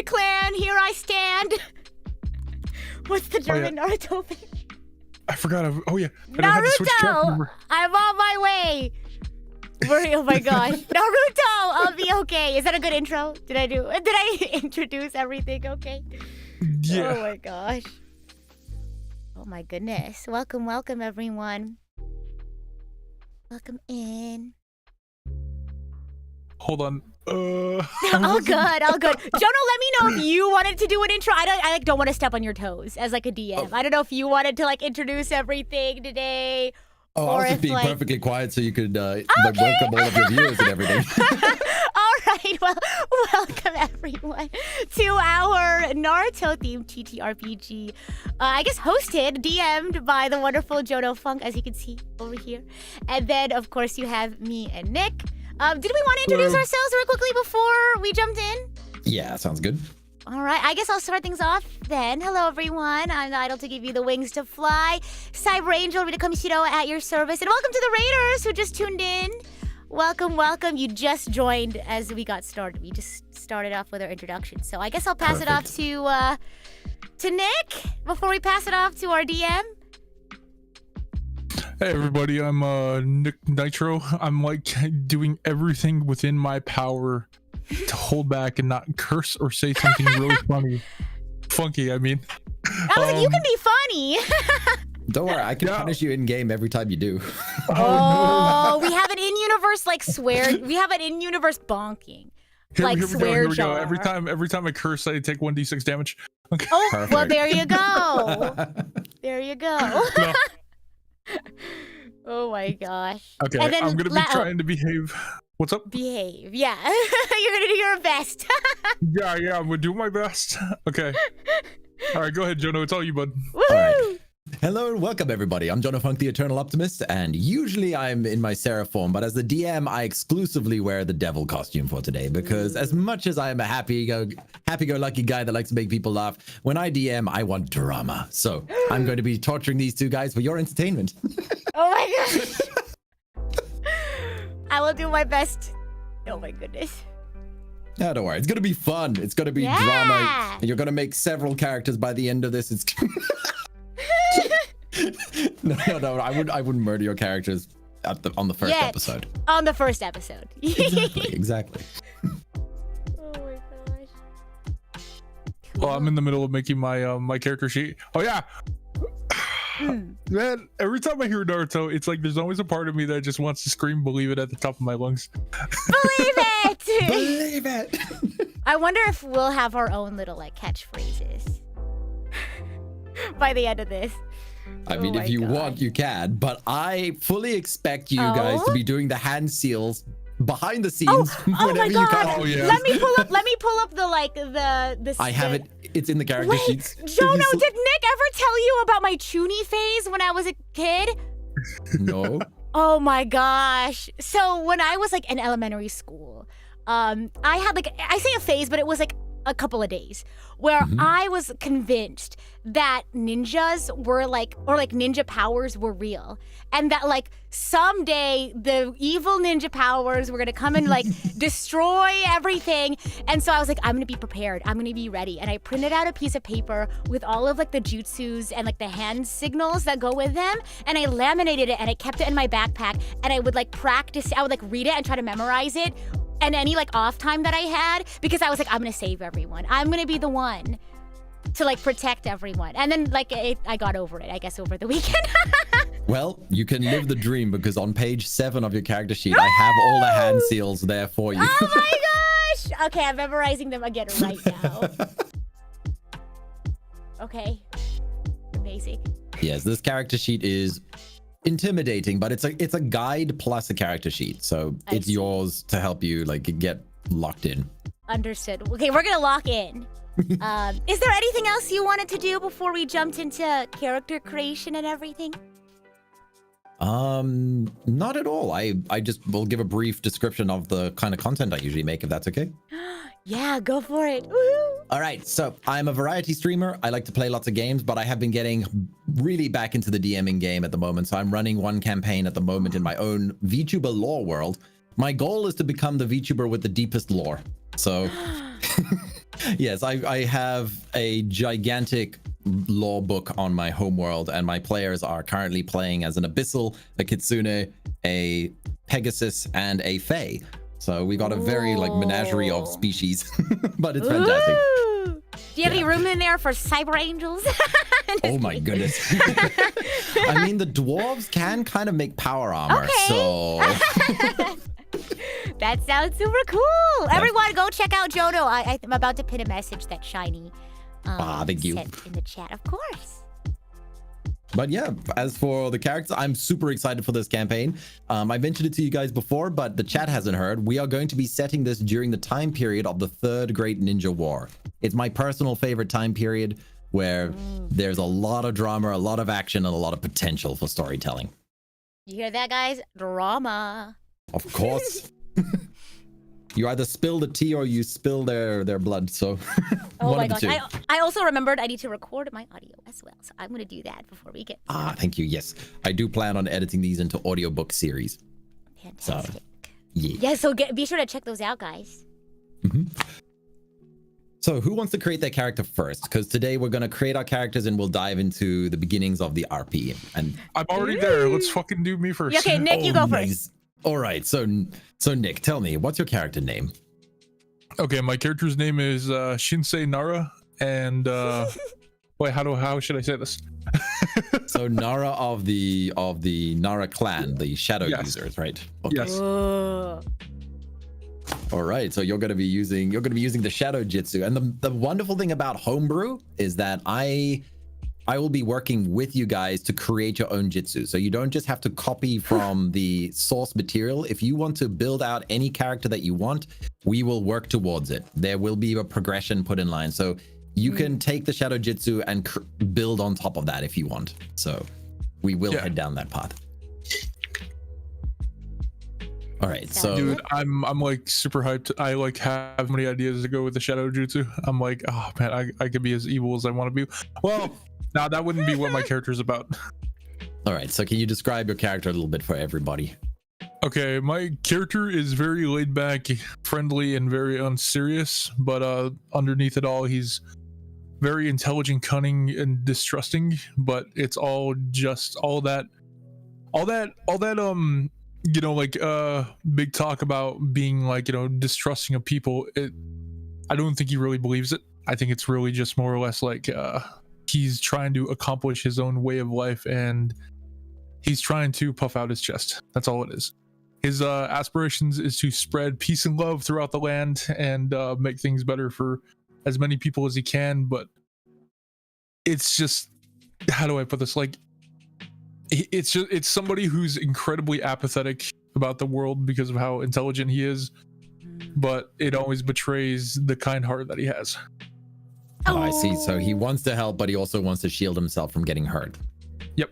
clan, here I stand. What's the German Naruto thing? I forgot. Oh yeah. Naruto! I'm on my way. Oh my gosh. Naruto! I'll be okay. Is that a good intro? Did I introduce everything okay? Yeah. Oh my gosh. Oh my goodness. Welcome, welcome everyone. Welcome in. Hold on. All good, all good. Jono, let me know if you wanted to do an intro. I don't want to step on your toes as like a DM. I don't know if you wanted to like introduce everything today. Oh, I was just being perfectly quiet so you could okay. welcome all of your viewers and everything. All right, well, welcome everyone to our Naruto-themed TTRPG. I guess hosted, DM'd by the wonderful Jono Funk, as you can see over here. And then, of course, you have me and Nick. Did we want to introduce ourselves real quickly before we jumped in? Yeah, sounds good. All right, I guess I'll start things off then. Hello, everyone. I'm the idol to give you the wings to fly. Cyber Angel, Rita Kamishiro at your service. And welcome to the Raiders who just tuned in. Welcome, welcome. You just joined as we got started. We just started off with our introduction. So I guess I'll pass it off to Nick before we pass it off to our DM. Hey everybody, I'm Nick Nitro. I'm like doing everything within my power to hold back and not curse or say something really funky. I mean, I was like, you can be funny. Don't worry, I can punish you in game every time you do. Oh, we have an in-universe like swear. We have an in-universe bonking. Here we go. Every time I curse, I take 1d6 damage. Okay. Oh, perfect. well, there you go. There you go. No. Oh my gosh. Okay, and then I'm gonna be trying to behave. What's up? Behave, yeah. You're gonna do your best. yeah, I'm gonna do my best. Okay. All right, go ahead, Jono. It's all you, bud. Woo! All right. Hello and welcome, everybody. I'm Jono Funk, the Eternal Optimist, and usually I'm in my Seraph form, but as the DM, I exclusively wear the devil costume for today because as much as I am a happy-go-lucky guy that likes to make people laugh, when I DM, I want drama. So I'm going to be torturing these two guys for your entertainment. Oh my gosh. I will do my best. Oh my goodness. No, don't worry. It's going to be fun. It's going to be drama. And you're going to make several characters by the end of this. It's No, I wouldn't murder your characters on the first episode. On the first episode. Exactly. Oh my gosh. Well, I'm in the middle of making my my character sheet. Oh yeah. Man, every time I hear Naruto, it's like there's always a part of me that just wants to scream "Believe it" at the top of my lungs. Believe it! Believe it! I wonder if we'll have our own little like catchphrases by the end of this. I mean, if you want, you can, but I fully expect you guys to be doing the hand seals behind the scenes whenever you can. Oh, yeah. Let me pull up the like the I have it. It's in the character sheets. Jono, did Nick ever tell you about my Chuny phase when I was a kid? No. Oh my gosh. So when I was like in elementary school, I had like, I say a phase, but it was like a couple of days where I was convinced that ninjas were like, or like ninja powers were real. And that like someday the evil ninja powers were gonna come and like destroy everything. And so I was like, I'm gonna be prepared. I'm gonna be ready. And I printed out a piece of paper with all of like the jutsus and like the hand signals that go with them. And I laminated it and I kept it in my backpack. And I would like practice, I would like read it and try to memorize it. And any like off time that I had, because I was like, I'm gonna save everyone. I'm gonna be the one to like protect everyone. And then like I got over it, I guess, over the weekend. Well, you can live the dream because on page 7 of your character sheet, I have all the hand seals there for you. Oh my gosh! Okay, I'm memorizing them again right now. Okay, amazing. Yes, this character sheet is intimidating, but it's a guide plus a character sheet, so it's yours to help you like get locked in. Understood. Okay, we're gonna lock in. Is there anything else you wanted to do before we jumped into character creation and everything? Not at all. I just will give a brief description of the kind of content I usually make, if that's okay. Yeah, go for it. Woo-hoo. All right, so I'm a variety streamer. I like to play lots of games, but I have been getting really back into the DMing game at the moment. So I'm running one campaign at the moment in my own VTuber lore world. My goal is to become the VTuber with the deepest lore. So yes, I have a gigantic lore book on my homeworld, and my players are currently playing as an abyssal, a kitsune, a pegasus, and a fae. So we got a very like menagerie of species, but it's fantastic. Ooh. Do you have any room in there for cyber angels? Oh my goodness. I mean, the dwarves can kind of make power armor, Okay. so That sounds super cool. Everyone, go check out Jono. I'm about to pin a message that Shiny thank you. sent in the chat, of course. But yeah, as for the characters, I'm super excited for this campaign. I mentioned it to you guys before, but the chat hasn't heard. We are going to be setting this during the time period of the Third Great Ninja War. It's my personal favorite time period where there's a lot of drama, a lot of action, and a lot of potential for storytelling. You hear that, guys? Drama. Of course. You either spill the tea or you spill their blood, so Oh one my of the gosh. two. I also remembered I need to record my audio as well. So I'm going to do that before we get Thank you. Yes, I do plan on editing these into audiobook series. fantastic. Yeah. Yeah, so be sure to check those out, guys. So who wants to create their character first? Because today we're going to create our characters and we'll dive into the beginnings of the RP. And I'm already there. Let's fucking do me first. Yeah, okay, Nick, you go first. nice. All right. So Nick, tell me, what's your character name? Okay, my character's name is Shinsei Nara, and wait, how should I say this? So Nara of the Nara clan, the shadow users, right? Okay. Yes. Whoa. All right. So you're going to be using the shadow jutsu, and the wonderful thing about homebrew is that I will be working with you guys to create your own jutsu. So you don't just have to copy from the source material. If you want to build out any character that you want, we will work towards it. There will be a progression put in line. So you can take the shadow jutsu and build on top of that if you want. So we will head down that path. All right, so dude, I'm like super hyped. I like have many ideas to go with the shadow jutsu. I'm like, oh man, I could be as evil as I want to be. Well, now that wouldn't be what my character's about. all right, so can you describe your character a little bit for everybody? Okay, my character is very laid back, friendly, and very unserious, but underneath it all, he's very intelligent, cunning, and distrusting. But it's all just all that you know, like big talk about being like, you know, distrusting of people. I don't think he really believes it. I think it's really just more or less like he's trying to accomplish his own way of life, and he's trying to puff out his chest. That's all it is. His aspirations is to spread peace and love throughout the land and make things better for as many people as he can. But it's just, how do I put this? Like, it's somebody who's incredibly apathetic about the world because of how intelligent he is, but it always betrays the kind heart that he has. Oh, I see. So he wants to help, but he also wants to shield himself from getting hurt. Yep.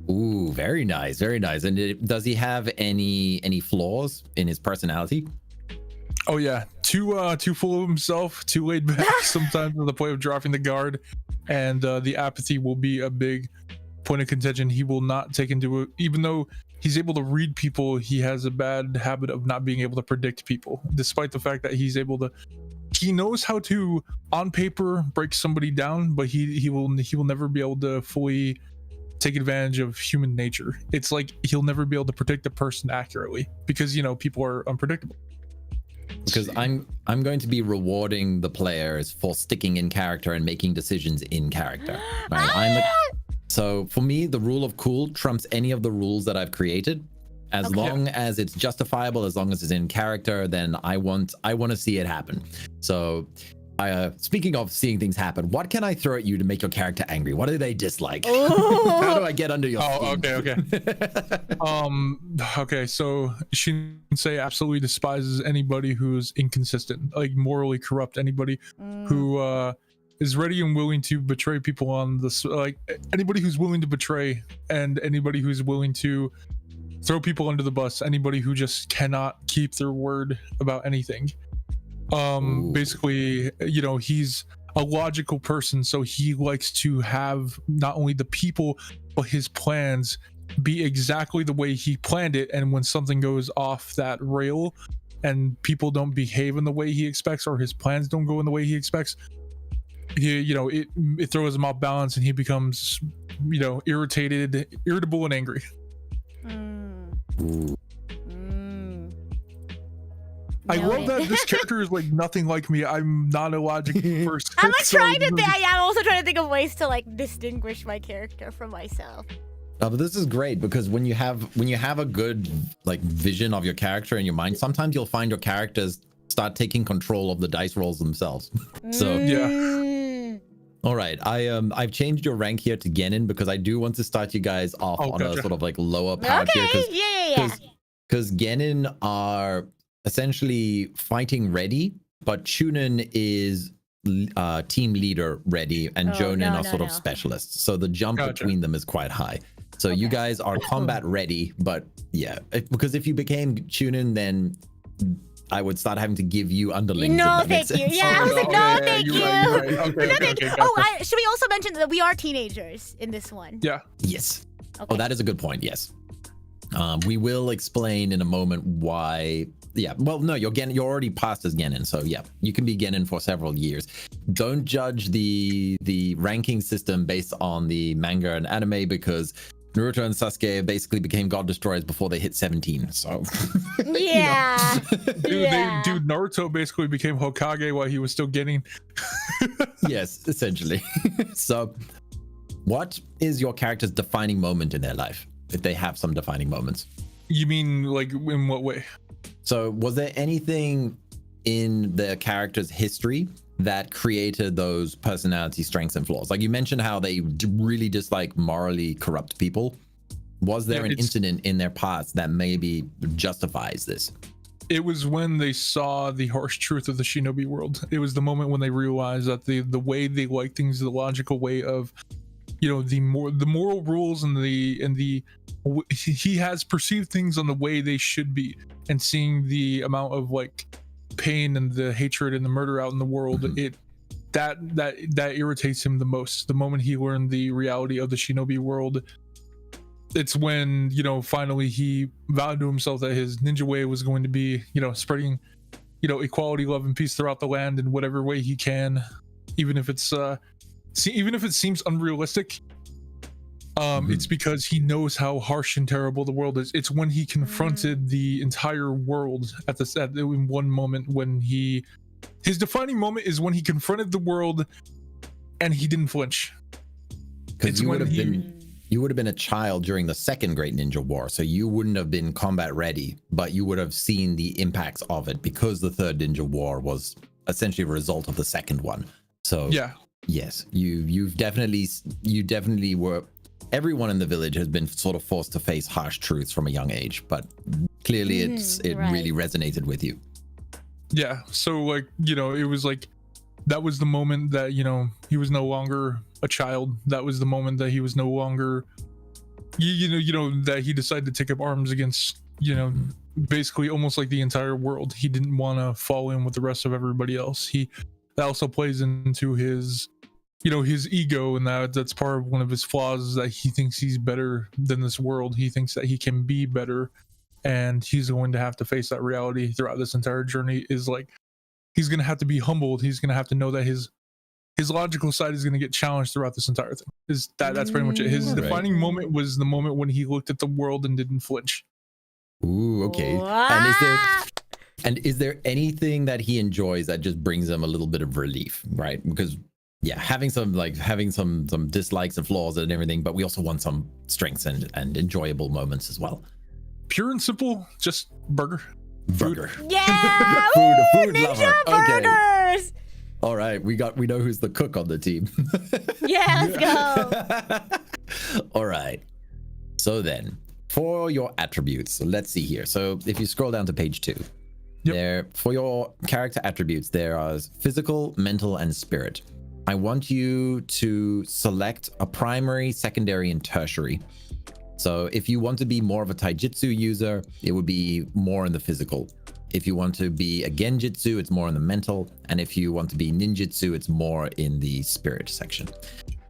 Ooh, very nice, very nice. And does he have any flaws in his personality? Oh yeah, too full of himself, too laid back. Sometimes to the point of dropping the guard, and the apathy will be a big point of contention. He will not take into it, even though he's able to read people. He has a bad habit of not being able to predict people, despite the fact that he knows how to, on paper, break somebody down, but he will never be able to fully take advantage of human nature. It's like he'll never be able to predict a person accurately because, you know, people are unpredictable. Because I'm going to be rewarding the players for sticking in character and making decisions in character. Right? So for me, the rule of cool trumps any of the rules that I've created. As long as it's justifiable, as long as it's in character, then I want to see it happen. So speaking of seeing things happen, what can I throw at you to make your character angry? What do they dislike? How do I get under your skin? Okay. So Shinsei absolutely despises anybody who's inconsistent, like morally corrupt, anybody who is ready and willing to betray people on this, like anybody who's willing to betray, and anybody who's willing to throw people under the bus, anybody who just cannot keep their word about anything. Basically, you know, he's a logical person, so he likes to have not only the people but his plans be exactly the way he planned it, and when something goes off that rail, and people don't behave in the way he expects, or his plans don't go in the way he expects, it throws him off balance, and he becomes, irritable and angry. I love that this character is like nothing like me. I'm not a logic person. I'm like trying to think. I'm also trying to think of ways to like distinguish my character from myself. But this is great because when you have a good like vision of your character in your mind, sometimes you'll find your characters start taking control of the dice rolls themselves. So yeah. All right, I've changed your rank here to Genin because I do want to start you guys off on a sort of like lower power tier. Because Genin are essentially fighting ready, but Chunin is team leader ready, and Jonin are sort of specialists. So the jump between them is quite high. So you guys are combat ready, but yeah, because if you became Chunin, then I would start having to give you underlings. No, thank you. Yeah, I was like, no, thank you. Okay, should we also mention that we are teenagers in this one? Yeah. Yes. Okay. Oh, that is a good point. Yes. We will explain in a moment why. Yeah. Well, no, you're already past as Genin, so yeah, you can be Genin for several years. Don't judge the ranking system based on the manga and anime, because Naruto and Sasuke basically became god destroyers before they hit 17. So yeah. Dude, Naruto basically became Hokage while he was still getting. Yes, essentially. So what is your character's defining moment in their life, if they have some defining moments? You mean like in what way? So was there anything in the character's history that created those personality strengths and flaws? Like you mentioned how they really dislike morally corrupt people. Was there an incident in their past that maybe justifies this? It was when they saw the harsh truth of the shinobi world. It was the moment when they realized that the way they like things, the logical way of, the moral rules and he has perceived things on the way they should be, and seeing the amount of like pain and the hatred and the murder out in the world, that irritates him the most. The moment he learned the reality of the shinobi world, it's when finally he vowed to himself that his ninja way was going to be spreading equality, love, and peace throughout the land in whatever way he can, even if it seems unrealistic. It's because he knows how harsh and terrible the world is. It's when he confronted the entire world in one moment, when his defining moment is when he confronted the world and he didn't flinch. Because you would have been a child during the second Great Ninja War, so you wouldn't have been combat ready, but you would have seen the impacts of it, because the third Ninja War was essentially a result of the second one. So yeah, yes, you definitely were. Everyone in the village has been sort of forced to face harsh truths from a young age, but clearly it really resonated with you. Yeah, so like it was like that was the moment that he was no longer a child. That was the moment that he was no longer that he decided to take up arms against basically almost like the entire world. He didn't want to fall in with the rest of everybody else. That also plays into his his ego, and that's part of one of his flaws, is that he thinks he's better than this world. He thinks that he can be better, and he's going to have to face that reality throughout this entire journey. Is like he's going to have to be humbled. He's going to have to know that his logical side is going to get challenged throughout this entire thing. That's pretty much it. His defining moment was the moment when he looked at the world and didn't flinch. Ooh, okay. And is there anything that he enjoys that just brings him a little bit of relief, right? Because yeah, having some dislikes and flaws and everything, but we also want some strengths and enjoyable moments as well. Pure and simple, just burger. Yeah, food ninja lover. burgers. Okay. All right, we know who's the cook on the team. Yeah, let's go. All right. So then, for your attributes, let's see here. So if you scroll down to page 2, there for your character attributes, there are physical, mental, and spirit. I want you to select a primary, secondary, and tertiary. So if you want to be more of a taijutsu user, it would be more in the physical. If you want to be a genjutsu, it's more in the mental. And if you want to be ninjutsu, it's more in the spirit section.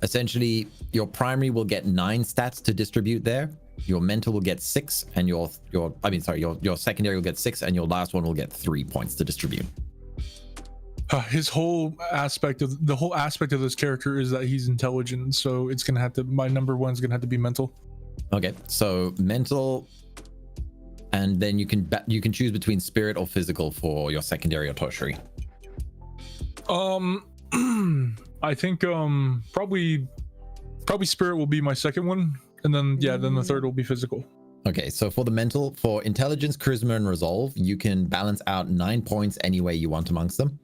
Essentially, your primary will get 9 stats to distribute there. your mental will get 6, and your secondary will get 6, and your last one will get 3 points to distribute. His whole aspect of this character is that he's intelligent, so it's gonna have to. My number one is gonna have to be mental. Okay, so mental, and then you can choose between spirit or physical for your secondary or tertiary. I think probably spirit will be my second one, and then then the third will be physical. Okay, so for the mental, for intelligence, charisma, and resolve, you can balance out 9 points any way you want amongst them.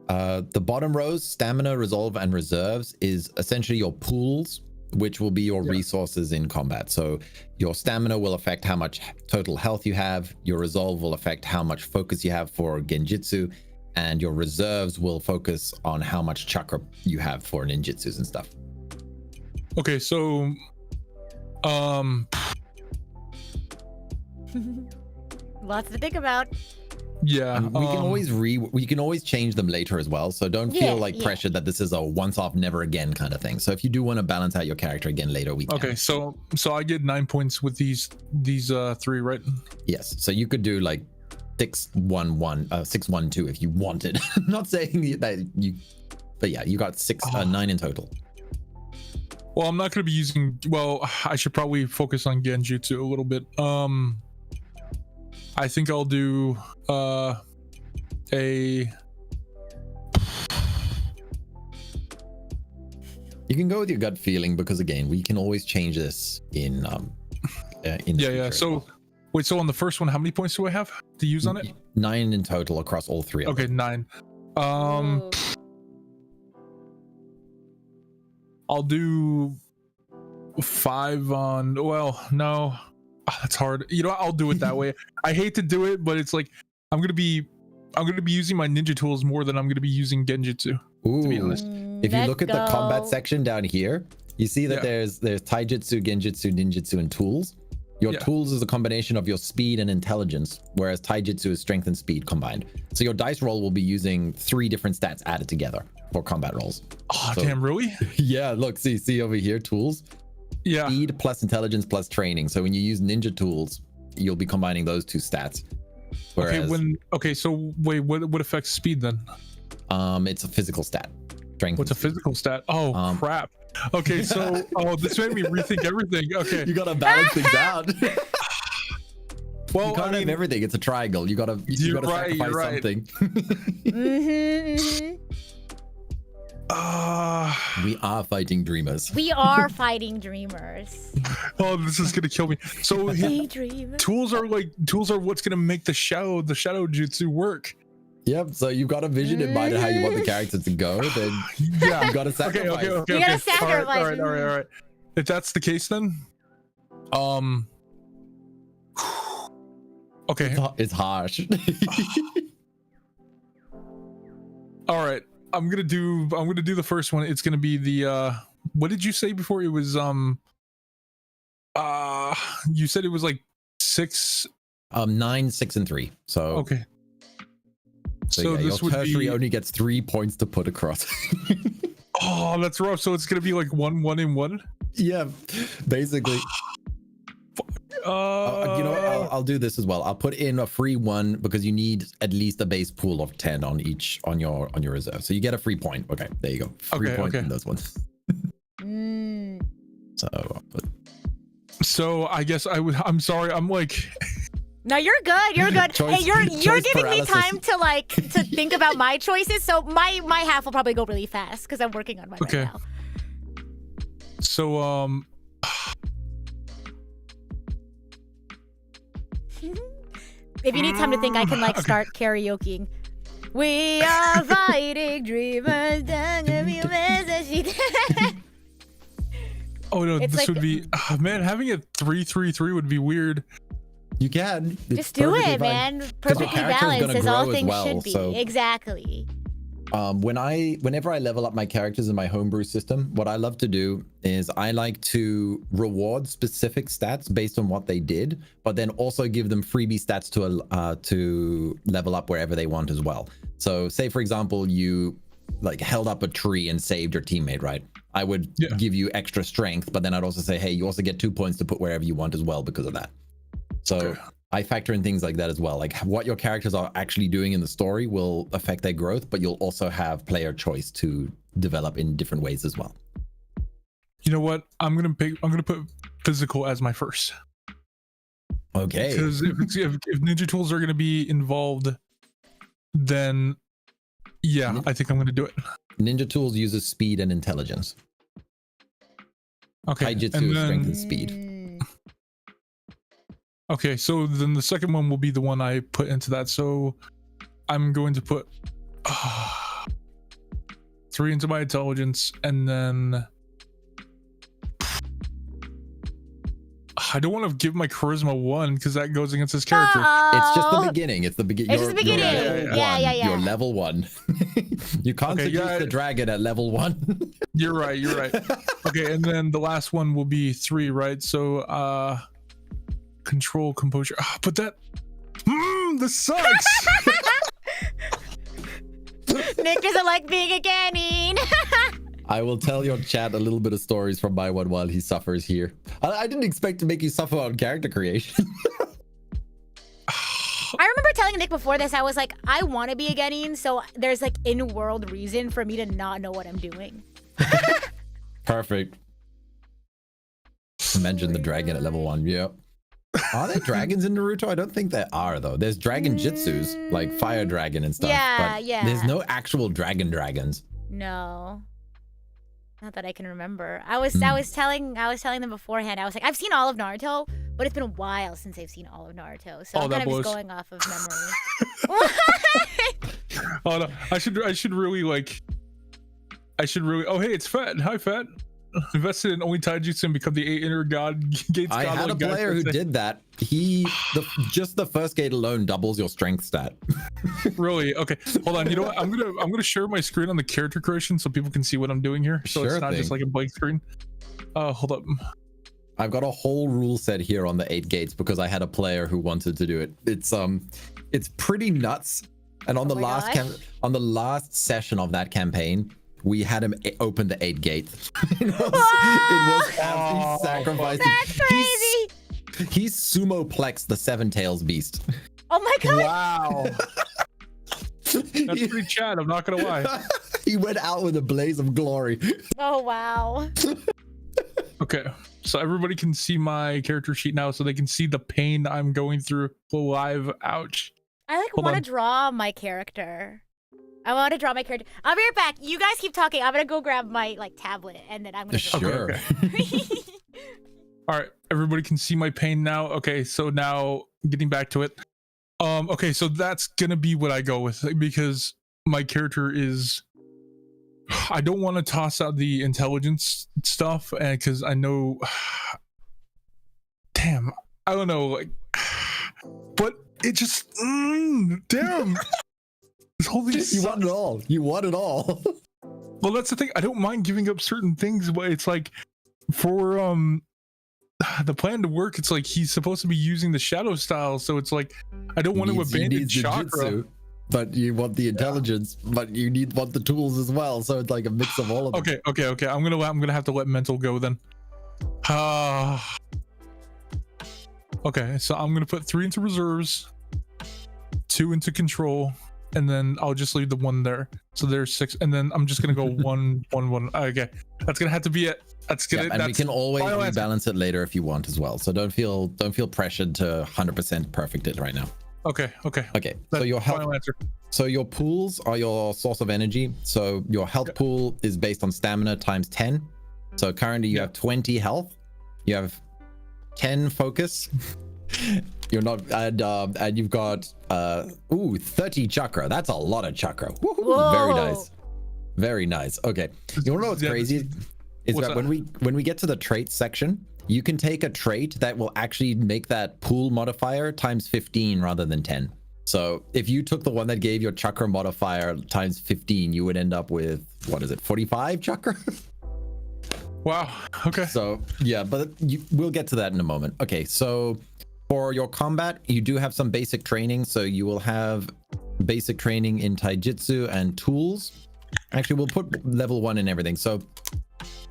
The bottom rows, stamina, resolve, and reserves, is essentially your pools, which will be your resources in combat. So your stamina will affect how much total health you have, your resolve will affect how much focus you have for genjutsu, and your reserves will focus on how much chakra you have for ninjutsus and stuff. Okay, so Lots to think about. Yeah, we can always change them later as well, so don't feel pressured that this is a once off never again kind of thing. So if you do want to balance out your character again later, we can. Okay, so I get 9 points with these 3, right? Yes, so you could do like 6-1-1 if you wanted. Not saying that you, but yeah, you got 9 in total. Well, I'm not going to be using, I should probably focus on genjutsu a little bit. I think I'll do you can go with your gut feeling, because again, we can always change this in So wait, so on the first one, how many points do I have to use on it? 9 in total across all 3 of them. 9. I'll do 5 on, no, that's hard. You know what? I'll do it that way. I hate to do it, but it's like I'm gonna be using my ninja tools more than I'm gonna be using genjutsu. Ooh. To be honest. If you look at the combat section down here, you see that there's taijutsu, genjutsu, ninjutsu, and tools. Your tools is a combination of your speed and intelligence, whereas taijutsu is strength and speed combined. So your dice roll will be using 3 different stats added together for combat rolls. Oh, damn, really? Yeah, look, see over here, tools. Yeah. Speed plus intelligence plus training. So when you use ninja tools, you'll be combining those 2 stats. Whereas, so wait, what affects speed then? It's a physical stat. Strength. What's a physical stat? Oh, crap. Okay, so this made me rethink everything. Okay, you gotta balance things out. Well, you can't have everything. It's a triangle. You gotta sacrifice something. We are fighting dreamers. We are fighting dreamers. Oh, this is gonna kill me. So tools are what's gonna make the shadow jutsu work. Yep. So you've got a vision in mind of how you want the character to go. Then you gotta sacrifice. Okay. You gotta sacrifice. All right. If that's the case, then okay. It's harsh. All right. I'm gonna do the first one. It's gonna be the what did you say before? It was you said it was like 6 9 6 and 3. So okay. So this your would tertiary be only gets 3 points to put across. Oh, that's rough. So it's gonna be like 1 and 1. Yeah, basically. You know what? I'll do this as well. I'll put in a free 1 because you need at least a base pool of 10 on your reserve. So you get a free point. Okay, there you go. Free point in those ones. So I guess I'm sorry. I'm like. No, you're good. You're good. Hey, you're giving me time to think about my choices. So my half will probably go really fast because I'm working on mine right now. So if you need time to think, I can start karaokeing. We are fighting dreamers. Oh no, this would be man. Having a 3-3-3 would be weird. You can just do it, man. Perfectly balanced, as all things should be. So, exactly. Whenever I level up my characters in my homebrew system, what I love to do is I like to reward specific stats based on what they did, but then also give them freebie stats to level up wherever they want as well. So say for example, you held up a tree and saved your teammate, right? I would give you extra strength, but then I'd also say, hey, you also get 2 points to put wherever you want as well because of that. So I factor in things like that as well. Like what your characters are actually doing in the story will affect their growth, but you'll also have player choice to develop in different ways as well. You know what? I'm gonna put physical as my first. Okay. Because if ninja tools are gonna be involved, then yeah, I think I'm gonna do it. Ninja tools uses speed and intelligence. Okay. Taijutsu strength and speed. Okay, so then the second one will be the one I put into that. So I'm going to put 3 into my intelligence, and then I don't want to give my charisma 1 because that goes against his character. It's just the beginning. It's the beginning. It's just the beginning. Yeah. You're level 1. You can't seduce the dragon at level 1. You're right. Okay, and then the last one will be 3, right? So control, composure. But that this sucks. Nick doesn't like being a Ganin. I will tell your chat a little bit of stories from my one while he suffers here. I didn't expect to make you suffer on character creation. I remember telling Nick before this, I was like, I want to be a Genin, so there's like in-world reason for me to not know what I'm doing. Perfect. Mention the dragon at level 1. Yeah. Are there dragons in Naruto? I don't think there are, though. There's dragon jutsus, like fire dragon and stuff. Yeah. There's no actual dragons. No. Not that I can remember. I was telling them beforehand. I was like, I've seen all of Naruto, but it's been a while since I've seen all of Naruto, so I'm kind of just going off of memory. What? Oh no, I should really. Oh hey, it's Fat. Hi Fat. Invested in only taijutsu and become the 8 inner god gates. I had a player who did that. Just the first gate alone doubles your strength stat. Really? Okay. Hold on. You know what? I'm gonna share my screen on the character creation so people can see what I'm doing here. So it's not just like a blank screen. Hold up. I've got a whole rule set here on the 8 gates because I had a player who wanted to do it. It's pretty nuts. And on the last session of that campaign, we had him open the 8 gates. it was as he sacrificed. That's crazy. He sumo-plexed the 7 tails beast. Oh my god. Wow. That's pretty Chad, I'm not gonna lie. He went out with a blaze of glory. Oh wow. Okay, so everybody can see my character sheet now, so they can see the pain I'm going through live. Ouch. I want to draw my character. I'll be right back. You guys keep talking. I'm gonna go grab my tablet, and then I'm gonna. Sure. Okay. All right, everybody can see my pain now. Okay, so now getting back to it. Okay, so that's gonna be what I go with because my character is. I don't want to toss out the intelligence stuff, and because I know. Damn, I don't know, but it just damn. You want it all. Well, that's the thing. I don't mind giving up certain things, but it's like for the plan to work, it's like he's supposed to be using the shadow style, so it's like I don't want to abandon chakra. But you want the intelligence, but you want the tools as well, so it's like a mix of all of them. Okay. I'm gonna have to let mental go then. Okay, so I'm gonna put 3 into reserves, 2 into control, and then I'll just leave the 1 there. So there's 6, and then I'm just gonna go 1, 1, 1. Okay, that's gonna have to be it. That's gonna. And we can always rebalance it later if you want as well. So don't feel pressured to 100% perfect it right now. Okay. So your health. So your pools are your source of energy. So your health pool is based on stamina times 10. So currently you have 20 health. You have 10 focus. You're not, and you've got 30 chakra. That's a lot of chakra. Woohoo! Very nice. Okay. You wanna know what's crazy? Is that when we get to the traits section, you can take a trait that will actually make that pool modifier times 15 rather than 10. So if you took the one that gave your chakra modifier times 15, you would end up with, 45 chakra? Wow. Okay. So yeah, but we'll get to that in a moment. Okay, so for your combat, you do have some basic training. So you will have basic training in taijutsu and tools. Actually, we'll put level 1 in everything. So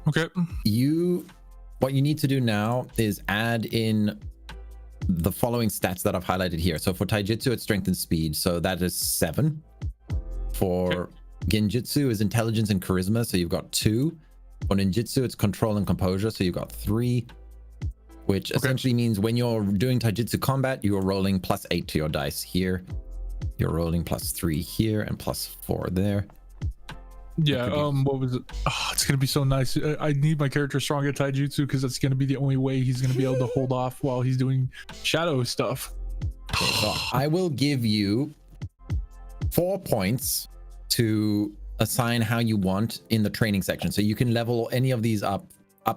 Okay. What you need to do now is add in the following stats that I've highlighted here. So for taijutsu, it's strength and speed, so that is 7. For genjutsu is intelligence and charisma, so you've got 2. For ninjutsu, it's control and composure, so you've got 3. Which essentially means when you're doing taijutsu combat, you are rolling +8 to your dice here. You're rolling +3 here and +4 there. Yeah, what was it? Oh, it's gonna be so nice. I need my character strong at taijutsu because that's gonna be the only way he's gonna be able to hold off while he's doing shadow stuff. Okay, so I will give you 4 points to assign how you want in the training section. So you can level any of these up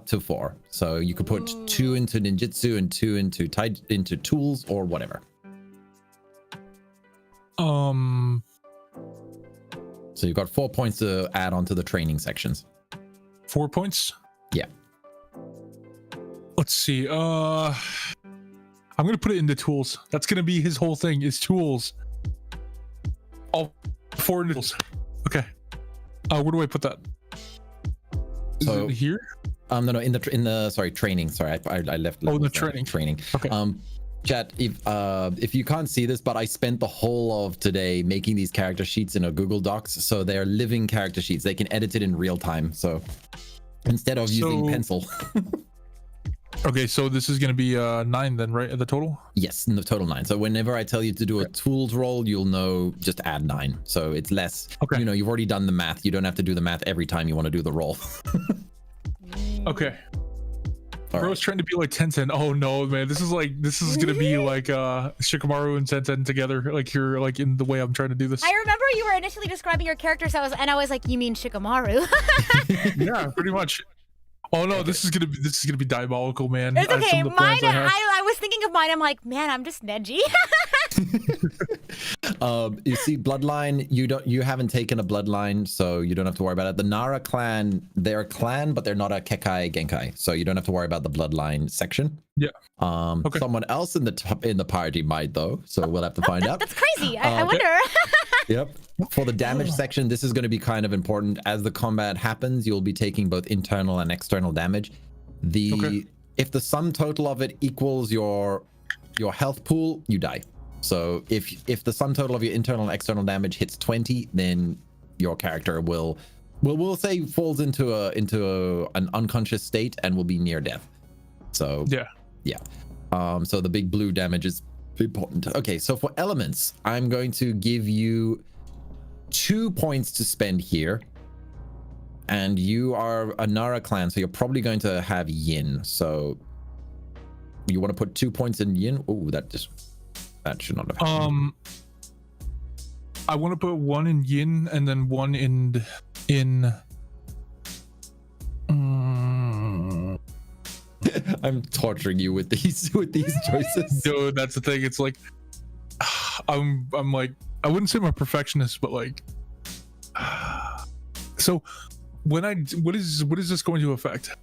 to 4. So you could put 2 into ninjutsu and 2 into tools or whatever. So you've got 4 points to add on to the training sections. 4 points? Yeah. Let's see. I'm gonna put it into tools. That's gonna be his whole thing, is tools. All 4 tools. Okay. Where do I put that? Is So it here? No, in the sorry, training. Sorry, I left. Oh, the training. Training. Okay. Chat, if you can't see this, but I spent the whole of today making these character sheets in a Google Docs, so they're living character sheets. They can edit it in real time. So instead of using pencil. Okay, so this is gonna be 9 then, right? At the total? Yes, in the total 9. So whenever I tell you to do a tools roll, you'll know just add 9. So it's less. Okay. You know, you've already done the math. You don't have to do the math every time you want to do the roll. Okay. All Bro's trying to be like Tenten. Oh no, man! This is gonna be like Shikamaru and Tenten together. Like you're like in the way I'm trying to do this. I remember you were initially describing your characters, and I was like, you mean Shikamaru? Yeah, pretty much. Oh no, this is gonna be diabolical, man. It's okay. Mine, I was thinking of mine. I'm like, man, I'm just Neji. You see, bloodline. You haven't taken a bloodline, so you don't have to worry about it. The Nara clan, they're a clan, but they're not a Kekai Genkai, so you don't have to worry about the bloodline section. Yeah. Someone else in the party might though, so we'll have to find out. That's crazy. I wonder. Yep. For the damage section, this is going to be kind of important. As the combat happens, you'll be taking both internal and external damage. If the sum total of it equals your health pool, you die. So if the sum total of your internal and external damage hits 20, then your character will say falls into an unconscious state and will be near death. So yeah. So the big blue damage is important. Okay, so for elements, I'm going to give you 2 points to spend here. And you are a Nara clan, so you're probably going to have yin. So you want to put 2 points in yin? Oh, that should not have happened. I want to put 1 in yin and then 1 in I'm torturing you with these choices. Dude, that's the thing. It's like I'm like, I wouldn't say I'm a perfectionist, but like, so what is this going to affect?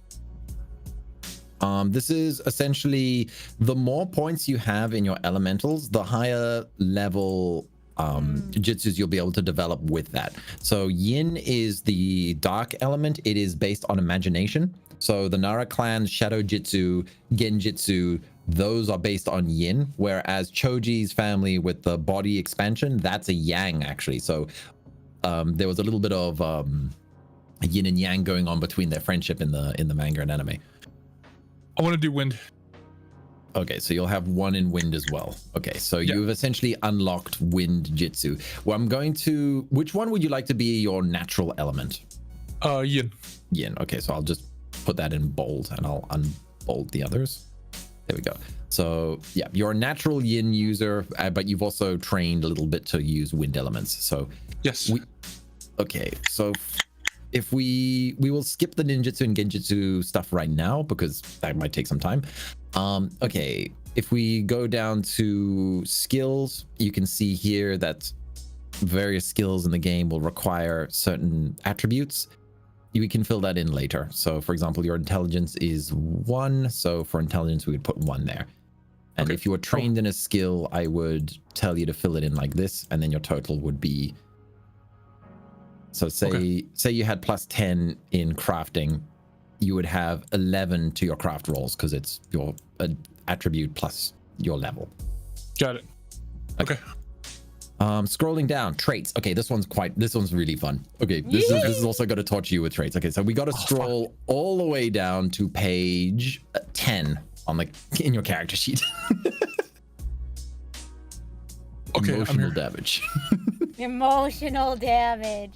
This is essentially the more points you have in your elementals, the higher level jutsus you'll be able to develop with that. So yin is the dark element. It is based on imagination. So the Nara clan's shadow jutsu, genjutsu, those are based on yin, whereas Choji's family with the body expansion, that's a yang actually. So there was a little bit of yin and yang going on between their friendship in the manga and anime. I want to do wind. Okay, so you'll have 1 in wind as well. Okay, so you've essentially unlocked wind jutsu. Well, which one would you like to be your natural element? Yin. Yin. Okay, so I'll just put that in bold and I'll unbold the others. There we go. So yeah, you're a natural yin user, but you've also trained a little bit to use wind elements. So yes. Okay, so if we will skip the ninjutsu and genjutsu stuff right now because that might take some time. Okay, if we go down to skills, you can see here that various skills in the game will require certain attributes. We can fill that in later. So for example, your intelligence is 1. So for intelligence, we would put 1 there. And if you were trained in a skill, I would tell you to fill it in like this. And then your total would be, so say you had +10 in crafting, you would have 11 to your craft rolls because it's your attribute plus your level. Got it. Okay. Scrolling down, traits. Okay, this one's really fun. Okay, this is also going to torture you with traits. Okay, so we got to scroll all the way down to page 10 on in your character sheet. Okay, emotional damage. Emotional damage.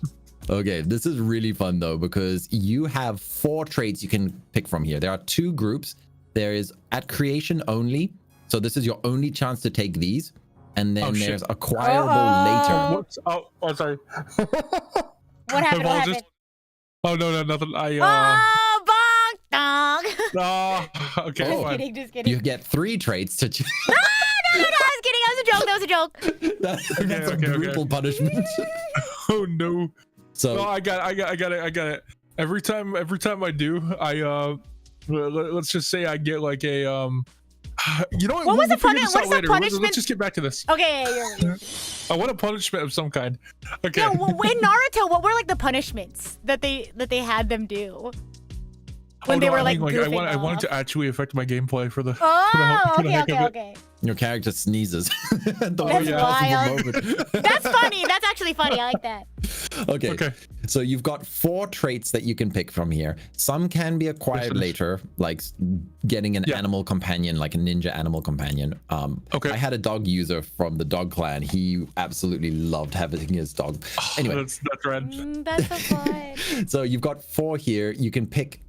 Okay, this is really fun though because you have 4 traits you can pick from here. There are 2 groups. There is at creation only. So this is your only chance to take these. And then there's acquirable later. Whoops. Oh, sorry. What happened? What happened? Oh no, nothing. Oh, bonk dong. Okay. Just kidding. You get 3 traits to choose. No, I was kidding. That was a joke. That's a brutal punishment. Oh no. So I got it. Every time I do, let's just say I get like a you know what was the punishment? Let's just get back to this. Okay, you're... I want a punishment of some kind. Okay. Yeah, well, in Naruto, what were like the punishments that they had them do when they were like goofing I wanted to actually affect my gameplay for the. Okay. Your character sneezes. That's wild. That's funny. That's actually funny. I like that. Okay. So you've got 4 traits that you can pick from here. Some can be acquired later, like getting an animal companion, like a ninja animal companion. I had a dog user from the dog clan. He absolutely loved having his dog. Anyway, that's rad. That's so fun. So you've got 4 here. You can pick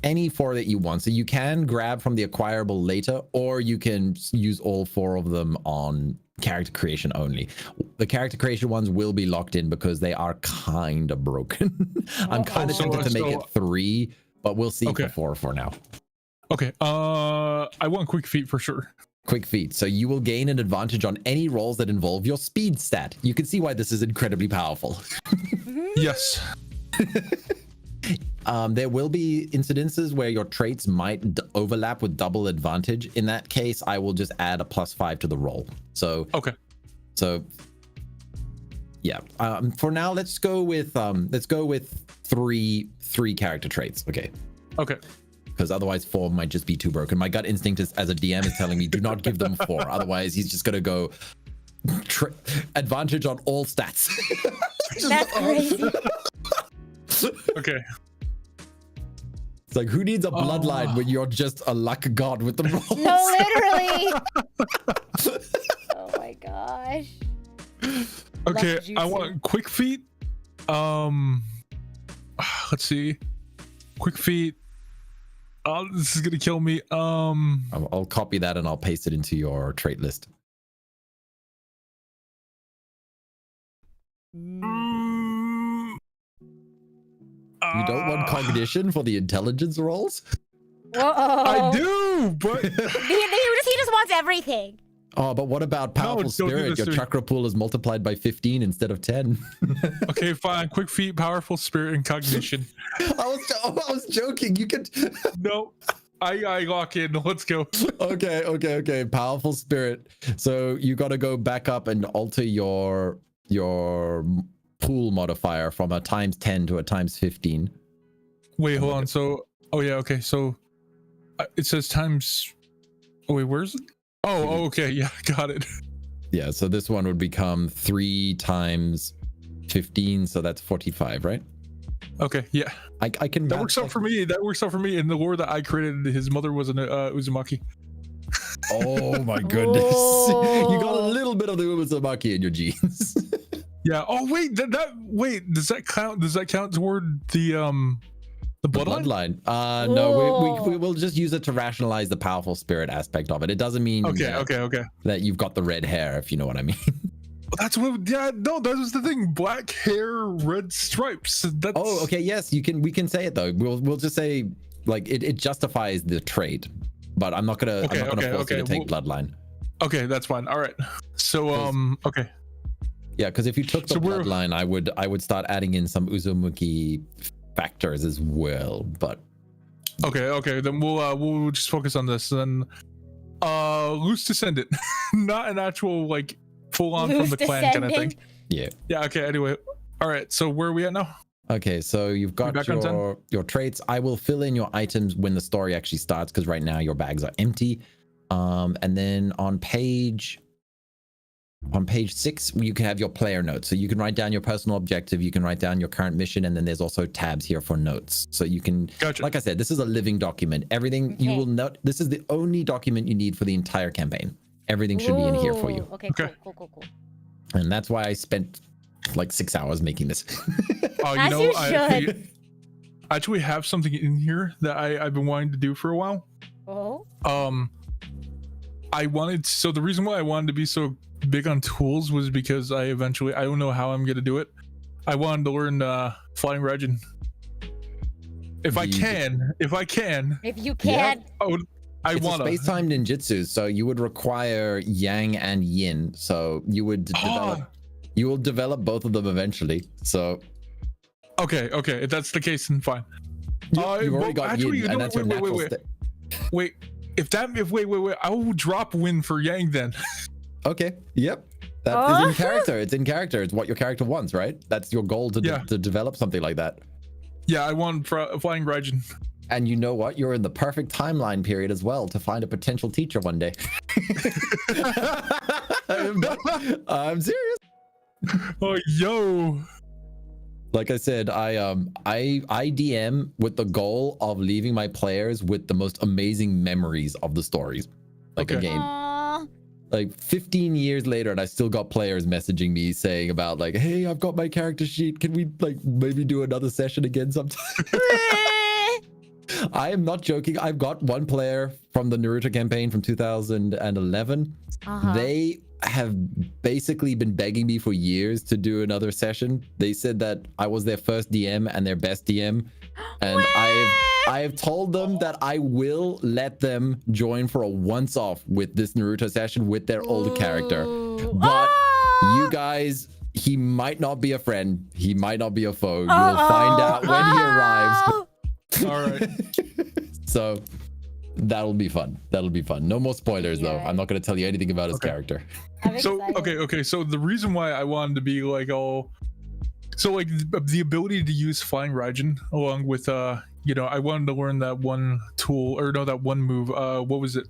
any 4 that you want. So you can grab from the acquirable later, or you can use all 4 of them on character creation only. The character creation ones will be locked in because they are kind of broken. I'm kind of tempted to make it 3, but we'll see for 4 for now. Okay. I want quick feet for sure. Quick feet. So you will gain an advantage on any rolls that involve your speed stat. You can see why this is incredibly powerful. Yes. There will be incidences where your traits might overlap with double advantage. In that case, I will just add a +5 to the roll. So yeah. For now, let's go with 3 character traits. Okay. Because otherwise 4 might just be too broken. My gut instinct is, as a DM, is telling me do not give them 4. Otherwise, he's just gonna go advantage on all stats. That's crazy. Okay. It's like, who needs a bloodline when you're just a luck god with the rolls? No, literally. Oh my gosh. Okay, I want quick feet. Let's see. Quick feet. Oh, this is gonna kill me. I'll copy that and I'll paste it into your trait list. You don't want cognition for the intelligence rolls? Whoa. I do, but he just wants everything. Oh, but what about powerful spirit? Your chakra pool is multiplied by 15 instead of 10. Okay, fine. Quick feet, powerful spirit, and cognition. I was joking. You could. No, I lock in. Let's go. Okay. Powerful spirit. So you got to go back up and alter your pool modifier from a ×10 to a ×15. Wait, hold on. So, okay. So it says times. Oh wait, where's it? Oh, okay. Yeah, got it. Yeah, so this one would become 3 × 15, so that's 45, right? Okay, yeah. I can. That works out for me. That works out for me. In the lore that I created, his mother was an Uzumaki. Oh my goodness! You got a little bit of the Uzumaki in your genes. Yeah. Oh wait, wait. Does that count? Does that count toward the bloodline? No, we will just use it to rationalize the powerful spirit aspect of it. It doesn't mean that you've got the red hair, if you know what I mean. That's what. Yeah, no, that was the thing. Black hair, red stripes. That's... Oh, okay. Yes, we can say it though. We'll just say like it justifies the trait, but I'm not gonna force you to take bloodline. Okay, that's fine. All right. So okay. Yeah, because if you took the bloodline, I would start adding in some Uzumaki factors as well. But okay, then we'll just focus on this. Then loose descendant, not an actual like full on from the clan kind of thing. Yeah. Okay. Anyway, all right. So where are we at now? Okay, so you've got back on 10? your traits. I will fill in your items when the story actually starts because right now your bags are empty. And then on page 6, you can have your player notes. So you can write down your personal objective, you can write down your current mission, and then there's also tabs here for notes. So you can, Gotcha. like I said, this is a living document. Everything you will note. This is the only document you need for the entire campaign. Everything should be in here for you. Okay, Okay. cool. And that's why I spent like 6 hours making this. Oh, As you should. I actually have something in here that I've been wanting to do for a while. Oh. So the reason why I wanted to be so big on tools was because I don't know how I'm gonna do it. I wanted to learn flying Regin. If you can. It's a space-time ninjutsu, so you would require yang and yin. So you would develop. You will develop both of them eventually. So. Okay. If that's the case, then fine. You've already got yin, and that's your natural state. Wait. Wait. I will drop win for yang then. Okay. Yep. That is in character. It's in character. It's what your character wants, right? That's your goal to develop something like that. Yeah, I want flying Regin. And you know what? You're in the perfect timeline period as well to find a potential teacher one day. I'm serious. Oh, yo. Like I said, I DM with the goal of leaving my players with the most amazing memories of the stories. Like again, like 15 years later, and I still got players messaging me saying about like, hey, I've got my character sheet. Can we like maybe do another session again sometime? I am not joking. I've got one player from the Naruto campaign from 2011. They have basically been begging me for years to do another session. They said that I was their first DM and their best DM. And I have told them that I will let them join for a once-off with this Naruto session with their old character. But you guys, he might not be a friend. He might not be a foe. You will find out when he arrives. All right. So that'll be fun. No more spoilers though. I'm not going to tell you anything about his character. So okay. So the reason why I wanted to be like the ability to use flying Raijin along with I wanted to learn that one tool that one move. What was it?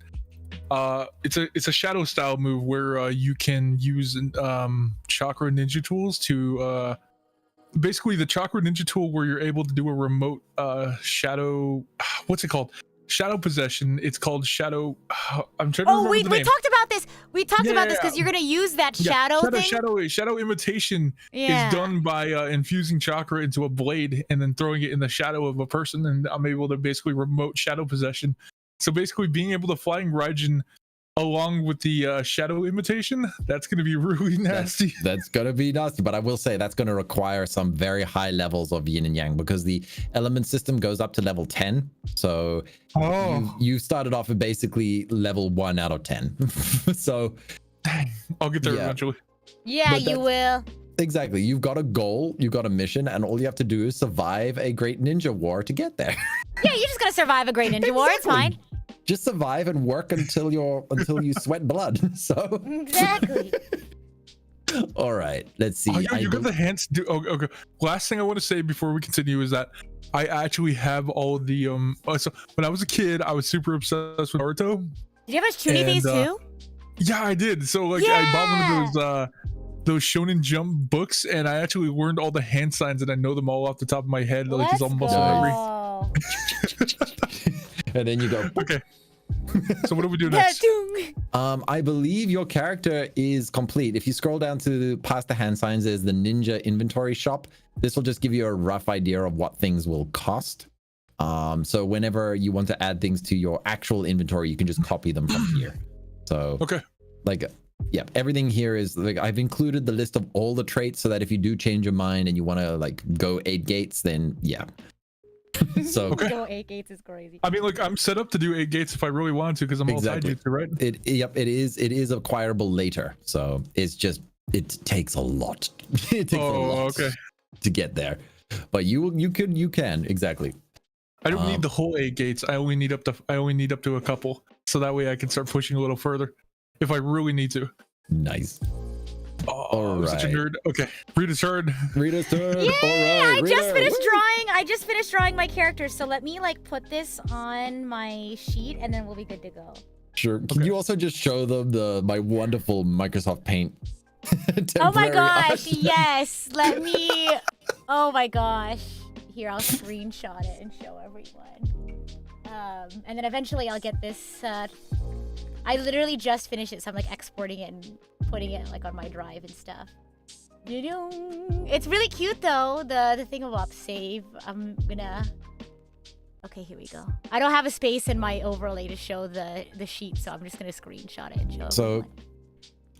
It's a shadow style move where you can use chakra ninja tools to basically the chakra ninja tool where you're able to do a remote shadow. What's it called? Shadow possession. It's called shadow. I'm trying to remember the name. We talked about this. We talked about this because you're gonna use that shadow thing. Shadow imitation is done by infusing chakra into a blade and then throwing it in the shadow of a person, and I'm able to basically remote shadow possession. So basically, being able to flying Raijin along with the shadow imitation, that's going to be really nasty. That's going to be nasty, but I will say that's going to require some very high levels of yin and yang because the element system goes up to level 10. So you started off at basically level 1 out of 10. So I'll get there eventually. Yeah, you will. Exactly. You've got a goal, you've got a mission, and all you have to do is survive a great ninja war to get there. Yeah, you're just going to survive a great ninja war. It's fine. Just survive and work until you sweat blood. So exactly. All right, let's see. You got the hands. Okay. Last thing I want to say before we continue is that I actually have all of the So when I was a kid, I was super obsessed with Naruto. Did you have a Chunin phase too? Yeah, I did. So I bought one of those Shonen Jump books, and I actually learned all the hand signs, and I know them all off the top of my head. Like it's all muscle memory. And then you go. Okay. So what do we do next? I believe your character is complete. If you scroll down to past the hand signs, there's the ninja inventory shop. This will just give you a rough idea of what things will cost. So whenever you want to add things to your actual inventory, you can just copy them from here. So everything here is like I've included the list of all the traits so that if you do change your mind and you want to go 8 gates, then So go 8 gates is crazy. I mean, I'm set up to do 8 gates if I really want to because I'm all taijutsu, right? It is acquirable later. So it takes a lot. It takes a lot to get there. But you can exactly. I don't need the whole 8 gates. I only need up to a couple, so that way I can start pushing a little further if I really need to. Nice. Oh, I'm such a right. nerd. Okay, Rita's turn. Rita's turn. Yay! All right, I just Rita. finished drawing. I just finished drawing my characters. So let me like put this on my sheet, and then we'll be good to go. Sure. Can you also just show them my wonderful Microsoft Paint? Oh my temporary gosh! art? Yes. Let me. Oh my gosh. Here, I'll screenshot it and show everyone. And then eventually I'll get this. I literally just finished it, so I'm like exporting it and putting it like on my drive and stuff. It's really cute though. The thing about save. I'm gonna. Okay, here we go. I don't have a space in my overlay to show the sheet, so I'm just gonna screenshot it and show. So,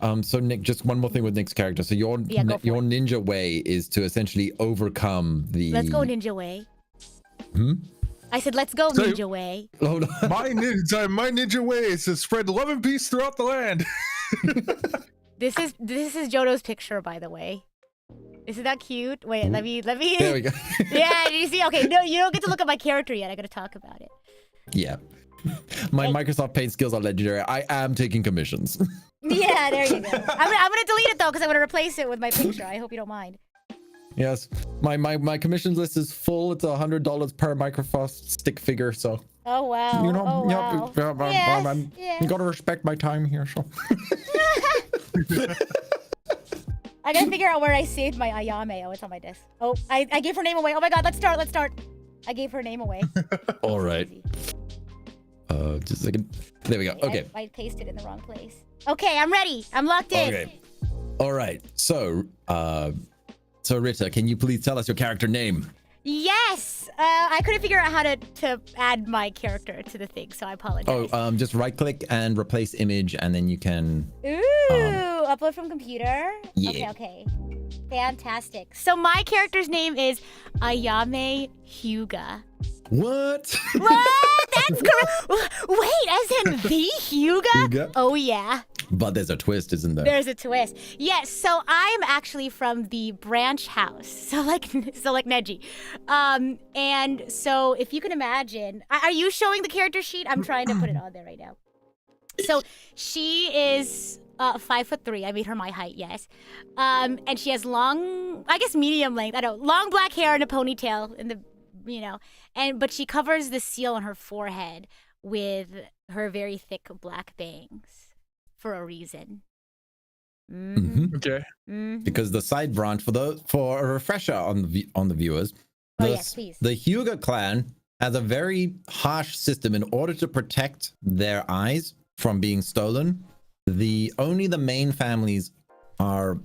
everyone. so Nick, just one more thing with Nick's character. So your Yeah, go for your it. ninja way is to essentially overcome the. Let's go ninja way. Hmm? I said, let's go So- ninja way. Hold on. My ninja way is to spread love and peace throughout the land. This is Jodo's picture, by the way. Isn't that cute? Wait, let me. There we go. Yeah, did you see? Okay, no, you don't get to look at my character yet. I gotta talk about it. Yeah. My Microsoft Paint skills are legendary. I am taking commissions. Yeah, there you go. I'm gonna delete it though, because I'm gonna replace it with my picture. I hope you don't mind. Yes. My commissions list is full. It's $100 per Microsoft stick figure. So Oh wow. you know, oh wow. you gotta respect my time here. So I gotta figure out where I saved my Ayame. Oh, it's on my desk. Oh, I gave her name away. Oh my god, let's start. I gave her name away. all right. Just a second. There we go. Okay. I pasted it in the wrong place. Okay, I'm ready. I'm locked in. Okay. All right. So Rita, can you please tell us your character name? Yes. I couldn't figure out how to add my character to the thing, so I apologize. Oh, just right click and replace image, and then you can. Ooh, upload from computer? Yeah. Okay. Fantastic. So my character's name is Ayame Hyuga. What? What? That's correct. Wait, as in the Hyuga? Hyuga? Oh, yeah. But there's a twist, isn't there? There's a twist. Yes, so I'm actually from the branch house. So like Neji. And so if you can imagine, are you showing the character sheet? I'm trying to put it on there right now. So she is 5'3". I made her my height, yes. And she has long, I guess medium length, I don't know, long black hair and a ponytail in the, but she covers the seal on her forehead with her very thick black bangs for a reason. Mhm. Okay. Because the side branch, for a refresher on the viewers, Oh, the, yes, please. the Hyuga clan has a very harsh system in order to protect their eyes from being stolen. Only the main families are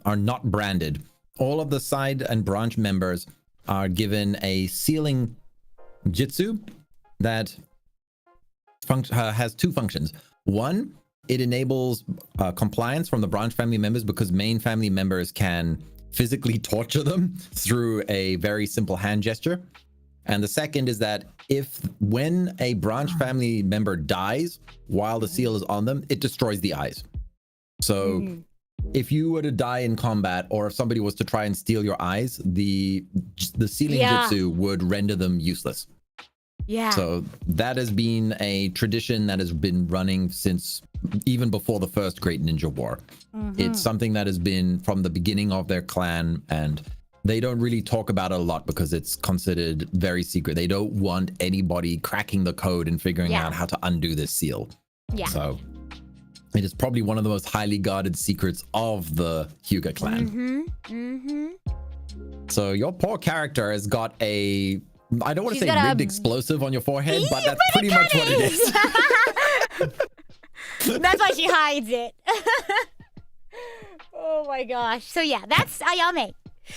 not branded. All of the side and branch members are given a sealing jutsu that has two functions. One, it enables compliance from the branch family members because main family members can physically torture them through a very simple hand gesture. And the second is that when a branch family member dies while the seal is on them, it destroys the eyes. So if you were to die in combat, or if somebody was to try and steal your eyes, the sealing jutsu would render them useless. Yeah. So that has been a tradition that has been running since even before the first Great Ninja War. It's something that has been from the beginning of their clan, and they don't really talk about it a lot because it's considered very secret. They don't want anybody cracking the code and figuring out how to undo this seal. Yeah. So it is probably one of the most highly guarded secrets of the Hyuga clan. So your poor character has got I don't want to She's say got rigged a- explosive on your forehead, but that's pretty much what it is. That's why she hides it. Oh my gosh. So yeah, that's Ayame.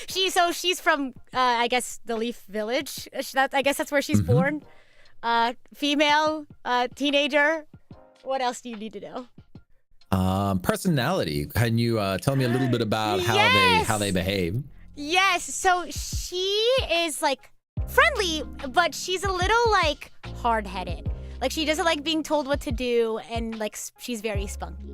She's from I guess the Leaf Village. I guess that's where she's born. Female, teenager. What else do you need to know? Personality. Can you tell me a little bit about how they behave? Yes. So she is like friendly, but she's a little like hard-headed. Like she doesn't like being told what to do, and like she's very spunky.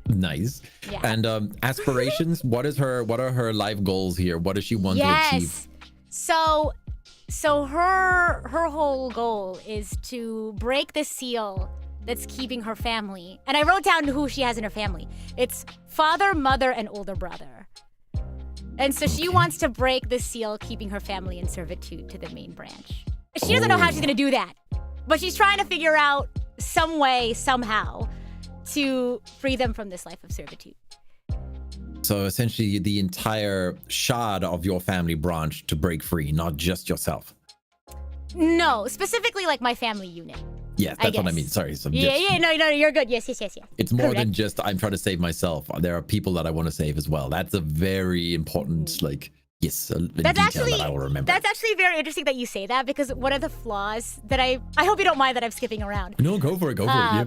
Nice. Yeah. And aspirations. What are her life goals here? What does she want to achieve? So her whole goal is to break the seal that's keeping her family. And I wrote down who she has in her family. It's father, mother, and older brother. And so she wants to break the seal keeping her family in servitude to the main branch. She doesn't know how she's gonna do that, but she's trying to figure out some way, somehow, to free them from this life of servitude. So essentially the entire shard of your family branch to break free, not just yourself. No, specifically like my family unit. Yes, that's what I mean. Sorry. So No, you're good. Yes. It's more than just I'm trying to save myself. There are people that I want to save as well. That's a very important, like, yes, a detail that I will remember. That's actually very interesting that you say that, because one of the flaws that I hope you don't mind that I'm skipping around. No, go for it. Yeah.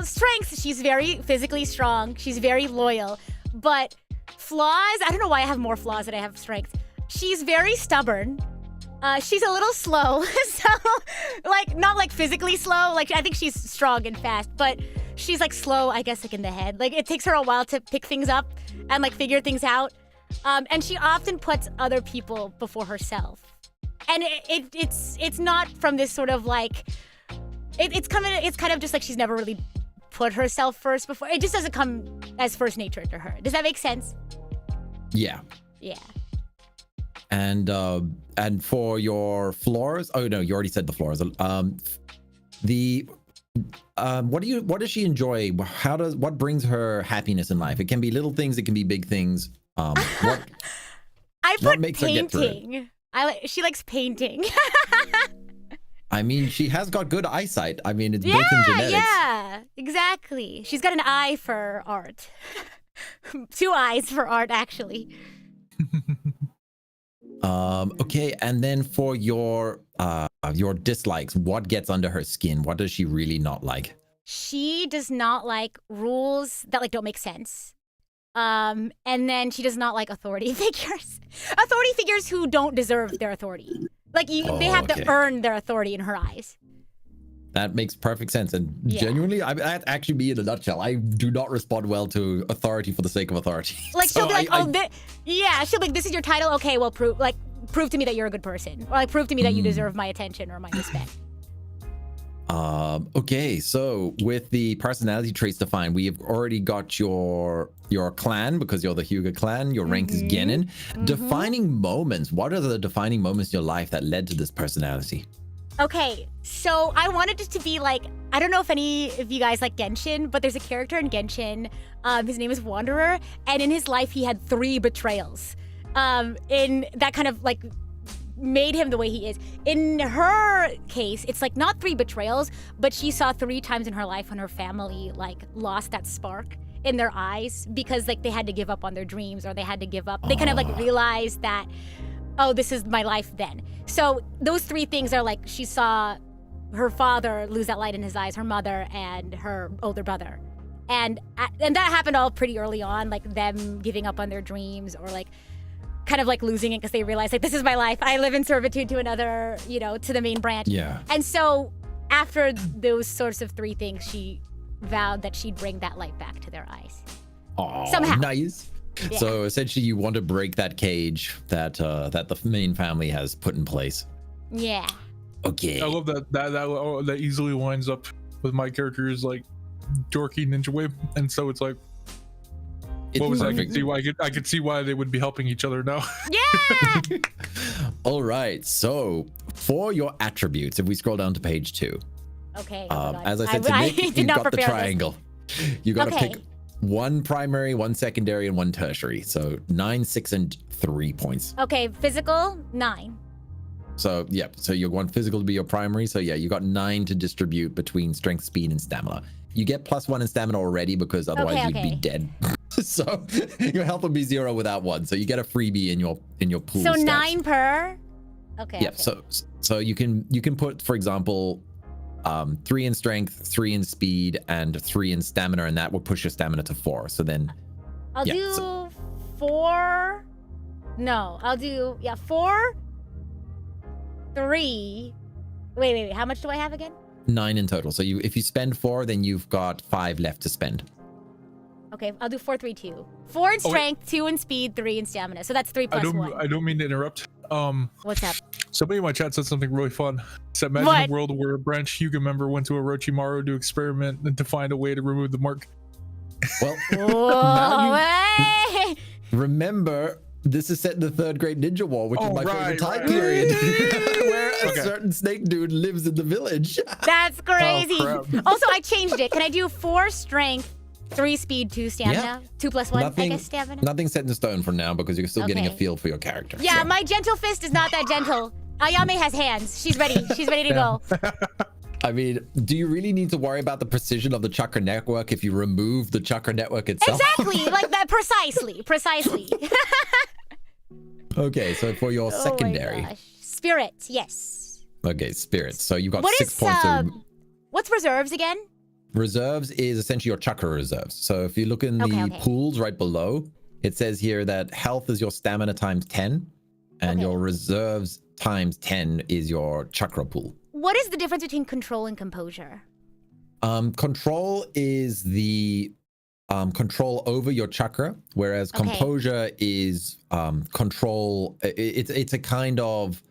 Strengths, she's very physically strong. She's very loyal. But flaws, I don't know why I have more flaws than I have strengths. She's very stubborn. She's a little slow. So, like, not like physically slow. Like, I think she's strong and fast, but she's like slow, I guess, like in the head. Like, it takes her a while to pick things up and like figure things out. And she often puts other people before herself. And it's not from this sort of like, it's kind of just like she's never really put herself first before. It just doesn't come as first nature to her. Does that make sense? Yeah. Yeah. And for your floors, oh no, you already said the floors. What does she enjoy? What brings her happiness in life? It can be little things, it can be big things. What makes painting. Her get through it? She likes painting. I mean, she has got good eyesight. I mean, it's built in genetics. Yeah, exactly. She's got an eye for art. 2 eyes for art, actually. Okay, and then for your dislikes, what gets under her skin? What does she really not like? She does not like rules that like don't make sense. And then she does not like authority figures. Authority figures who don't deserve their authority. Like they have to earn their authority in her eyes. That makes perfect sense. And genuinely, that actually me in a nutshell. I do not respond well to authority for the sake of authority. Like, so she'll be like, she'll be like, this is your title? Okay, well, prove to me that you're a good person. Or like, prove to me that you deserve my attention or my respect. Okay, so with the personality traits defined, we have already got your clan, because you're the Hyuga clan. Your rank is Genin. Defining moments. What are the defining moments in your life that led to this personality? Okay, so I wanted it to be like, I don't know if any of you guys like Genshin, but there's a character in Genshin. His name is Wanderer, and in his life he had 3 betrayals. In that kind of like made him the way he is. In her case, it's like not 3 betrayals, but she saw 3 times in her life when her family like lost that spark in their eyes because like they had to give up on their dreams, or they had to give up. They kind of like realized that, oh, this is my life then. So those 3 things are like, she saw her father lose that light in his eyes, her mother, and her older brother. And that happened all pretty early on, like them giving up on their dreams, or like kind of like losing it because they realized like, this is my life. I live in servitude to another, to the main branch. Yeah. And so after those sorts of 3 things, she vowed that she'd bring that light back to their eyes. Oh, somehow. Nice. Yeah. So essentially you want to break that cage that the main family has put in place. Yeah. Okay. I love that easily lines up with my character's like dorky ninja way, and so it's like, what was that? I could see why they would be helping each other now. Yeah. All right. So for your attributes, if we scroll down to page 2. Okay. As I said to Nick, you've got the triangle. You got to pick 1 primary, 1 secondary, and 1 tertiary. So 9, 6, and 3 points. Okay. Physical 9. So yeah. So you want physical to be your primary. So yeah, you got 9 to distribute between strength, speed, and stamina. You get +1 in stamina already because otherwise you'd be dead. So your health would be 0 without 1. So you get a freebie in your pool. So stats. 9 per. Okay. Yeah. Okay. So you can put, for example, 3 in strength, 3 in speed, and 3 in stamina, and that will push your stamina to 4. So then I'll do 4. No, I'll do 4. 3. Wait. How much do I have again? 9 in total. So if you spend 4, then you've got 5 left to spend. Okay, I'll do 4, 3, 2. 4 in strength, 2 in speed, 3 in stamina. So that's 3 plus 1. I don't mean to interrupt. What's up? Somebody in my chat said something really fun. Said, imagine What? a world where a branch Hyuga member went to Orochimaru to experiment and to find a way to remove the mark. Well, Whoa, hey! remember, this is set in the Third Great Ninja War, which is my favorite time right. period, where a Okay. certain snake dude lives in the village. That's crazy. crap. Also, I changed it. Can I do 4 strength, 3 speed, 2 stamina? 2 plus 1, I guess, stamina? Nothing's set in stone for now because you're still getting a Okay. feel for your character. Yeah, so. my gentle fist is not that gentle. Ayame has hands. She's ready. She's ready to go. I mean, do you really need to worry about the precision of the chakra network if you remove the chakra network itself? Exactly, like that. Precisely. Okay, so for your secondary. Oh my gosh. Spirit, yes. Okay, spirits. So you've got What 6 is points of what's reserves again? reserves is essentially your chakra reserves. So if you look in the Okay. pools right below, it says here that health is your stamina times 10 and Okay. your reserves times 10 is your chakra pool. What is the difference between control and composure? Control is the control over your chakra, whereas Okay. composure is control. It's a kind of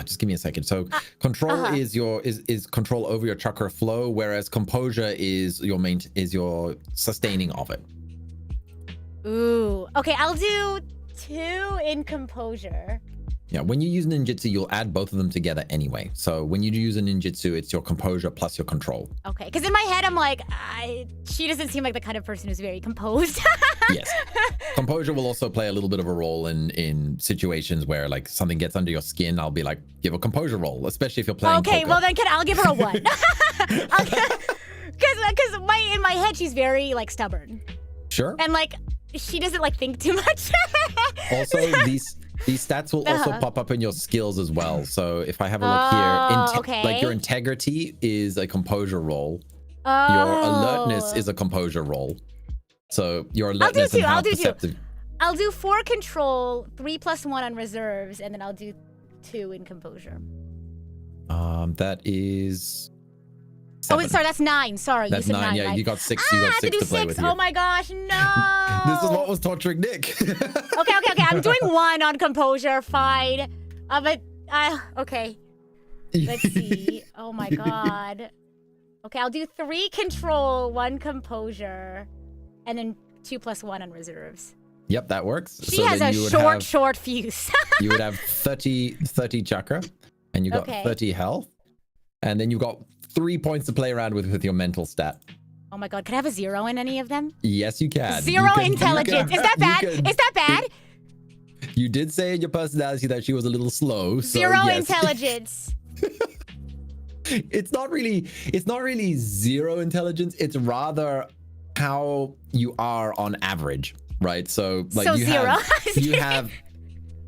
just give me a second. So control is your is control over your chakra flow, whereas composure is your sustaining of it. Ooh. Okay, I'll do 2 in composure. Yeah, when you use ninjutsu, you'll add both of them together anyway. So when you use a ninjutsu, it's your composure plus your control. Okay, because in my head I'm like, she doesn't seem like the kind of person who's very composed. Yes. Composure will also play a little bit of a role in situations where like something gets under your skin. I'll be like, give a composure roll, especially if you're playing Okay, poker. well then I'll give her a 1. Because in my head she's very like stubborn Sure. and like she doesn't like think too much. Also, these stats will also pop up in your skills as well. So if I have a look here, okay. like your integrity is a composure roll. Your alertness is a composure roll. So your alertness and how perceptive. I'll do 4 control, 3 plus 1 on reserves, and then I'll do 2 in composure. That is. Oh, 7. sorry, that's 9. Sorry, That's you said 9. 9. Yeah, right? you got 6. I You got have to 6 do to play 6. with here. Oh my gosh, no. This is what was torturing Nick. Okay. I'm doing 1 on composure. Fine. But okay. Let's see. Oh my god. Okay, I'll do 3 control, 1 composure, and then 2 plus 1 on reserves. Yep, that works. She So has then a you would short fuse. you would have 30 chakra, and you got Okay. 30 health, and then you've got 3 points to play around with your mental stat. Oh my god, can I have a 0 in any of them? Yes, you can. 0 You can- intelligence. you Is that can- bad? you can- Is that bad? You did say in your personality that she was a little slow. So 0 yes. intelligence. It's not really 0 intelligence. It's rather how you are on average, right? So like So you 0. have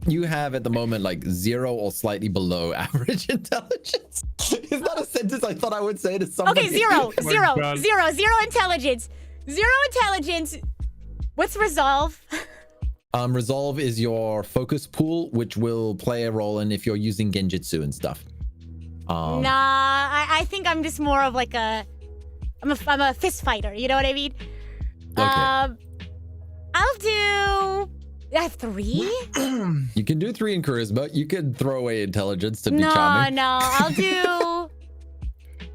you have at the moment like 0 or slightly below average intelligence. It's not a sentence I thought I would say to somebody. Okay, 0, my 0, God. 0, 0 intelligence. 0 intelligence. What's resolve? Resolve is your focus pool, which will play a role in if you're using genjutsu and stuff. Nah, I think I'm just more of like I'm a fist fighter. You know what I mean? Okay. I'll do. I have 3. You can do 3 in charisma. You can throw away intelligence to be charming. No.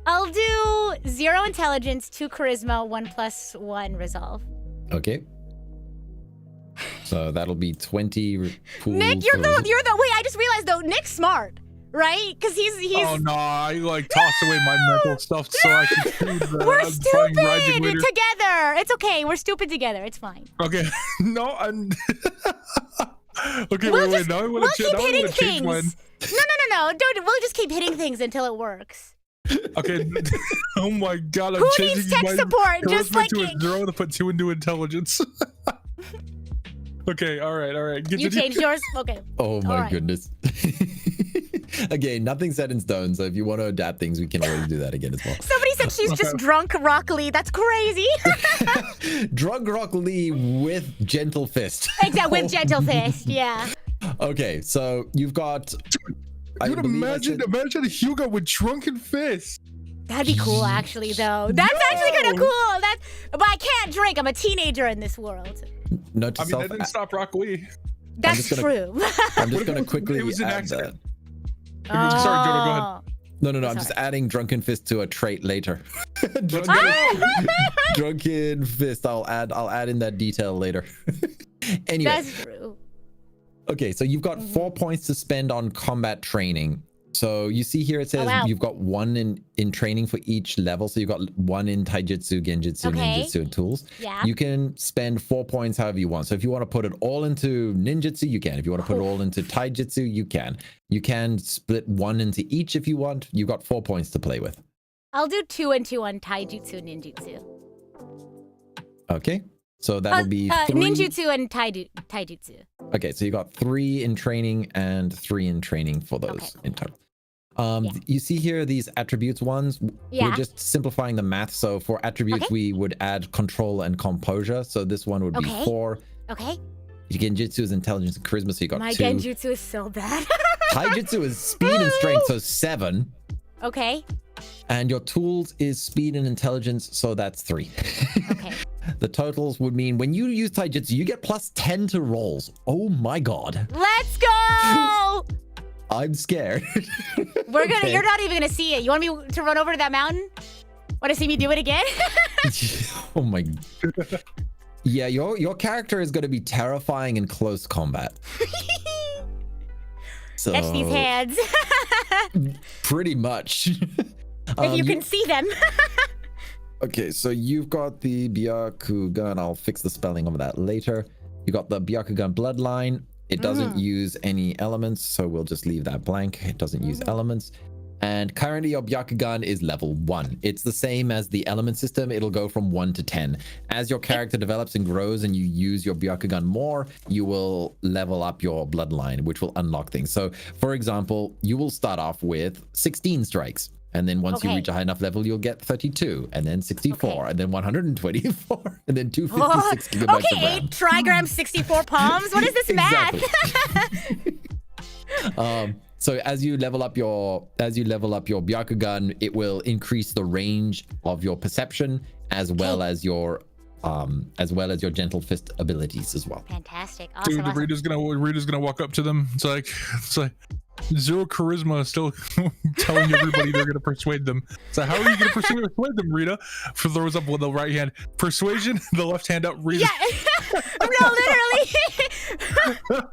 I'll do 0 intelligence, 2 charisma, 1 plus 1 resolve. Okay. So that'll be 20 pool. Nick, you're the. Wait, I just realized though. Nick's smart, right? Because he's. Oh no, I like tossed away my mental stuff so I could see the We're I'm playing Rising stupid Leader. together. It's okay. We're stupid together. It's fine. Okay, no, I'm. Okay, We'll wait, now I want to keep hitting change mine. things. No. Don't. We'll just keep hitting things until it works. Okay. Oh my god, I'm Who changing needs tech my support? Just charisma like to a 0 to put 2 into intelligence. Okay, all right. You changed yours. Okay. Oh my Alright. goodness. Again, nothing's set in stone. So if you want to adapt things, we can always do that again as well. Somebody said she's just drunk Rock Lee. That's crazy. Drug Rock Lee with gentle fist. Exactly, with gentle fist. Yeah. Okay, so you've got. I Dude, believe I imagine Hyuga with drunken fists. That'd be cool, actually, though. That's actually kind of cool. But I can't drink. I'm a teenager in this world. Note to I mean, self. that didn't stop Rock Lee. That's true. I'm just gonna quickly It was an add accident. that. Sorry, Jono, go ahead. No, I'm Sorry. just adding Drunken Fist to a trait later. Drunken Fist. I'll add in that detail later. Anyway. That's true. Okay, so you've got 4 points to spend on combat training. So you see here it says you've got 1 in training for each level. So you've got 1 in taijutsu, genjutsu, ninjutsu, and tools. Yeah. You can spend 4 points however you want. So if you want to put it all into ninjutsu, you can. If you want to put it all into taijutsu, you can. You can split 1 into each if you want. You've got 4 points to play with. I'll do 2 and 2 on taijutsu and ninjutsu. Okay. So that would be 3. Ninjutsu and taijutsu. Okay, so you got 3 in training and 3 in training for those in total. You see here these attributes ones. Yeah. We're just simplifying the math. So for attributes, we would add control and composure. So this one would be 4. Okay. Genjutsu is intelligence and charisma, so you got My 2. genjutsu is so bad. Taijutsu is speed and strength, so 7. Okay. And your tools is speed and intelligence, so that's 3. Okay. The totals would mean when you use taijutsu, you get plus 10 to rolls. Oh my god. Let's go! I'm scared. We're gonna. You're not even gonna see it. You want me to run over to that mountain? Want to see me do it again? Oh my. Yeah, your character is gonna be terrifying in close combat. So Catch these hands. pretty much. If you can see them. Okay, so you've got the Byakugan. I'll fix the spelling of that later. You got the Byakugan bloodline. It doesn't use any elements, so we'll just leave that blank. It doesn't use elements. And currently your Byakugan is level 1. It's the same as the element system. It'll go from 1 to 10. As your character develops and grows and you use your Byakugan more, you will level up your bloodline, which will unlock things. So, for example, you will start off with 16 strikes. And then once you reach a high enough level, you'll get 32, and then 64, and then 124, and then 256 gigabytes of RAM. 8 trigrams, 64 palms. What is this math? So as you level up your Byakugan, it will increase the range of your perception as well as your gentle fist abilities as well. Fantastic. Awesome. Dude, Awesome. Rita's gonna walk up to them. It's like 0 charisma, still telling everybody they're gonna persuade them. So how are you gonna persuade them, Rita? Throws up with the right hand. Persuasion, the left hand up. Rita. Yeah. No, literally.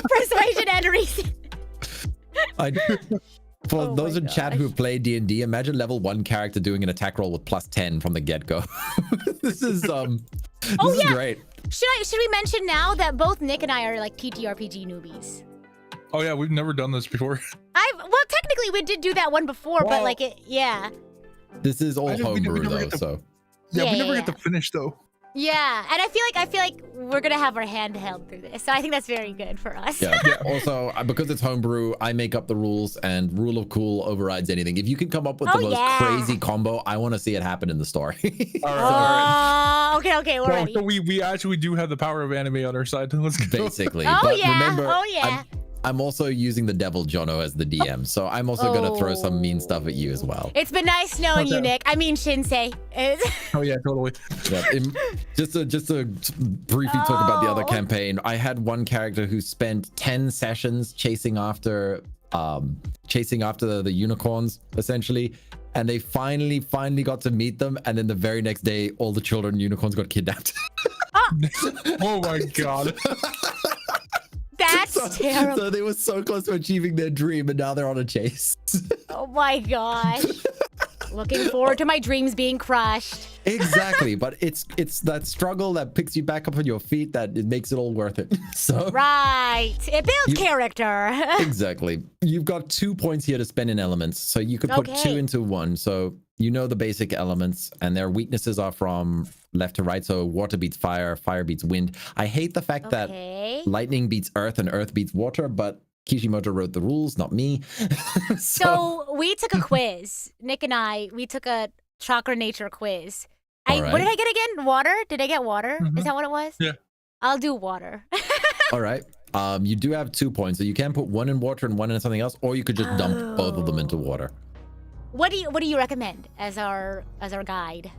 Persuasion and reason. For Oh those my in chat who play D&D, imagine level 1 character doing an attack roll with plus 10 from the get-go. This is great. Should we mention now that both Nick and I are like TTRPG newbies? Oh yeah, we've never done this before. Well, technically we did do that one before, but like This is all homebrew though, so. Yeah, we never get to finish though. Yeah, and I feel like we're gonna have our hand held through this, so I think that's very good for us. Yeah. Also, because it's homebrew, I make up the rules, and rule of cool overrides anything. If you can come up with the most crazy combo, I want to see it happen in the story. All right. Okay, we're ready. So we actually do have the power of anime on our side. Let's go. Basically. Oh But yeah. remember, Oh yeah. I'm also using the devil Jono as the DM, so I'm also gonna throw some mean stuff at you as well. It's been nice knowing you, Nick. I mean Shinsei. Oh yeah, totally. Yeah, just to briefly talk about the other campaign, I had one character who spent 10 sessions chasing after the unicorns, essentially, and they finally got to meet them, and then the very next day, all the children unicorns got kidnapped. Oh my god. That's terrible. So they were so close to achieving their dream, and now they're on a chase. Oh my gosh. Looking forward to my dreams being crushed. Exactly, but it's that struggle that picks you back up on your feet that it makes it all worth it. So Right. It builds character. exactly. You've got 2 points here to spend in elements, so you could put 2 into 1. So you know the basic elements, and their weaknesses are from left to right. So water beats fire, fire beats wind. I hate the fact that lightning beats earth and earth beats water, but Kishimoto wrote the rules, not me. So we took a quiz. Nick and we took a chakra nature quiz. All What did I get again? Water? Did I get water? Mhm. Is that what it was? Yeah. I'll do water. All right. You do have 2 points, so you can put 1 in water and 1 in something else, or you could just dump both of them into water. What do you recommend as our guide?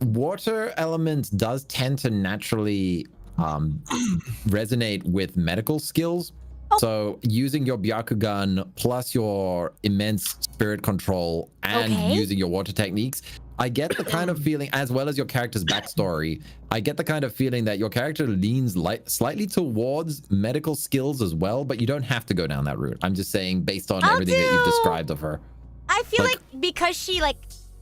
Water element does tend to naturally resonate with medical skills. So using your Byakugan plus your immense spirit control and using your water techniques, I get the kind of feeling, as well as your character's backstory, I get the kind of feeling that your character leans slightly towards medical skills as well, but you don't have to go down that route. I'm just saying based on everything that you've described of her. I feel like because she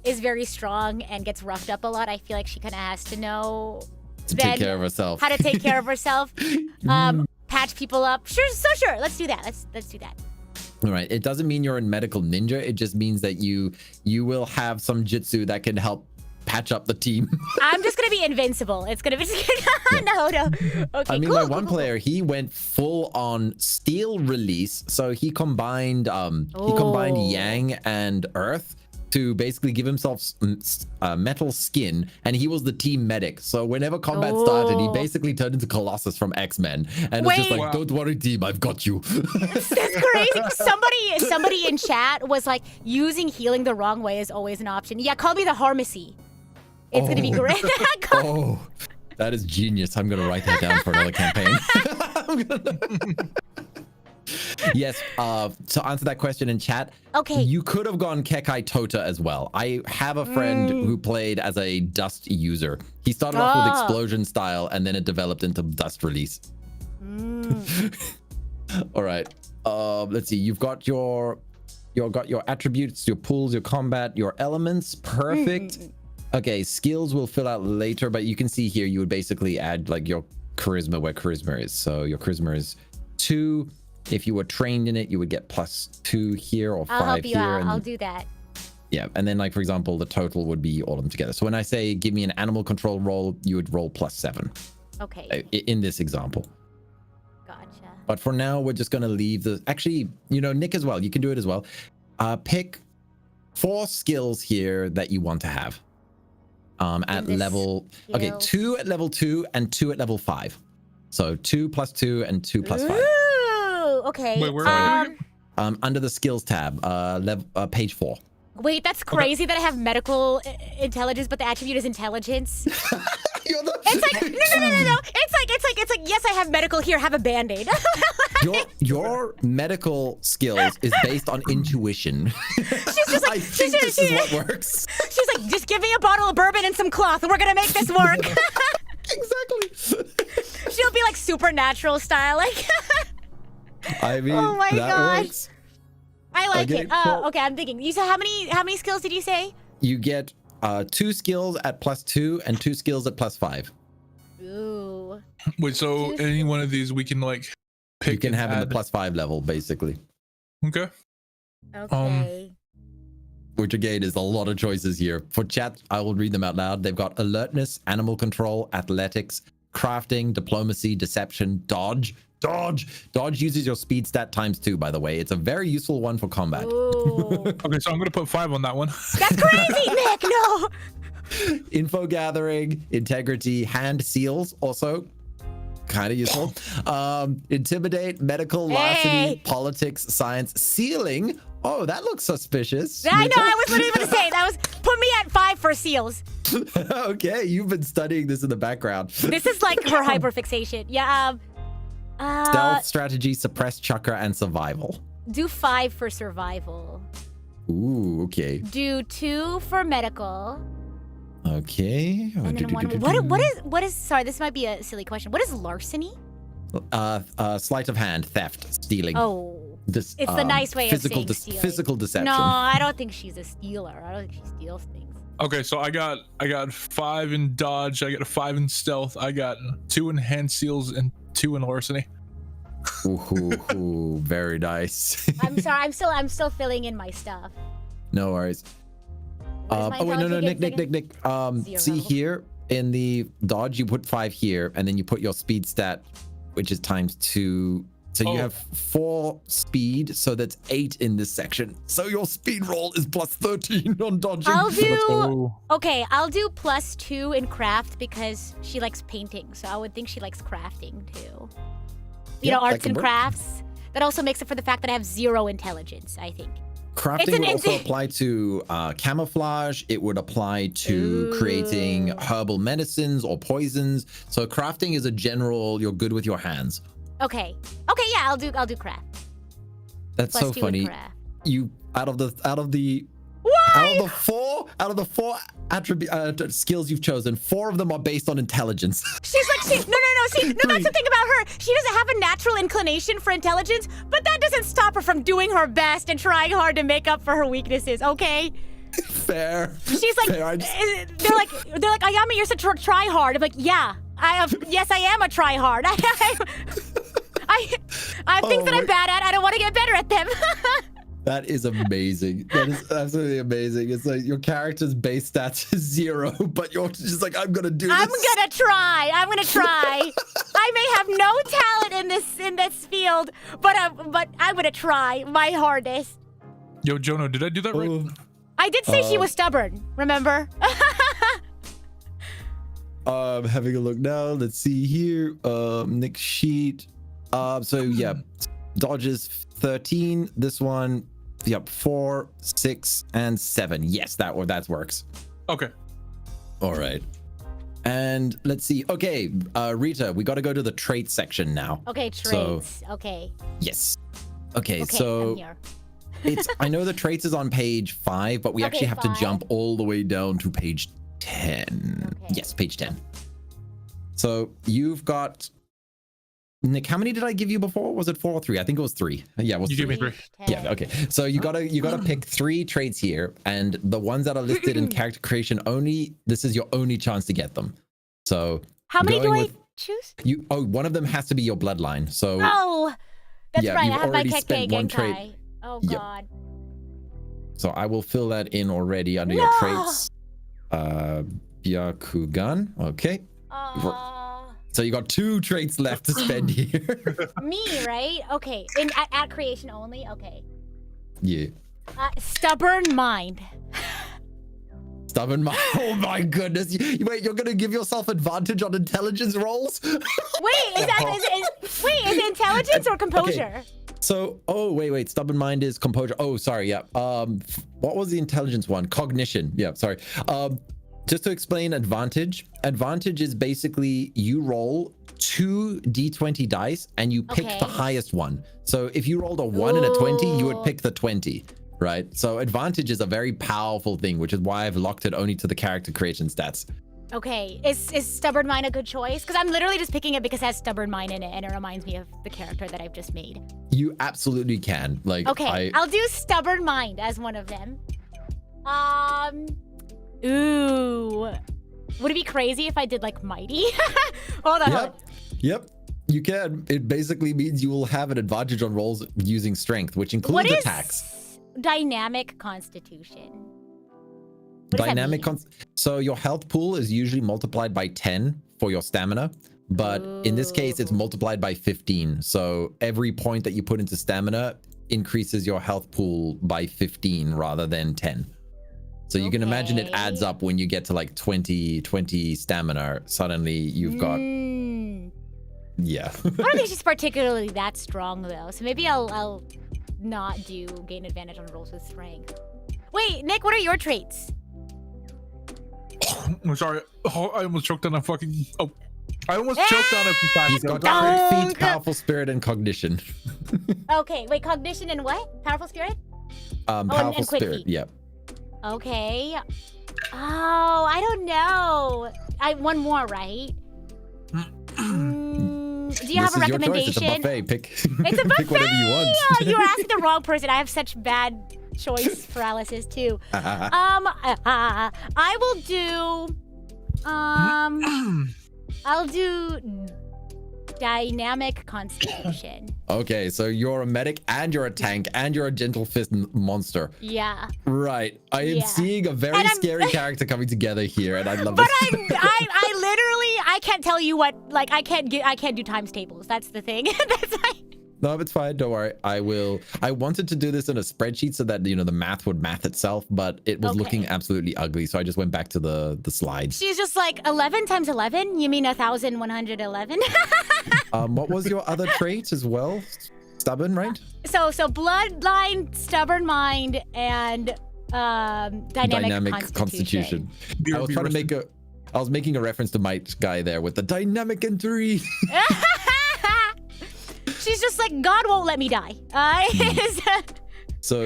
is very strong and gets roughed up a lot, I feel like she kind of has to know to take care of herself. How to take care of herself. Patch people up. Sure, let's do that. Let's do that. All right. It doesn't mean you're a medical ninja. It just means that you will have some jutsu that can help patch up the team. I'm just gonna be invincible. It's gonna be no. Okay, I mean, my one player, he went full on steel release. So he combined yang and earth to basically give himself metal skin, and he was the team medic. So whenever combat started, he basically turned into Colossus from X-Men, and it's just like, don't worry, team, I've got you. That's crazy. Somebody in chat was like, using healing the wrong way is always an option. Yeah, call me the Harmacy. It's gonna be great. That is genius. I'm gonna write that down for another campaign. Yes, to answer that question in chat, you could have gone Kekai Tota as well. I have a friend who played as a dust user. He started off with explosion style, and then it developed into dust release. All right, let's see. You've got your attributes, your pools, your combat, your elements. Perfect. Okay, skills will fill out later, but you can see here you would basically add like your charisma where charisma is. So your charisma is 2. If you were trained in it, you would get +2 here or 5 I'll help you here. out. I'll do that. Yeah, and then like for example, the total would be all of them together. So when I say give me an animal control roll, you would roll +7. Okay. In this example. Gotcha. But for now, we're just gonna leave the. Actually, Nick as well. You can do it as well. Pick 4 skills here that you want to have. At level. Okay, 2 at level 2 and 2 at level 5. So 2 + 2 and 2 + 5. Okay. Wait, where are you? Under the skills tab, page 4. Wait, that's crazy that I have medical intelligence, but the attribute is intelligence. It's like no. It's like yes, I have medical. Here, have a band-aid. your medical skills is based on intuition. She's just like, I think this is what works. She's like, just give me a bottle of bourbon and some cloth, and we're gonna make this work. Exactly. She'll be like supernatural style, like. I mean, oh my gosh. Works. I like it. Okay, I'm thinking. You said how many skills did you say? You get 2 skills at +2 and 2 skills at +5. Ooh. Wait, so any one of these we can like pick? You can have in the +5 level, basically. Okay. Okay. Which again is a lot of choices here. For chat, I will read them out loud. They've got alertness, animal control, athletics, crafting, diplomacy, deception, dodge. Dodge uses your speed stat ×2, by the way. It's a very useful one for combat. Okay, so I'm gonna put 5 on that one. That's crazy, Nick. No. Info gathering, integrity, hand seals, also kind of useful. Intimidate, medical, larceny, politics, science, sealing. Oh, that looks suspicious. I know. I was literally going to say that was put me at 5 for seals. Okay, you've been studying this in the background. This is like her hyperfixation. Yeah. Stealth, strategy, suppress, chakra, and survival. Do 5 for survival. Ooh, okay. Do 2 for medical. Okay. And then what is? Sorry, this might be a silly question. What is larceny? Sleight of hand, theft, stealing. Oh. It's the nice way of saying stealing. Physical deception. No, I don't think she's a stealer. I don't think she steals things. Okay, so I got 5 in dodge. I got a 5 in stealth. I got 2 in hand seals and 2 in larceny. Ooh, very nice. I'm sorry. I'm still filling in my stuff. No worries. Oh wait, no, Nick. See here in the dodge, you put 5 here, and then you put your speed stat, which is ×2. So you have 4 speed, so that's 8 in this section. So your speed roll is +13 on dodging. I'll do +2 in craft because she likes painting. So I would think she likes crafting too. You know, arts and crafts. That also makes up for the fact that I have 0 intelligence, I think. Crafting would also apply to camouflage. It would apply to creating herbal medicines or poisons. So crafting is a general, you're good with your hands. Okay, yeah, I'll do craft. That's Plus so 2 with funny. craft. You out of the four attribute skills you've chosen, 4 of them are based on intelligence. She's like, no, that's the thing about her. She doesn't have a natural inclination for intelligence, but that doesn't stop her from doing her best and trying hard to make up for her weaknesses, okay? Fair. She's like, Fair. they're like, Ayame, you're such a try hard. I'm like, yeah, yes, I am a try hard. I have things that I'm bad at. I don't want to get better at them. That is amazing. That is absolutely amazing. It's like your character's base stats is 0, but you're just like, I'm gonna do this. I'm gonna try. I may have no talent in this field, but I'm gonna try my hardest. Yo, Jono, did I do that right? I did say she was stubborn. Remember? Having a look now. Let's see here. Next sheet. So yeah, dodges 13. This one, yep, 4, 6, and 7. Yes, that works. Okay. All right. And let's see. Okay, Rita, we got to go to the traits section now. Okay, traits. So, okay. Yes. Okay, I'm so here. I know the traits is on page 5, but we actually have 5. to jump all the way down to page 10. Okay. Yes, page 10. So you've got, Nick, how many did I give you before? Was it 4 or 3? I think it was 3. Yeah, it was You 3. gave me 3. Yeah, okay. So you gotta pick 3 traits here, and the ones that are listed in character creation only, this is your only chance to get them. So How many do I choose? One of them has to be your bloodline. So Oh, that's yeah, right. you've I have my already Kekkei spent one Genkai. trait. Oh Yep. God. So I will fill that in already under your traits. Byakugan. Okay. So you got 2 traits left to spend here. Me, right? Okay. At creation only. Okay. Yeah. Stubborn mind. Stubborn mind. Oh my goodness. Wait, you're gonna give yourself advantage on intelligence rolls? Wait, is it intelligence or composure? Okay. So, wait. Stubborn mind is composure. Oh, sorry. Yeah. What was the intelligence one? Cognition. Yeah. Sorry. Just to explain advantage. Advantage is basically you roll 2 d20 dice and you pick the highest one. So if you rolled a 1 and a 20, you would pick the 20. Right? So advantage is a very powerful thing, which is why I've locked it only to the character creation stats. Okay, is stubborn mind a good choice? Because I'm literally just picking it because it has stubborn mind in it, and it reminds me of the character that I've just made. You absolutely can. Like, okay, I'll do stubborn mind as one of them. Ooh, would it be crazy if I did like mighty? Hold on. Yep. You can. It basically means you will have an advantage on rolls using strength, which includes attacks. Dynamic constitution. Dynamic so your health pool is usually multiplied by 10 for your stamina, but in this case it's multiplied by 15. So every point that you put into stamina increases your health pool by 15 rather than 10. So you can imagine it adds up when you get to like 20 stamina. Suddenly you've got yeah. I don't think she's particularly that strong though, so maybe I'll not gain advantage on rolls with strength. Wait, Nick, what are your traits? I'm sorry. Oh, I almost choked on a fucking. Oh, I almost choked on a few times. He's got quick feet, powerful spirit, and cognition. Okay, wait, cognition and what? Powerful spirit? Powerful and quick spirit. feet. Yep. Okay. Oh, I don't know. One more, right? Do you have a recommendation? It's a buffet. Pick. It's a buffet. Pick whatever you want. You're asking the wrong person. I have such bad choice paralysis too. I will do. I'll do dynamic constitution. Okay, so you're a medic and you're a tank and you're a gentle fist monster. Yeah. Right. I am seeing a very scary character coming together here, and I love it. But I literally I can't tell you what I can't do times tables. That's the thing. That's like. No, it's fine. Don't worry. I wanted to do this in a spreadsheet so that the math would math itself, but it was looking absolutely ugly. So I just went back to the slides. She's just like 11 times 11. You mean 1,111? What was your other trait as well? Stubborn, right? So bloodline, stubborn mind, and dynamic constitution. I was making a reference to Mike's guy there with the dynamic entry. She's just like, God won't let me die. So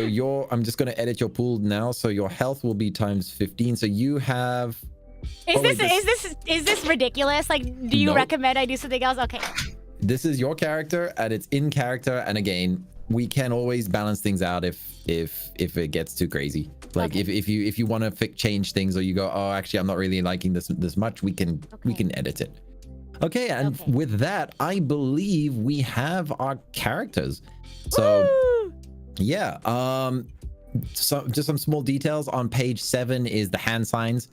I'm just going to edit your pool now. So your health will be times 15. So you have. Is this ridiculous? Like, do you recommend I do something else? Okay. This is your character and it's in character. And again, we can always balance things out if it gets too crazy. Like if you want to change things, or you go, oh, actually, I'm not really liking this much. We can edit it. Okay, and with that, I believe we have our characters. So yeah, so just some small details on page 7 is the hand signs.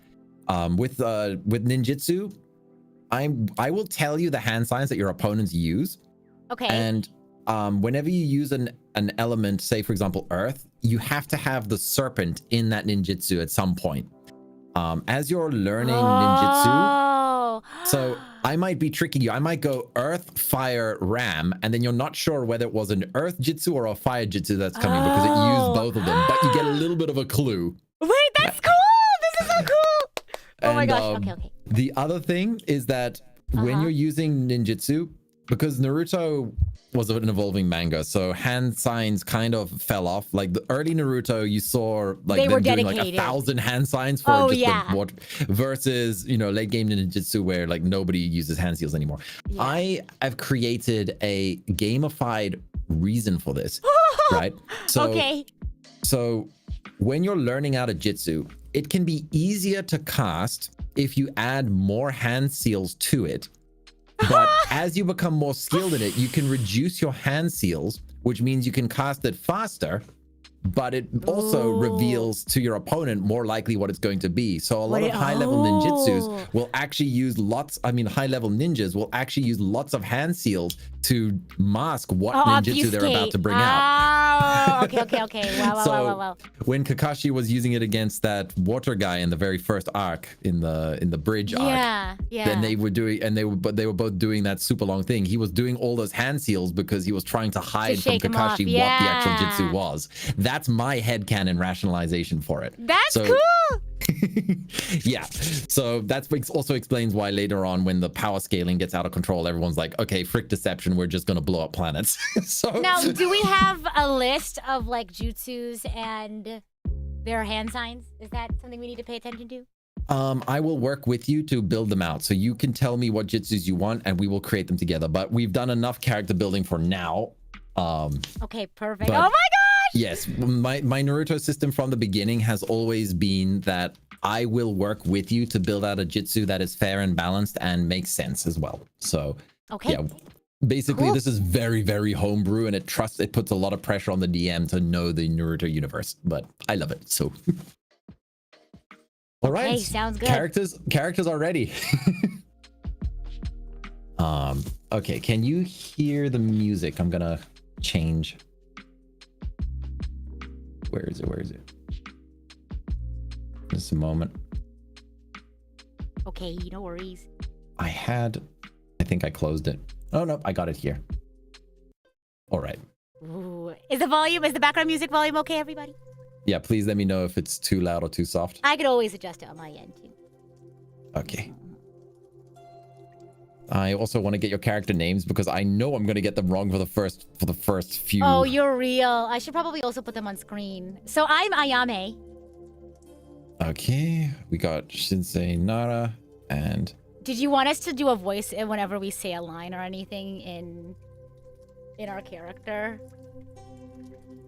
With ninjutsu, I will tell you the hand signs that your opponents use. Okay. And whenever you use an element, say for example earth, you have to have the serpent in that ninjutsu at some point. As you're learning ninjutsu, so I might be tricking you. I might go earth, fire, ram, and then you're not sure whether it was an earth jutsu or a fire jutsu that's coming because it used both of them, but you get a little bit of a clue. Wait, that's cool. This is so cool. Oh my gosh. Okay. The other thing is that when you're using ninjutsu, because Naruto was an evolving manga, so hand signs kind of fell off. Like the early Naruto, you saw like they them were doing dedicated. like 1,000 hand signs for versus late game ninjutsu where like nobody uses hand seals anymore. Yeah. I have created a gamified reason for this, right? So when you're learning out a jutsu, it can be easier to cast if you add more hand seals to it. But as you become more skilled in it, you can reduce your hand seals, which means you can cast it faster, but it also reveals to your opponent more likely what it's going to be. So a lot of high-level ninjutsus will actually use high-level ninjas will actually use lots of hand seals to mask what ninjutsu they're about to bring out. Okay. Wow. When Kakashi was using it against that water guy in the very first arc, in the bridge arc, then they were both doing that super long thing. He was doing all those hand seals because he was trying to hide from Kakashi what the actual jutsu was. That's my headcanon rationalization for it. That's cool. Yeah, so that also explains why later on when the power scaling gets out of control, everyone's like, okay, frick deception, we're just gonna blow up planets. So now, do we have a list of like jutsus and their hand signs? Is that something we need to pay attention to? I will work with you to build them out, so you can tell me what jutsus you want and we will create them together, but we've done enough character building for now. Okay, perfect. Oh my gosh! Yes, my Naruto system from the beginning has always been that I will work with you to build out a jutsu that is fair and balanced and makes sense as well. So, yeah, basically this is very, very homebrew, and it puts a lot of pressure on the DM to know the Naruto universe, but I love it. So, all right, sounds good. Characters are ready. Okay, can you hear the music? I'm gonna change. Where is it? Just a moment. Okay, no worries. I think I closed it. Oh no, I got it here. All right. Ooh. Is the background music volume okay, everybody? Yeah, please let me know if it's too loud or too soft. I could always adjust it on my end too. Okay. I also want to get your character names because I know I'm going to get them wrong for the first few. Oh, you're real. I should probably also put them on screen. So I'm Ayame. Okay, we got Shinsei, Nara, and... Did you want us to do a voice whenever we say a line or anything in our character?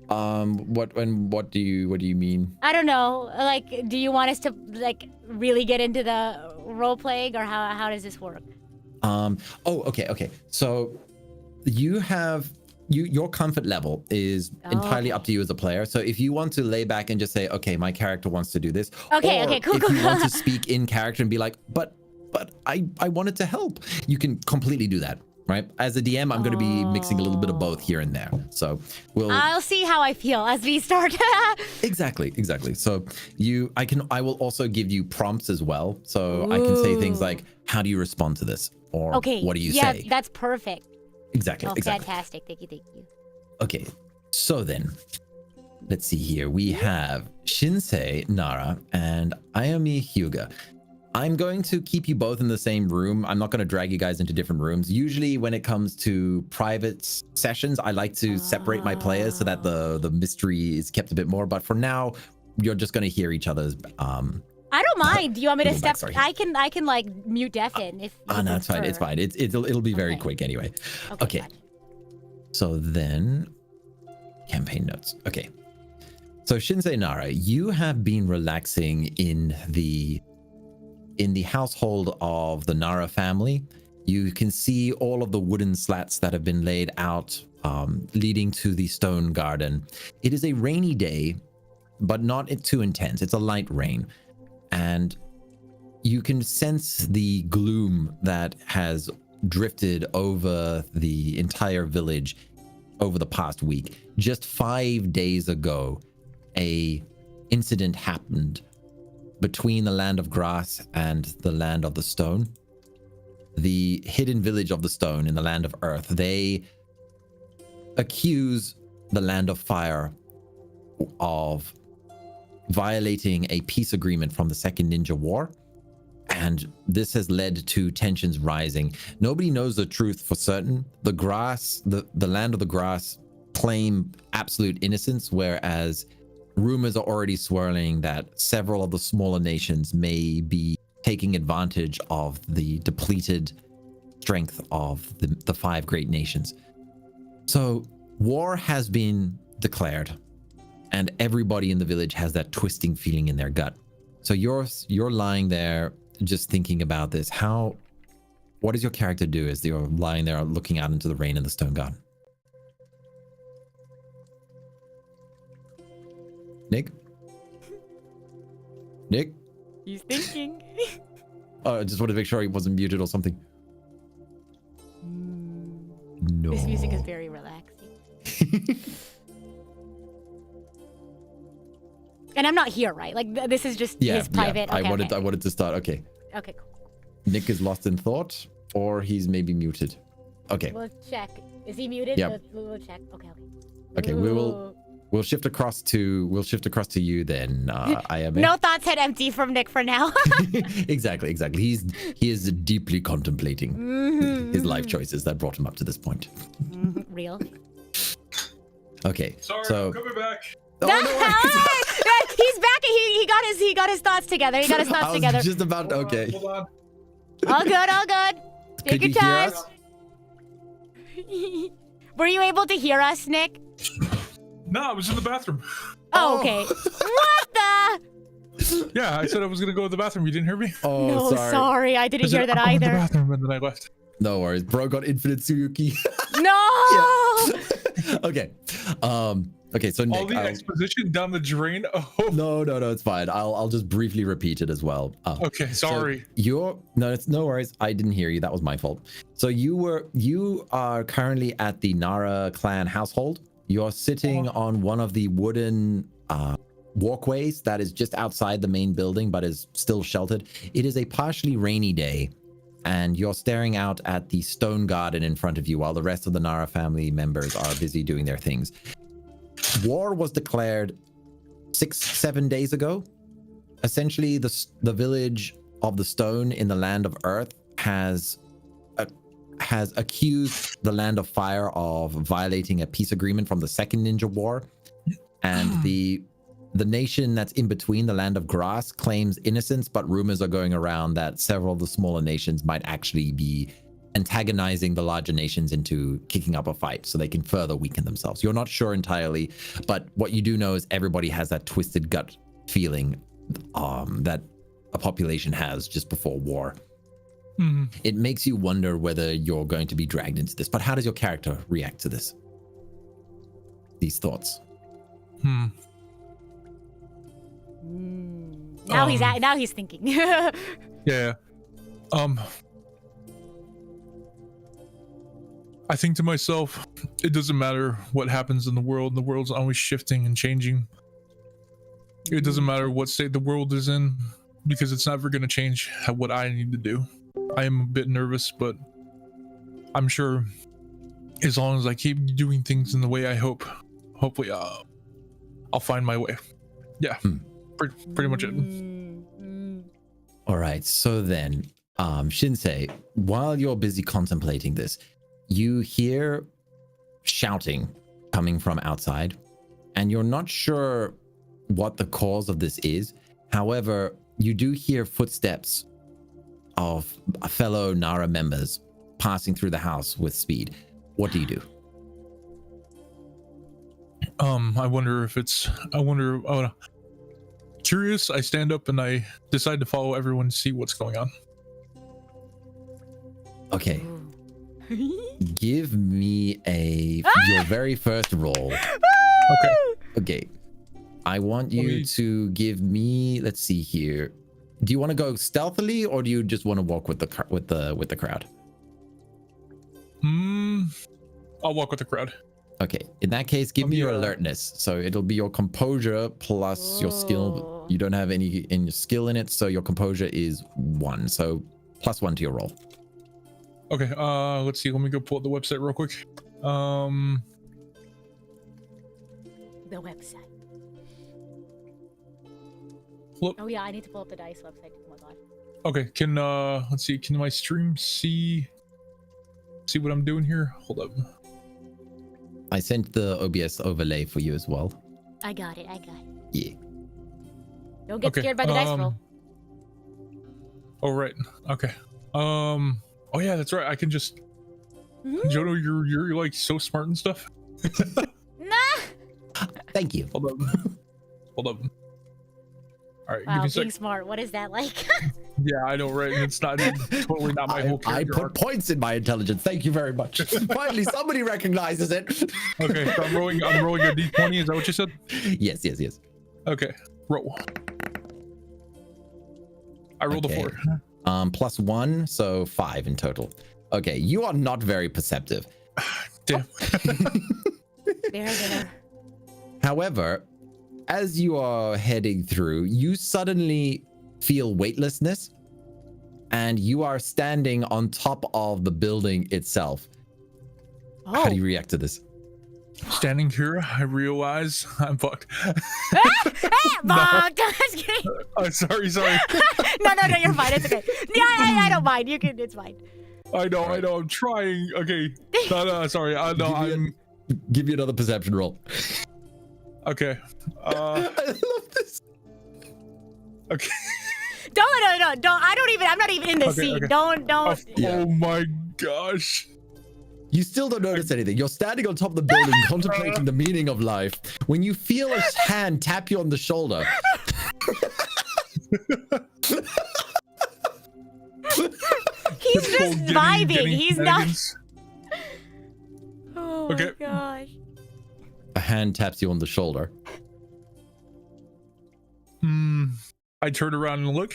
What do you mean? I don't know. Like, do you want us to like really get into the role playing, or how does this work? Okay. So you have your comfort level is entirely up to you as a player. So if you want to lay back and just say, okay, my character wants to do this. Okay, cool. If you want to speak in character and be like, but I wanted to help, you can completely do that, right? As a DM, I'm going to be mixing a little bit of both here and there. So I'll see how I feel as we start. Exactly. So I will also give you prompts as well. So I can say things like, how do you respond to this? Or what do you say? Yeah, that's perfect. Exactly. Fantastic. Thank you. Okay, so then, let's see here. We have Shinsei, Nara, and Ayame, Hyuga. I'm going to keep you both in the same room. I'm not going to drag you guys into different rooms. Usually when it comes to private sessions, I like to separate my players so that the mystery is kept a bit more. But for now, you're just going to hear each other's... I don't mind. Do you want me to step? backstory. I can like mute deafen if. No, it's fine. It's fine. It'll be very quick anyway. Okay. Gotcha. So then, campaign notes. Okay. So Shinsei, Nara, you have been relaxing in the household of the Nara family. You can see all of the wooden slats that have been laid out, leading to the stone garden. It is a rainy day, but not too intense. It's a light rain. And you can sense the gloom that has drifted over the entire village over the past week. Just 5 days ago, a incident happened between the land of grass and the land of the stone. The hidden village of the stone in the land of earth. They accuse the land of fire of violating a peace agreement from the Second Ninja War, and this has led to tensions rising. Nobody knows the truth for certain. The grass, the land of the grass, claim absolute innocence, whereas rumors are already swirling that several of the smaller nations may be taking advantage of the depleted strength of the 5 great nations. So war has been declared, and everybody in the village has that twisting feeling in their gut. So you're lying there just thinking about this. What does your character do as you're lying there looking out into the rain in the stone garden? Nick? He's thinking. Oh, I just wanted to make sure he wasn't muted or something. No. This music is very relaxing. And I'm not here, right? Like this is just his private. Yeah. Okay, I wanted to start. Okay. Okay, cool. Nick is lost in thought, or he's maybe muted. Okay. We'll check. Is he muted? Yeah. We'll check. Okay. Okay. We'll shift across to you then. Ayame. No thoughts head empty from Nick for now. Exactly. He is deeply contemplating his life choices that brought him up to this point. Real. Okay. Sorry, so I'm coming back. Oh, no, He's back. He got his thoughts together. He got his thoughts I was together. just about okay. Hold on. All good. Take Could your you hear time. us? Were you able to hear us, Nick? No, I was in the bathroom. Oh, okay. What the? Yeah, I said I was gonna go to the bathroom. You didn't hear me? Oh, No, sorry. I didn't hear that I'm going to the either. bathroom, and then I left. No worries. Bro got infinite Tsuyuki. No. Okay. Okay, so Nick, All the exposition down the drain. Oh. No, it's fine. I'll just briefly repeat it as well. Okay, sorry. So it's no worries. I didn't hear you. That was my fault. So you are currently at the Nara clan household. You're sitting on one of the wooden walkways that is just outside the main building, but is still sheltered. It is a partially rainy day, and you're staring out at the stone garden in front of you while the rest of the Nara family members are busy doing their things. War was declared 6-7 days ago. Essentially, the village of the stone in the land of earth has accused the land of fire of violating a peace agreement from the Second Ninja War, and the nation that's in between, the land of grass, claims innocence, but rumors are going around that several of the smaller nations might actually be antagonizing the larger nations into kicking up a fight so they can further weaken themselves. You're not sure entirely, but what you do know is everybody has that twisted gut feeling that a population has just before war. Mm-hmm. It makes you wonder whether you're going to be dragged into this. But how does your character react to this? These thoughts? Now he's thinking. Yeah. I think to myself, it doesn't matter what happens in the world. The world's always shifting and changing. It doesn't matter what state the world is in, because it's never going to change what I need to do. I am a bit nervous, but I'm sure as long as I keep doing things in the way I hope, hopefully I'll find my way. Yeah, pretty much it. All right, so then, Shinsei, while you're busy contemplating this, you hear shouting coming from outside, and you're not sure what the cause of this is. However, you do hear footsteps of fellow Nara members passing through the house with speed. What do you do? I wonder. Curious, I stand up and I decide to follow everyone to see what's going on. Okay. Give me your very first roll. Okay. I want you to give me, let's see here. Do you want to go stealthily or do you just want to walk with the crowd? I'll walk with the crowd. Okay. In that case, give me your alertness. So it'll be your composure plus your skill. You don't have any skill in it, so your composure is 1. So +1 to your roll. Okay. Let's see. Let me go pull up the website real quick. The website. Look. Oh yeah, I need to pull up the dice website. Oh my god. Okay. Can let's see. Can my stream see what I'm doing here? Hold up. I sent the OBS overlay for you as well. I got it. Yeah. Don't get scared by the dice roll. Oh right. Okay. Oh yeah, that's right. I can just. Jono, you're like so smart and stuff. Nah. Thank you. Hold up. All right. Wow, give me a being sec. smart. What is that like? Yeah, I know, right? It's not totally not my whole I character put arc. points in my intelligence. Thank you very much. Finally, somebody recognizes it. Okay, so I'm rolling a d20. Is that what you said? Yes. Okay, roll. I rolled a 4. +1, so 5 in total. Okay, you are not very perceptive. Damn. There. However, as you are heading through, you suddenly feel weightlessness, and you are standing on top of the building itself. How do you react to this? Standing here, I realize I'm fucked. Just kidding. Oh, sorry. No, you're fine. It's okay. Yeah, I don't mind. You can. It's fine. I know. I'm trying. Okay. No, sorry. Give you another perception roll. Okay. I love this. Okay. Don't. I'm not even in this scene. Okay. Don't. Oh my gosh. You still don't notice anything. You're standing on top of the building, contemplating the meaning of life, when you feel a hand tap you on the shoulder. He's just vibing. He's not. Oh Okay. my gosh. A hand taps you on the shoulder. I turn around and look.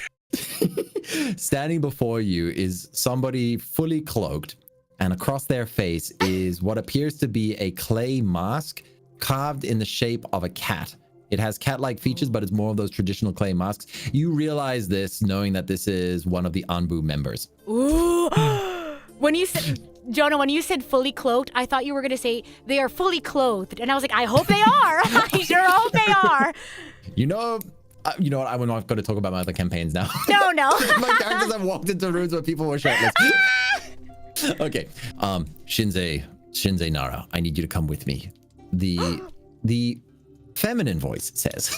Standing before you is somebody fully cloaked, and across their face is what appears to be a clay mask carved in the shape of a cat. It has cat-like features, but it's more of those traditional clay masks. You realize this knowing that this is one of the Anbu members. Ooh. When you said, Jonah, when you said fully cloaked, I thought you were going to say they are fully clothed. And I was like, I hope they are. I sure hope they are. You know what? I'm not going to talk about my other campaigns now. No. My characters have walked into rooms where people were shirtless. Okay. Shinsei Nara, I need you to come with me. The feminine voice says,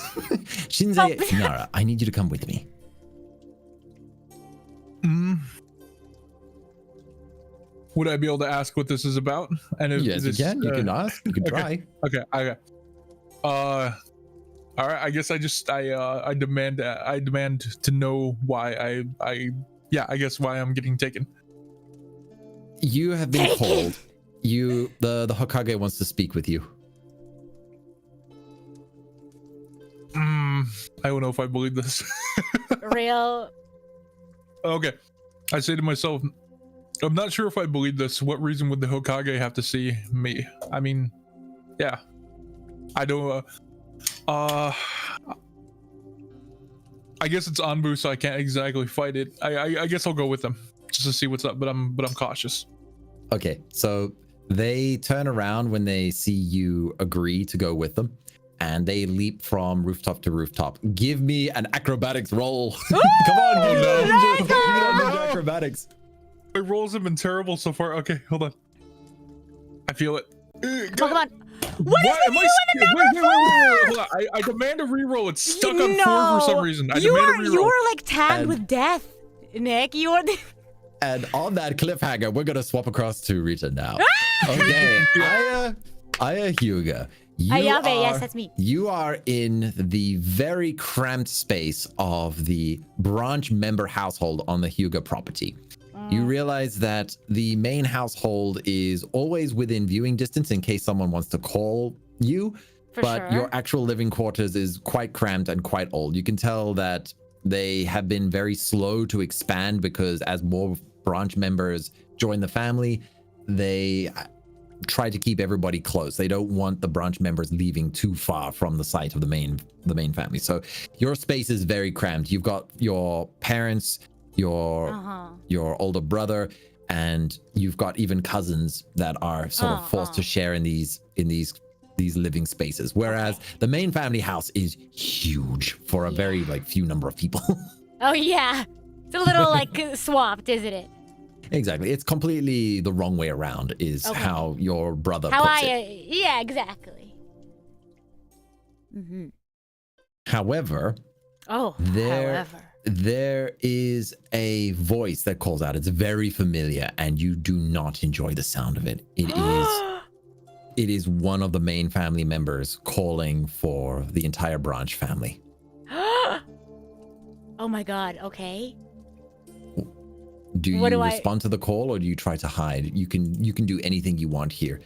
Shinsei Nara, I need you to come with me. Would I be able to ask what this is about? And if Yes, this, you can. You can ask. You can try. Okay. All right. I guess I demand to know why I guess why I'm getting taken. You have been called. The Hokage wants to speak with you. I don't know if I believe this. Real. Okay. I say to myself, I'm not sure if I believe this. What reason would the Hokage have to see me? I mean, yeah. I don't I guess it's Anbu, so I can't exactly fight it. I guess I'll go with them just to see what's up, but I'm cautious. Okay, so They turn around when they see you agree to go with them, and they leap from rooftop to rooftop. Give me an acrobatics roll. Come on, give me that acrobatics. My rolls have been terrible so far. Okay, hold on. I feel it. Come on. What is with you and the number 4? Hold on. I demand a reroll. It's stuck on 4 for some reason. I demand a reroll. You are like tagged with death, Nick. You are. And on that cliffhanger, we're gonna swap across to Rita now. Okay, Aya Hyuga. Ayame, yes, that's me. You are in the very cramped space of the branch member household on the Hyuga property. You realize that the main household is always within viewing distance in case someone wants to call you, but your actual living quarters is quite cramped and quite old. You can tell that they have been very slow to expand because as more branch members join the family, they try to keep everybody close. They don't want the branch members leaving too far from the site of the main family. So your space is very cramped. You've got your parents, your older brother, and you've got even cousins that are sort of forced to share in these living spaces. Whereas the main family house is huge for a very few number of people. Oh yeah, it's a little swapped, isn't it? Exactly. It's completely the wrong way around is how your brother puts it. Yeah, exactly. However, there is a voice that calls out. It's very familiar, and you do not enjoy the sound of it. It is one of the main family members calling for the entire branch family. Oh my god, okay. Do you respond to the call, or do you try to hide? You can do anything you want here.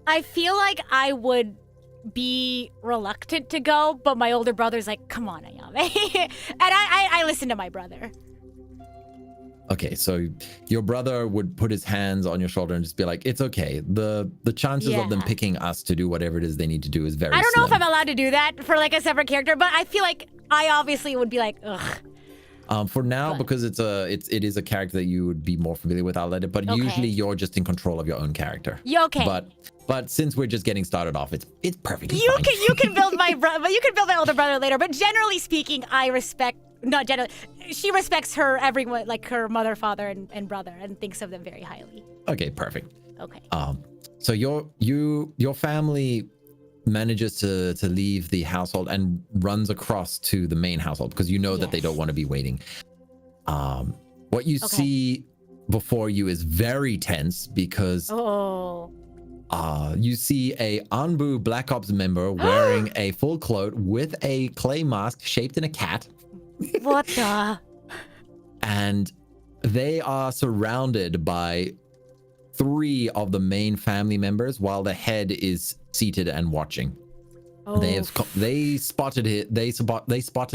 I feel like I would be reluctant to go, but my older brother's like, come on, Ayame. And I listen to my brother. Okay, so your brother would put his hands on your shoulder and just be like, it's okay. The chances of them picking us to do whatever it is they need to do is very I don't know if slim. I'm allowed to do that for a separate character, but I feel like I obviously would be like, ugh. For now, because it is a character that you would be more familiar with, I'll let it. But usually you're just in control of your own character. Yeah, okay. But since we're just getting started off, it's perfectly fine. You can build my you can build my older brother later. But generally speaking, I respect not generally. She respects everyone, like her mother, father, and brother, and thinks of them very highly. Okay, perfect. Okay. So your family manages to leave the household and runs across to the main household because you know that they don't want to be waiting. What you see before you is very tense because you see a Anbu Black Ops member wearing a full cloak with a clay mask shaped in a cat. What the? And they are surrounded by 3 of the main family members while the head is seated and watching. They spotted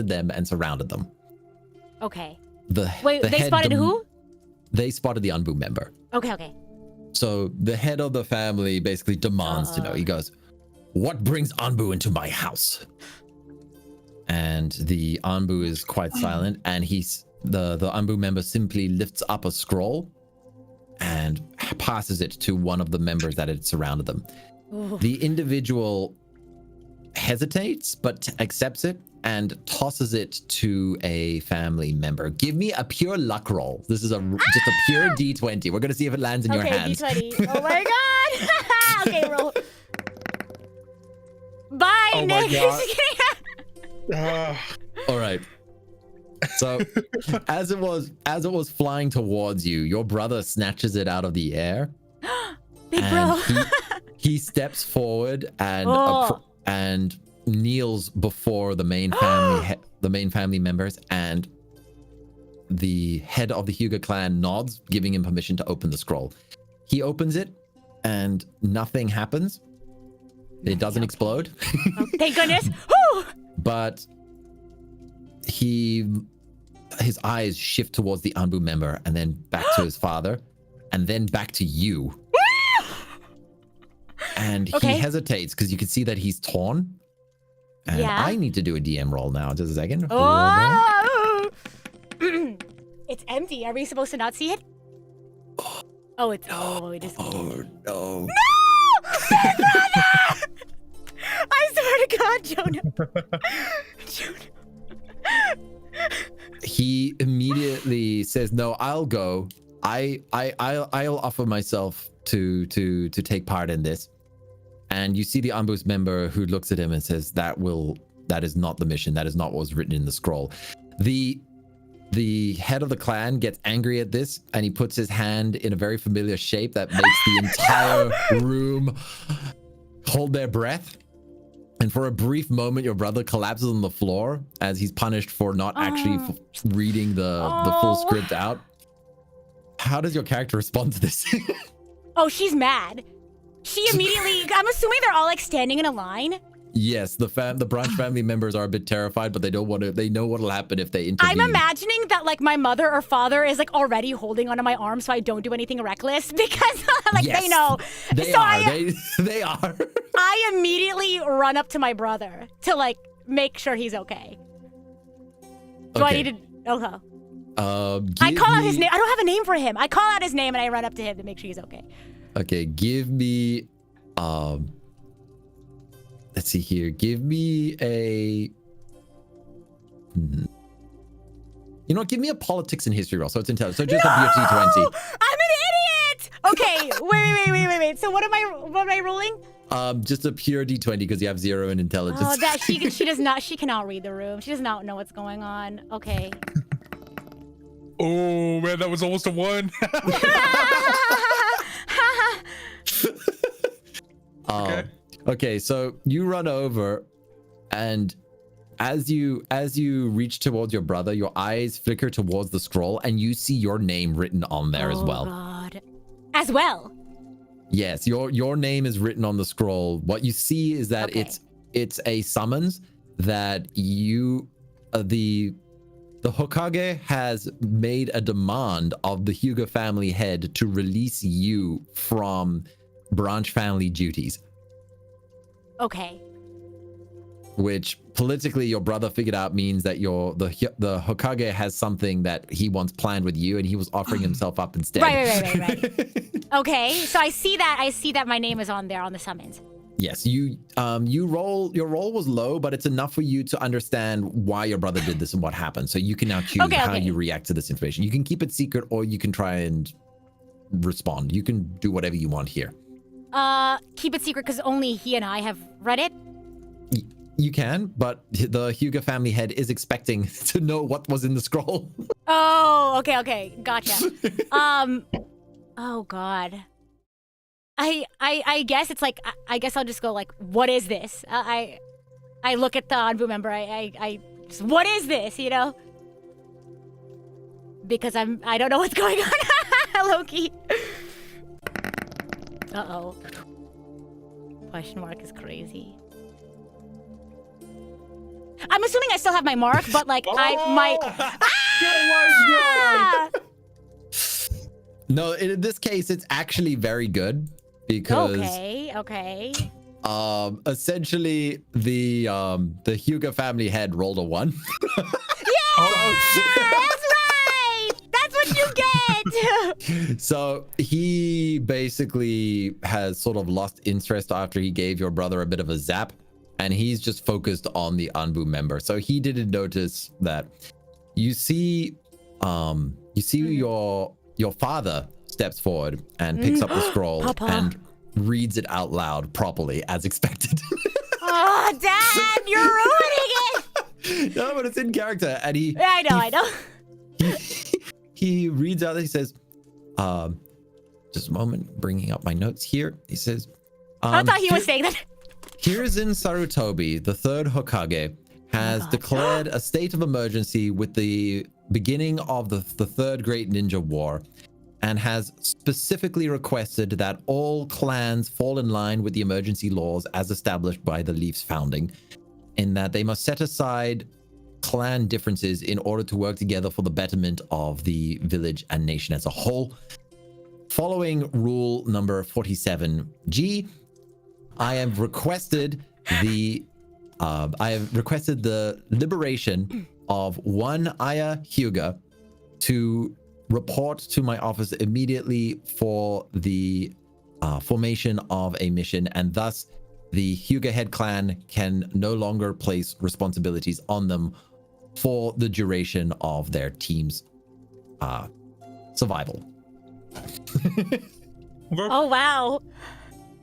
them and surrounded them. Okay. They spotted who? They spotted the Anbu member. Okay. So the head of the family basically demands to know. He goes, "What brings Anbu into my house?" And the Anbu is quite silent, and the Anbu member simply lifts up a scroll and passes it to one of the members that had surrounded them. The individual hesitates but accepts it and tosses it to a family member. Give me a pure luck roll. This is just a pure D20. We're gonna see if it lands in your hands. Okay, D20. Oh my god. Okay, roll. Bye, oh Nick. My god. All right. So as it was flying towards you, your brother snatches it out of the air. Big bro. He steps forward and kneels before the main family members, and the head of the Hyuga clan nods, giving him permission to open the scroll. He opens it, and nothing happens. It doesn't explode. Oh, thank goodness. But his eyes shift towards the Anbu member, and then back to his father, and then back to you. And he hesitates because you can see that he's torn. And I need to do a DM roll now. Just a second. Oh! It's empty. Are we supposed to not see it? Oh, it's it is. Oh no. I swear to God, Jonah. Jonah. He immediately says, "No, I'll go. I'll offer myself to take part in this." And you see the ambush member who looks at him and says, "That is not the mission. That is not what was written in the scroll." The head of the clan gets angry at this, and he puts his hand in a very familiar shape that makes the entire room hold their breath. And for a brief moment, your brother collapses on the floor as he's punished for not actually reading the full script out. How does your character respond to this? Oh, she's mad. She immediately, I'm assuming they're all like standing in a line. Yes, the branch family members are a bit terrified, but they don't want to. They know what'll happen if they intervene. I'm imagining that like my mother or father is like already holding onto my arm so I don't do anything reckless because like Yes, they know. They So are. They are. I immediately run up to my brother to like make sure he's okay. Do I Okay. need to? Okay. I Give call out his me- name. I don't have a name for him. I call out his name and I run up to him to make sure he's okay. Okay, give me. Let's see here. Give me a. You know what? Give me a politics and history roll. So it's intelligence. So just a BFG 20. I'm an idiot. Okay. Wait. So what am I rolling? Just a pure D20 because you have 0 in intelligence. Oh, that she does not. She cannot read the room. She does not know what's going on. Okay. Oh man, that was almost a 1. Okay. Okay, so you run over, and as you reach towards your brother, your eyes flicker towards the scroll, and you see your name written on there as well. Oh God. As well. Yes, your name is written on the scroll. What you see is that Okay. it's a summons that you the Hokage has made a demand of the Hyuga family head to release you from branch family duties, Okay. which politically your brother figured out means that the Hokage has something that he wants planned with you, and he was offering himself up instead. Right. Okay. So I see that my name is on there on the summons. Yes, your roll was low, but it's enough for you to understand why your brother did this and what happened. So you can now choose how you react to this information. You can keep it secret, or you can try and respond. You can do whatever you want here. Keep it secret because only he and I have read it. You can, but the Hyuga family head is expecting to know what was in the scroll. Oh, okay, gotcha. Oh God. I guess it's like I guess I'll just go like, what is this? I look at the Anbu member. I just, what is this? You know? Because I don't know what's going on. Loki. Uh-oh. Question mark is crazy. I'm assuming I still have my mark, but like I might. Ah! No, in this case, it's actually very good because Okay. essentially the Hyuga family head rolled a 1. That's right. That's what you get. So he basically has sort of lost interest after he gave your brother a bit of a zap, and he's just focused on the Anbu member. So he didn't notice that. You see your father steps forward and picks up the scroll Papa. and reads it out loud properly as expected. Oh, Dad, you're ruining it. No, but it's in character, and I know. he reads out. He says, "Just a moment, bringing up my notes here." He says, I thought he was saying that. Hiruzen Sarutobi, the third Hokage, has declared a state of emergency with the beginning of the Third Great Ninja War, and has specifically requested that all clans fall in line with the emergency laws as established by the Leaf's founding, in that they must set aside clan differences in order to work together for the betterment of the village and nation as a whole. Following rule number 47G, I have requested the liberation of one Aya Hyuga to report to my office immediately for the formation of a mission, and thus the Hyuga head clan can no longer place responsibilities on them for the duration of their team's survival. Oh, wow.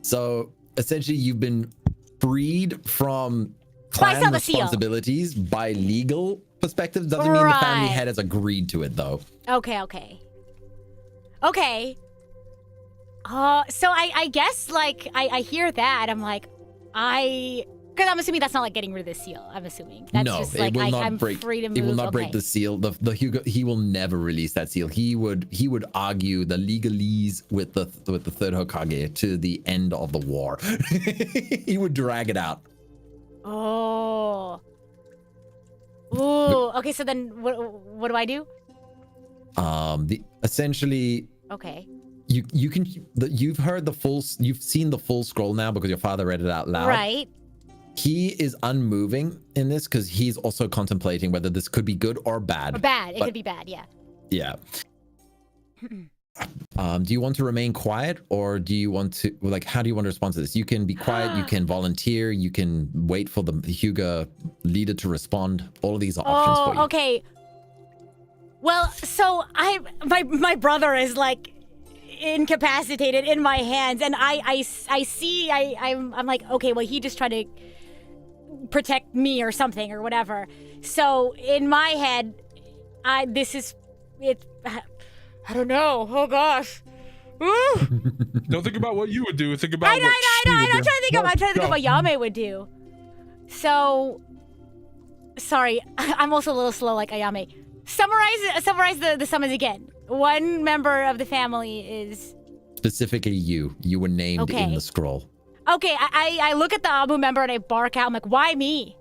So essentially, you've been freed from clan responsibilities by legal perspective. Doesn't mean the family head has agreed to it, though. Okay. So I guess, like, I hear that. I'm like, because I'm assuming that's not like getting rid of the seal. I'm assuming that's no, just like I'm free to move. It will not break the seal. The Hyuga, he will never release that seal. He would argue the legalese with the third Hokage to the end of the war. He would drag it out. Oh. Ooh. Okay. So then, what do I do? Essentially. Okay. You've seen the full scroll now because your father read it out loud. Right. He is unmoving in this because he's also contemplating whether this could be good or bad. Or bad. It could be bad, yeah. Yeah. Do you want to remain quiet, or do you want to, like, how do you want to respond to this? You can be quiet, you can volunteer, you can wait for the Hyuga leader to respond. All of these are options for you. Okay. Well, so my brother is like incapacitated in my hands, and I'm like, okay, well, he just tried to protect me or something or whatever. So in my head, I don't know. Oh gosh. Don't think about what you would do. Think about I'm trying to think of what Ayame would do. So sorry, I'm also a little slow like Ayame. Summarize the summons again. One member of the family is specifically you. You were named in the scroll. Okay, I look at the Abu member and I bark out. I'm like, why me?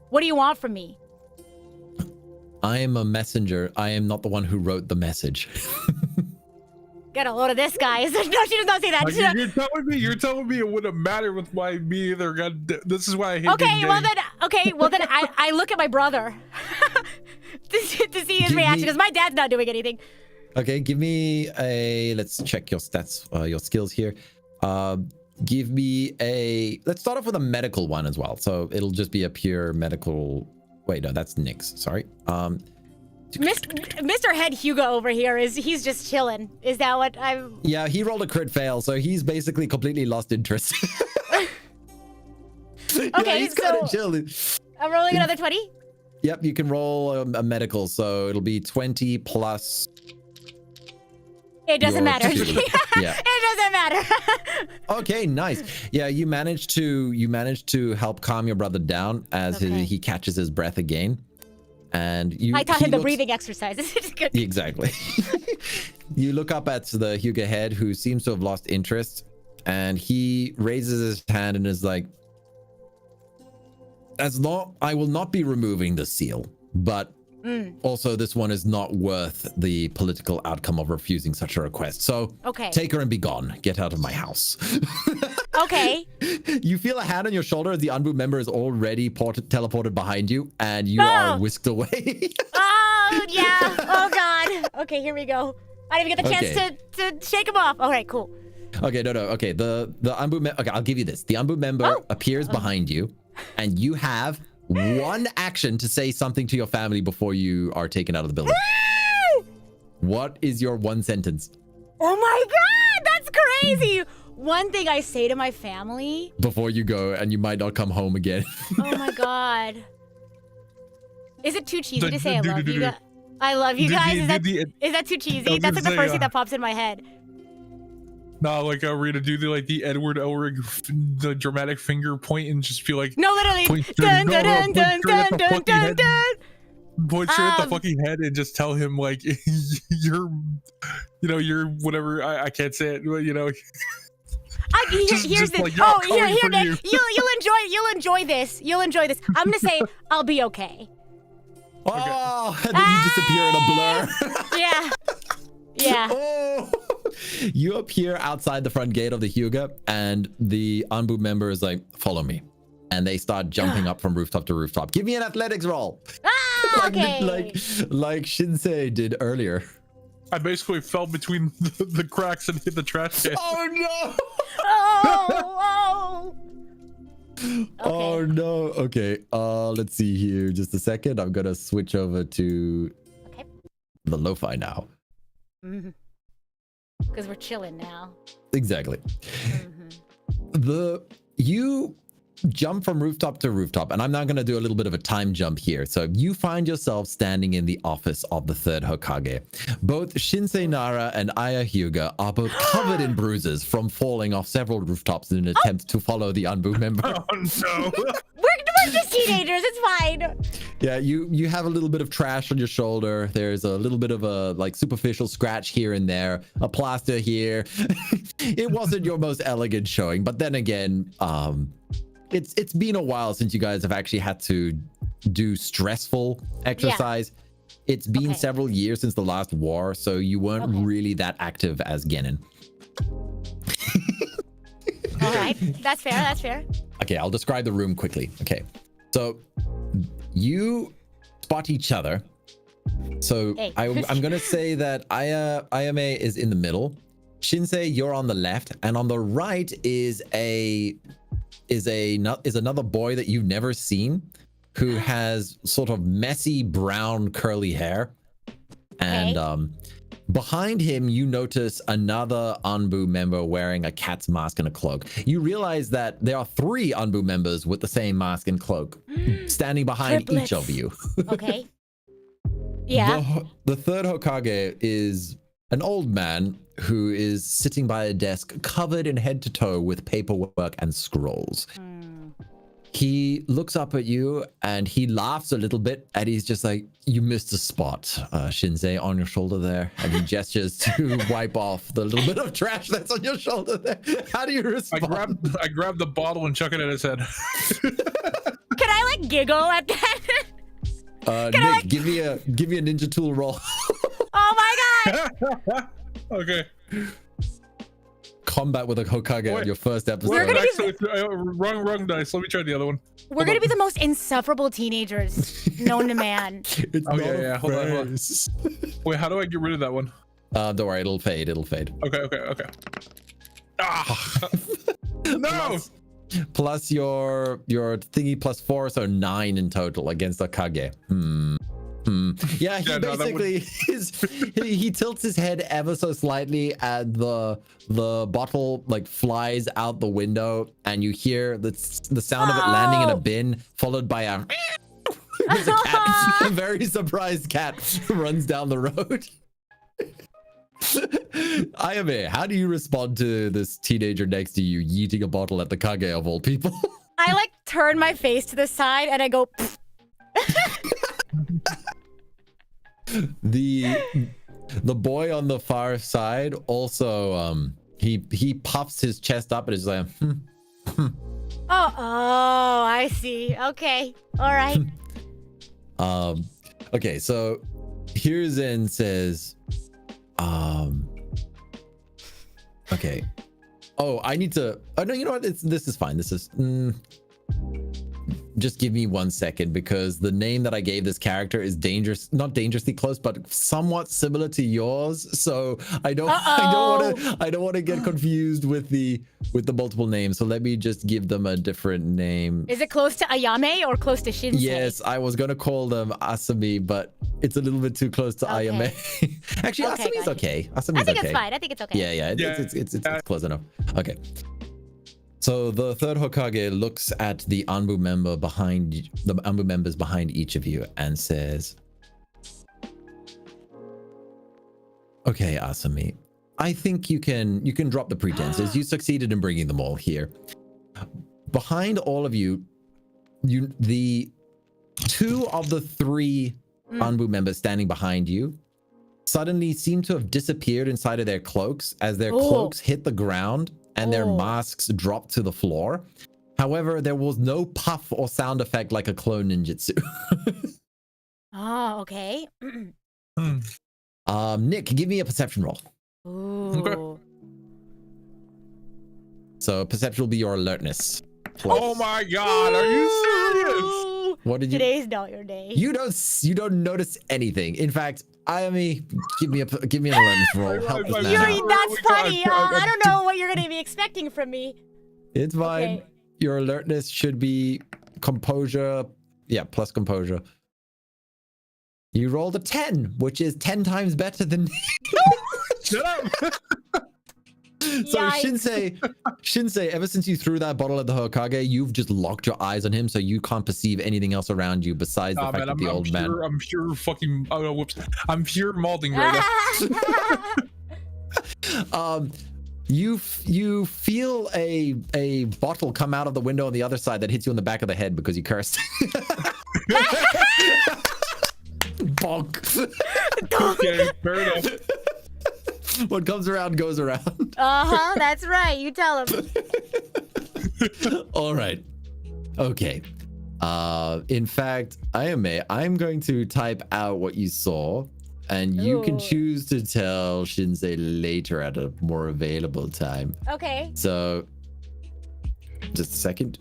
What do you want from me? I am a messenger. I am not the one who wrote the message. Get a load of this guy. No, she does not say that. Like, you're telling me it wouldn't matter with me either. God, this is why I hate well then I look at my brother to see his reaction because my dad's not doing anything. Okay, give me let's check your stats, your skills here. Give me let's start off with a medical one as well. So it'll just be a pure medical. Wait, no, that's Nick's. Sorry. Mr. Head Hyuga over here he's just chilling. Is that what I'm? Yeah, he rolled a crit fail, so he's basically completely lost interest. Okay, he's kind of chilling. I'm rolling another 20. Yep, you can roll a medical, so it'll be 20 plus. It doesn't matter. Yeah. It doesn't matter. Okay, nice. Yeah, you managed to help calm your brother down as he catches his breath again. And I taught him the breathing exercises. It's good. Exactly. You look up at the Hyuga head, who seems to have lost interest, and he raises his hand and is like, I will not be removing the seal, but also this one is not worth the political outcome of refusing such a request. So take her and be gone. Get out of my house. Okay. You feel a hand on your shoulder as the Anbu member is already teleported behind you, and you are whisked away. Oh, yeah. Oh, God. Okay, here we go. I didn't even get the chance to shake him off. All right, cool. Okay, no. Okay, the Anbu member. Okay, I'll give you this. The Anbu member appears behind you, and you have one action to say something to your family before you are taken out of the building. What is your one sentence? Oh my God, that's crazy. One thing I say to my family before you go, and you might not come home again. Oh my God. Is it too cheesy to say I love you guys? I love you guys. Is that too cheesy? That's like the first thing that pops in my head. No, like Rita, do the Edward Elric, the dramatic finger point and just be like, no, literally, dun dun dun dun dun dun dun dun. Point straight at the fucking head and just tell him like, you're whatever. I can't say it, but here's this. Like, here, Nick. You'll enjoy this. I'm gonna say I'll be okay. Oh, and then you disappear in a blur. Yeah. Yeah. Oh. You appear outside the front gate of the Hyuga, and the Anbu member is like, follow me. And they start jumping up from rooftop to rooftop. Give me an athletics roll. Okay. like Shinsei did earlier. I basically fell between the cracks and hit the trash can. Oh no! Oh, Oh no. Okay. Let's see here. Just a second. I'm gonna switch over to Okay. the lo-fi now. Because we're chilling now. Exactly. Mhm. You jump from rooftop to rooftop, and I'm now going to do a little bit of a time jump here. So you find yourself standing in the office of the third Hokage. Both Shinsei Nara and Aya Hyuga are both covered in bruises from falling off several rooftops in an attempt to follow the Anbu member. Oh no! We're just teenagers. It's fine. Yeah, you have a little bit of trash on your shoulder. There's a little bit of a like superficial scratch here and there, a plaster here. It wasn't your most elegant showing, but then again, it's been a while since you guys have actually had to do stressful exercise. It's been several years since the last war, so you weren't really that active as Genin. All right, that's fair. That's fair. Okay, I'll describe the room quickly. Okay, so you spot each other. So Hey. I'm gonna say that Ayame is in the middle. Shinsei, you're on the left, and on the right is another boy that you've never seen, who has sort of messy brown curly hair, and behind him you notice another Anbu member wearing a cat's mask and a cloak. You realize that there are 3 Anbu members with the same mask and cloak standing behind each of you. Okay. Yeah. The third Hokage is an old man who is sitting by a desk covered in head to toe with paperwork and scrolls. He looks up at you and he laughs a little bit, and he's just like, "You missed a spot, Shinsei, on your shoulder there." And he gestures to wipe off the little bit of trash that's on your shoulder there. How do you respond? I grab the bottle and chuck it at his head. Can I like giggle at that? Nick, give me a ninja tool roll. Oh my god! Okay. Combat with a Hokage on your first episode. We're gonna be Actually, wrong dice. Let me try the other one. We're gonna be the most insufferable teenagers known to man. It's Oh, not yeah, a hold on. phrase. Wait, how do I get rid of that one? Don't worry, it'll fade. Okay. Ah! No! Plus your thingy plus 4, so 9 in total against the Kage. Yeah, he basically he tilts his head ever so slightly, and the bottle like flies out the window, and you hear the sound of it landing in a bin, followed by a there's a cat, a very surprised cat runs down the road. Ayame, how do you respond to this teenager next to you yeeting a bottle at the Kage of all people? I like turn my face to the side and I go. Pfft. The boy on the far side also he puffs his chest up and is like Oh, I see. Okay, all right. Okay, so Hiruzen says okay. Oh, I need to. Oh no, you know what? This is fine. This is. Just give me 1 second, because the name that I gave this character is not dangerously close, but somewhat similar to yours. So I don't want to get confused with the multiple names. So let me just give them a different name. Is it close to Ayame or close to Shinsei? Yes, I was gonna call them Asami, but it's a little bit too close to Ayame. Actually, Okay, Asami's gotcha. okay. I think it's fine. I think it's okay. Yeah, it's close enough. Okay. So the third Hokage looks at the Anbu members behind each of you and says, "Okay, Asami, I think you can drop the pretenses. You succeeded in bringing them all here. Behind all of you, the 2 of the 3 Anbu members standing behind you suddenly seem to have disappeared inside of their cloaks as their cloaks hit the ground and their masks dropped to the floor. However, there was no puff or sound effect like a clone ninjutsu." Oh, okay. Nick, give me a perception roll. Ooh. Okay. So perception will be your alertness. Oh my god, are you serious? What did you? Today's not your day. You don't notice anything. In fact, Ayame, give me an alertness roll. Help this man Yuri, out. that's funny. I don't know what you're gonna be expecting from me. It's fine. Okay. Your alertness should be composure. Yeah, plus composure. You rolled a 10, which is 10 times better than. Shut up. So Shinsei, ever since you threw that bottle at the Hokage, you've just locked your eyes on him, so you can't perceive anything else around you besides the fact that the old man. I'm pure fucking. Oh, whoops. I'm pure malding right now. You feel a bottle come out of the window on the other side that hits you on the back of the head because you cursed. Bonk. Okay, fair enough. What comes around goes around. That's right. You tell him. All right. Okay. In fact, I'm going to type out what you saw, and you can choose to tell Shinsei later at a more available time. Okay. So, just a second.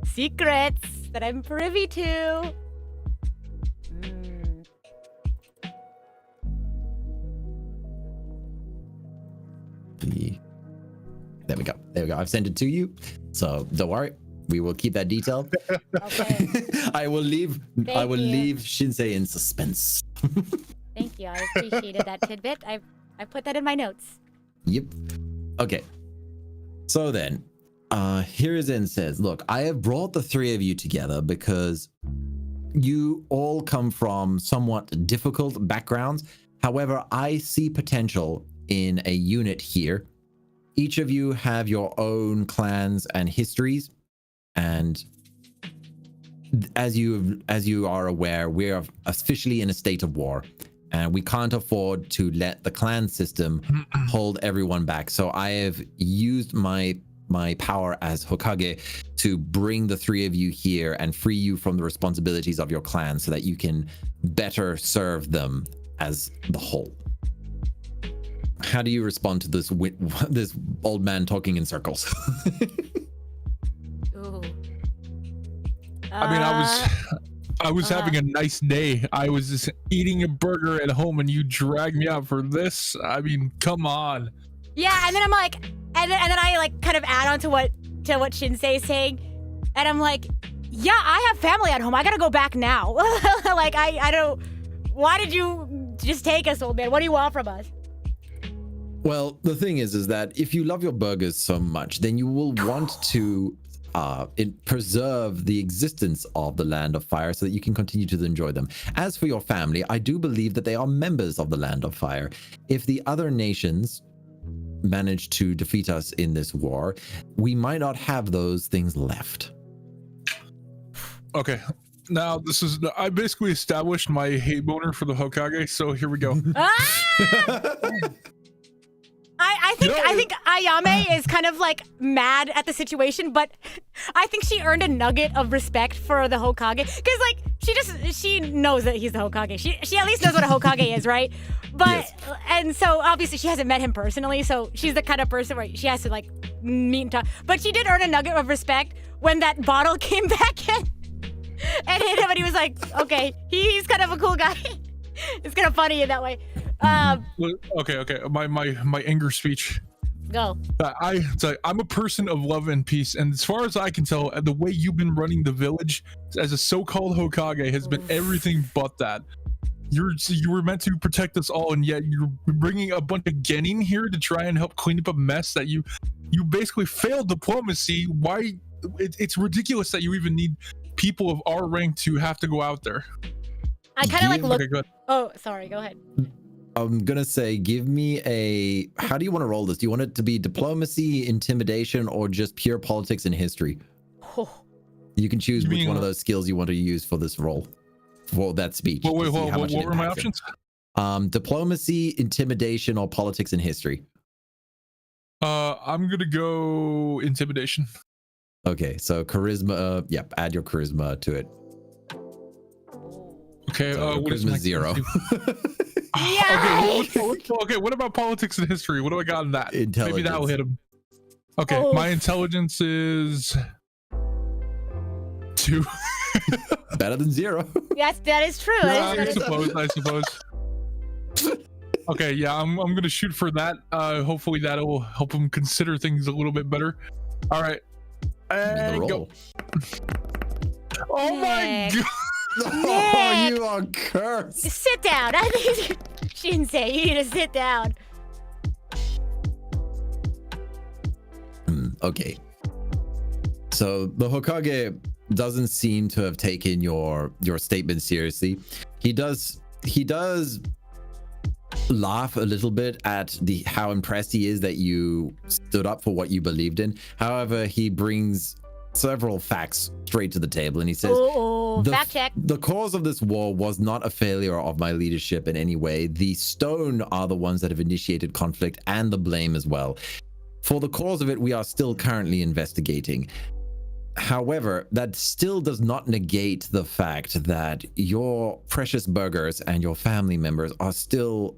Secrets that I'm privy to. There we go. I've sent it to you, so don't worry. We will keep that detailed. Okay. I will leave Thank you. Shinsei in suspense. Thank you. I appreciated that tidbit. I put that in my notes. Yep. Okay. So then, Hiruzen says, look, I have brought the three of you together because you all come from somewhat difficult backgrounds. However, I see potential in a unit here. Each of you have your own clans and histories, and as you are aware, we're officially in a state of war, and we can't afford to let the clan system hold everyone back. So I have used my power as Hokage to bring the three of you here and free you from the responsibilities of your clan so that you can better serve them as the whole. How do you respond to this old man talking in circles? Ooh. I mean, I was having a nice day. I was just eating a burger at home, and you dragged me out for this. I mean, come on. Yeah, and then I'm like, and then I like kind of add on to what Shinsei is saying, and I'm like, yeah, I have family at home. I gotta go back now. Like I don't. Why did you just take us, old man? What do you want from us? Well, the thing is that if you love your burgers so much, then you will want to preserve the existence of the Land of Fire so that you can continue to enjoy them. As for your family, I do believe that they are members of the Land of Fire. If the other nations manage to defeat us in this war, we might not have those things left. Okay. Now, I basically established my hate boner for the Hokage, so here we go. I think Ayame is kind of like mad at the situation, but I think she earned a nugget of respect for the Hokage because like she knows that he's the Hokage. She at least knows what a Hokage is, right? But yes. And so obviously she hasn't met him personally, so she's the kind of person where she has to like meet and talk. But she did earn a nugget of respect when that bottle came back in and hit him, and he was like, okay, he's kind of a cool guy. It's kind of funny in that way. Okay. My anger speech. Go. I'm a person of love and peace, and as far as I can tell, the way you've been running the village as a so-called Hokage has been everything but that. You were meant to protect us all, and yet you're bringing a bunch of genin here to try and help clean up a mess that you basically failed diplomacy. Why? It's ridiculous that you even need people of our rank to have to go out there. I kind of like look. Okay, go ahead. Oh, sorry. Go ahead. I'm gonna say, give me a. How do you want to roll this? Do you want it to be diplomacy, intimidation, or just pure politics and history? Oh. You can choose which one of those skills you want to use for this roll, for that speech. Wait, what were my options? Diplomacy, intimidation, or politics and history. I'm gonna go intimidation. Okay, so charisma. Yep, add your charisma to it. Okay, so what is charisma my 0? Yeah. Okay, what about politics and history? What do I got in that? Maybe that'll hit him. Okay, Oh. my intelligence is 2. better than 0. Yes, that is true. Yeah, That is I suppose. Okay, yeah, I'm gonna shoot for that. Hopefully that'll help him consider things a little bit better. All right, and go. Oh my god! Oh, you are cursed. Sit down. I think Shinsei, you need to sit down. Okay. So the Hokage doesn't seem to have taken your statement seriously. He does laugh a little bit at how impressed he is that you stood up for what you believed in. However, he brings several facts straight to the table, and he says, fact check. The cause of this war was not a failure of my leadership in any way. The stone are the ones that have initiated conflict, and the blame as well. For the cause of it, we are still currently investigating. However, that still does not negate the fact that your precious burgers and your family members are still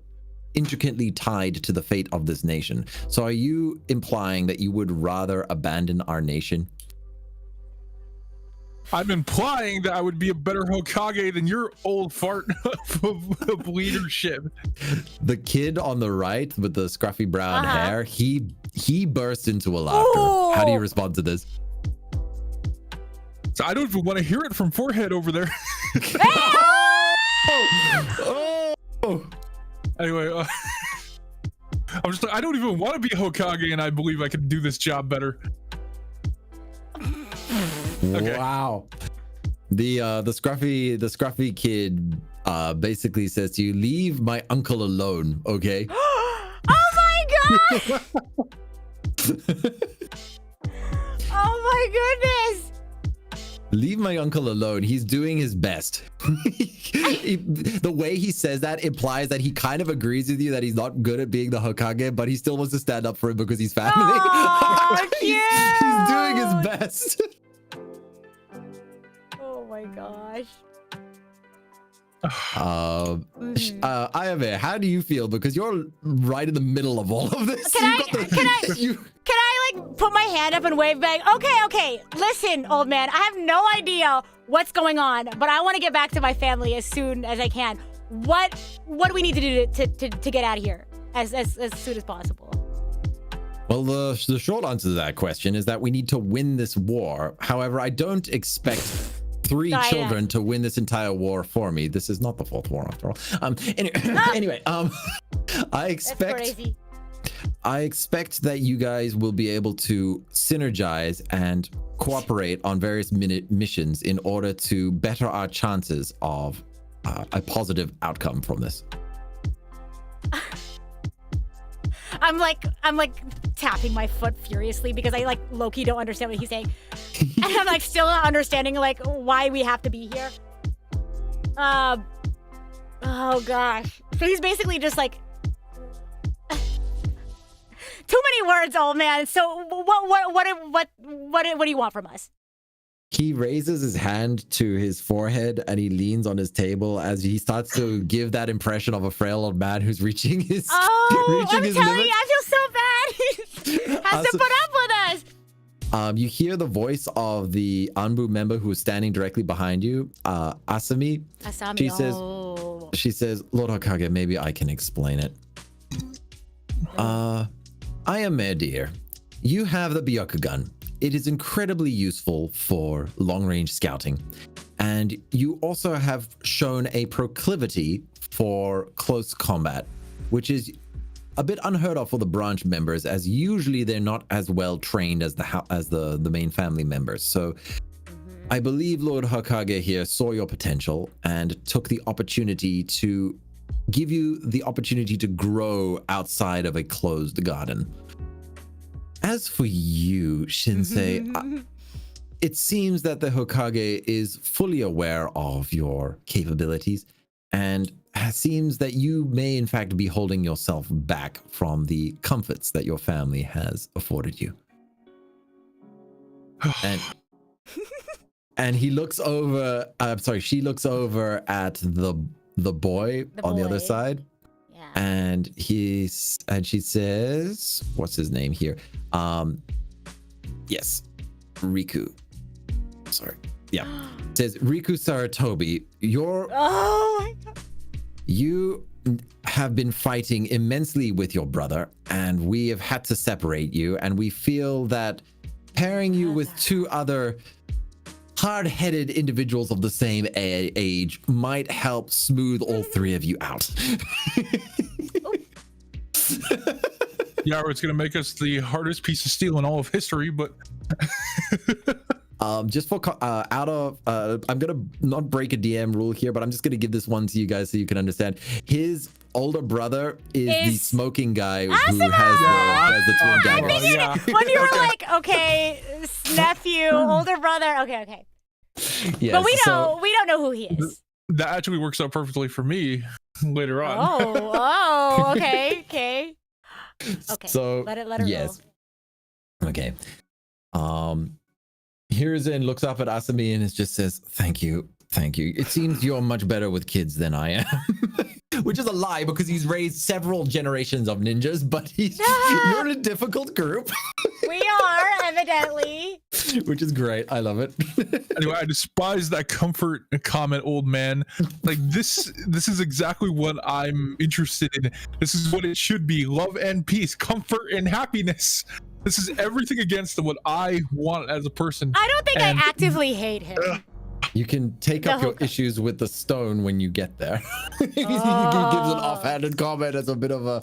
intricately tied to the fate of this nation. So are you implying that you would rather abandon our nation? I'm implying that I would be a better Hokage than your old fart of leadership. The kid on the right with the scruffy brown hair, he burst into a laughter. Ooh. How do you respond to this? So I don't even want to hear it from forehead over there. Oh. Anyway, I'm just like, I don't even want to be Hokage, and I believe I could do this job better. Okay. Wow. The scruffy kid basically says to you, leave my uncle alone, okay? Oh my god! Oh my goodness! Leave my uncle alone. He's doing his best. The way he says that implies that he kind of agrees with you that he's not good at being the Hokage, but he still wants to stand up for him because he's family. Oh, he's doing his best. Oh my gosh. Ayame, how do you feel? Because you're right in the middle of all of this. Can I like put my hand up and wave back? Okay. Listen, old man, I have no idea what's going on, but I want to get back to my family as soon as I can. What do we need to do to get out of here as soon as possible? Well, the short answer to that question is that we need to win this war. However, I don't expect 3 children to win this entire war for me. This is not the 4th war after all. Anyway, I expect that you guys will be able to synergize and cooperate on various missions in order to better our chances of a positive outcome from this. I'm like tapping my foot furiously because I like low-key don't understand what he's saying. And I'm like still not understanding like why we have to be here. Oh gosh. So he's basically just like too many words, old man. So what do you want from us? He raises his hand to his forehead and he leans on his table as he starts to give that impression of a frail old man who's reaching his I'm telling limit. you, I feel so bad. Has to put up with us. You hear the voice of the Anbu member who is standing directly behind you, Asami. She says, Lord Hokage, maybe I can explain it. Ayame, dear, you have the Byakugan. It is incredibly useful for long-range scouting. And you also have shown a proclivity for close combat, which is a bit unheard of for the branch members, as usually they're not as well trained as the main family members. So I believe Lord Hokage here saw your potential and took the opportunity to give you the opportunity to grow outside of a closed garden. As for you, Shinsei, it seems that the Hokage is fully aware of your capabilities, and it seems that you may in fact be holding yourself back from the comforts that your family has afforded you. And he looks over, she looks over at the boy on the other side. And she says, what's his name here? Yes, Riku. Sorry. yeah. It says, Riku Saratobi, Oh my god. you have been fighting immensely with your brother, and we have had to separate you, and we feel that pairing you with two other hard-headed individuals of the same age might help smooth all three of you out. Yeah, it's gonna make us the hardest piece of steel in all of history, but Just for I'm gonna not break a DM rule here, but I'm just gonna give this one to you guys so you can understand. His older brother is the smoking guy who has the twin I dagger. figured Yeah. when you were like, okay, nephew, older brother. Okay. Yes, But we so- don't know who he is. that actually works out perfectly for me later on. Oh, okay. Okay. So let it roll. yes. Okay. Hiruzen looks up at Asami and it just says, Thank you. It seems you're much better with kids than I am. Which is a lie because he's raised several generations of ninjas, but you're in a difficult group. We are, evidently. Which is great. I love it. Anyway, I despise that comfort comment, old man. Like this is exactly what I'm interested in. This is what it should be: love and peace, comfort and happiness. This is everything against what I want as a person. I don't think And- I actively hate him. You can take up your issues with the stone when you get there. He gives an offhanded comment as a bit of a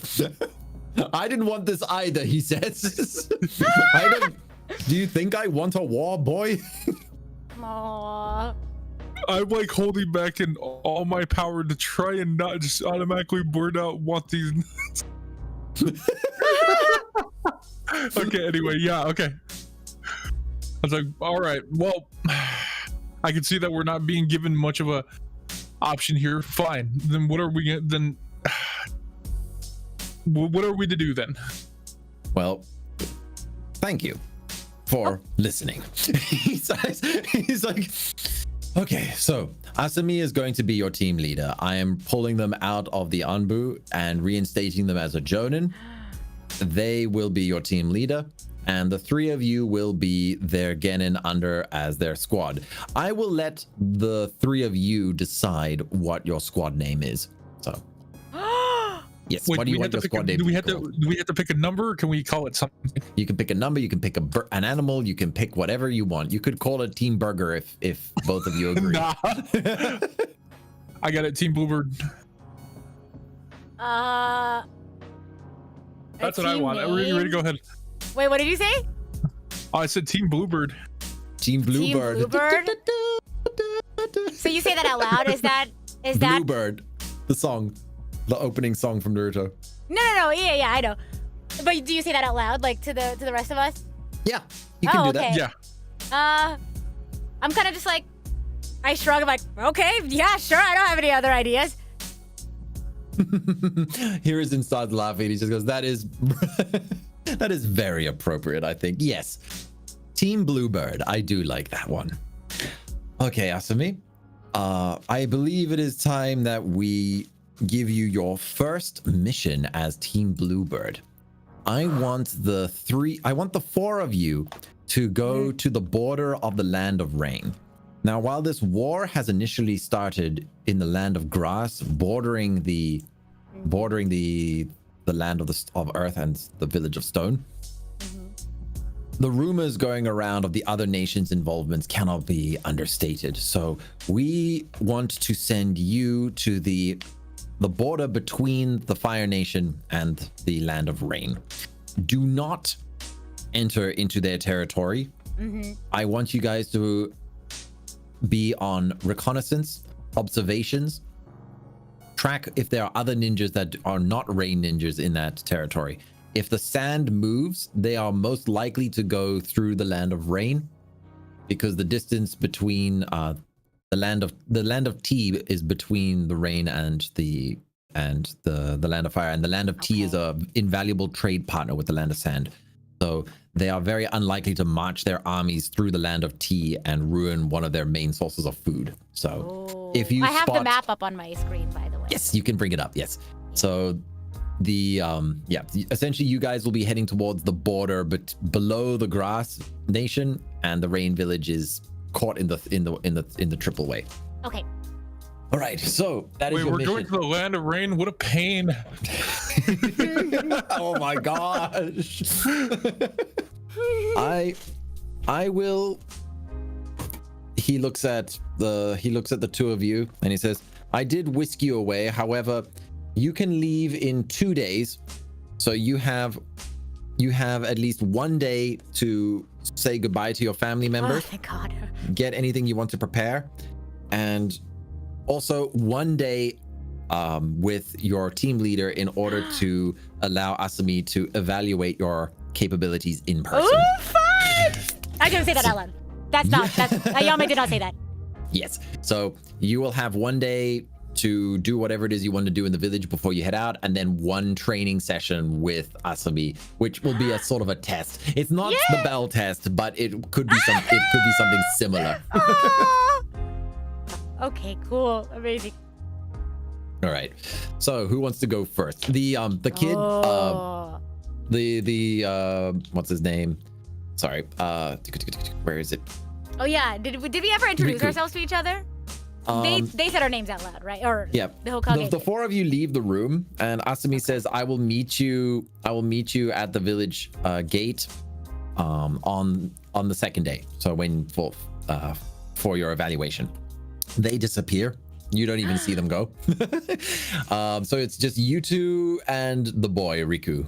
I didn't want this either, he says. Do you think I want a war, boy? Aww. I'm like holding back in all my power to try and not just automatically burn out want these. Okay, anyway, yeah, okay. I was like, all right, well, I can see that we're not being given much of a option here. Fine. Then what are we then? What are we to do then? Well, thank you for listening. He's like, okay, so Asami is going to be your team leader. I am pulling them out of the Anbu and reinstating them as a Jonin. They will be your team leader, and the three of you will be their Genin under as their squad. I will let the three of you decide what your squad name is. So, yes, Wait, what do you want your squad name do we to have be to called? do we have to pick a number, or can we call it something? You can pick a number, you can pick an animal, you can pick whatever you want. You could call it Team Burger if both of you agree. Nah. I got it, Team Bluebird. That's what I want. Ready, go ahead. Wait, what did you say? Oh, I said Team Bluebird. Team Bluebird. Bluebird? So you say that out loud? Is that Bluebird, the song, the opening song from Naruto. No, yeah, I know. But do you say that out loud, like to the rest of us? Yeah, you can do okay. that. Yeah. I'm kind of just like, I shrug. I'm like, okay, yeah, sure. I don't have any other ideas. Hiruzen starts laughing. He just goes, that is very appropriate, I think. Yes. Team Bluebird. I do like that one. Okay, Asami. I believe it is time that we give you your first mission as Team Bluebird. I want the four of you to go to the border of the Land of Rain. Now, while this war has initially started in the Land of Grass, bordering the land of Earth and the Village of Stone, the rumors going around of the other nations' involvements cannot be understated. So we want to send you to the border between the Fire Nation and the Land of Rain. Do not enter into their territory. I want you guys to be on reconnaissance, observations, track if there are other ninjas that are not Rain ninjas in that territory. If the sand moves, they are most likely to go through the Land of Rain, because the distance between the land of Tea is between the Rain and the Land of Fire, and the Land of Tea is a invaluable trade partner with the Land of Sand. So they are very unlikely to march their armies through the Land of Tea and ruin one of their main sources of food. So if you I have the map up on my screen, by the way. Yes, you can bring it up. Yes. So essentially you guys will be heading towards the border, but below the Grass Nation, and the Rain Village is caught in the triple way. Okay. All right, so that is Wait, your we're mission. going to the land of rain. What a pain. Oh my gosh. I will. He looks at the two of you and he says, I did whisk you away. However, you can leave in 2 days. So you have at least 1 day to say goodbye to your family members. Oh, thank God. Get anything you want to prepare, and also 1 day with your team leader in order to allow Asami to evaluate your capabilities in person. Ooh, fun! I didn't say that out loud. That's Ayame did not say that. Yes. So you will have 1 day to do whatever it is you want to do in the village before you head out, and then 1 training session with Asami, which will be a sort of a test. It's not the bell test, but it could be something similar. Okay, cool. Amazing. All right. So who wants to go first? The kid, the what's his name? Sorry. Where is it? Oh yeah. Did we ever introduce Riku. ourselves to each other? They said our names out loud, right? Or yeah. the Hokage. The 4 of you leave the room, and Asami says, "I will meet you at the village gate, on the 2nd day. So when for your evaluation." They disappear. You don't even see them go. So it's just you two and the boy Riku.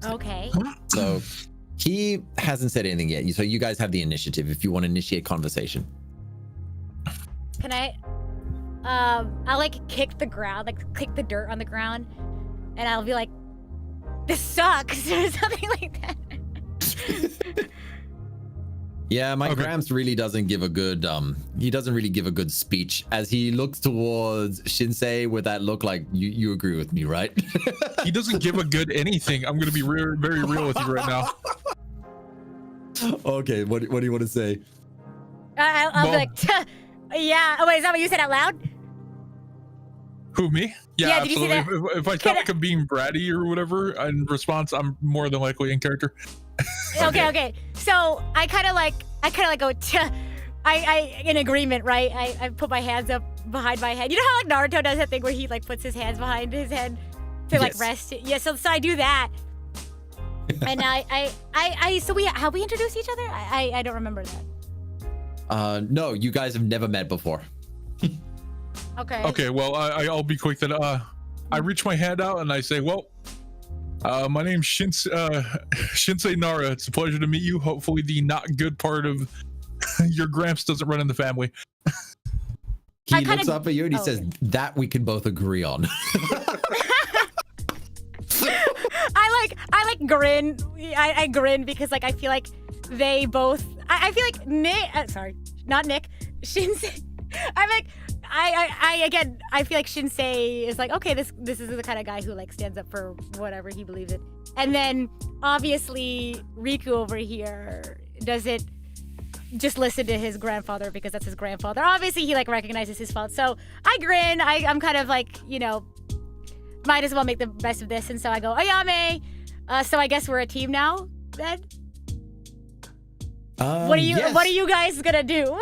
Okay. So he hasn't said anything yet. So you guys have the initiative if you want to initiate conversation. Can I? I'll like kick the ground, like kick the dirt on the ground, and I'll be like, "This sucks," or something like that. Yeah, my Gramps really doesn't give a good he doesn't really give a good speech as he looks towards Shinsei with that look like you agree with me, right? He doesn't give a good anything. I'm going to be very real with you right now. Okay, what do you want to say? I'll be like, yeah. Oh wait, is that what you said out loud? Who, me? Yeah, did you see absolutely. that? If I sound like I'm being bratty or whatever in response, I'm more than likely in character. Okay. So I kind of like go, I in agreement, right? I put my hands up behind my head. You know how like Naruto does that thing where he like puts his hands behind his head to like rest? Yeah. So I do that. And so have we introduced each other? I don't remember that. No, you guys have never met before. Okay. Okay, well, I'll be quick then. I reach my hand out and I say, well, my name's Shinsei Nara. It's a pleasure to meet you. Hopefully the not good part of your Gramps doesn't run in the family. He looks up at you and he says, that we can both agree on. I like grin. I grin because like I feel like they both. I feel like Nick. Sorry, not Nick. Shinsei. I'm like. I feel like Shinsei is like, okay, this is the kind of guy who like stands up for whatever he believes in. And then obviously Riku over here doesn't just listen to his grandfather because that's his grandfather. Obviously he like recognizes his fault. So I grin. I'm kind of like, you know, might as well make the best of this. And so I go, Ayame. So I guess we're a team now then? What are you guys gonna do?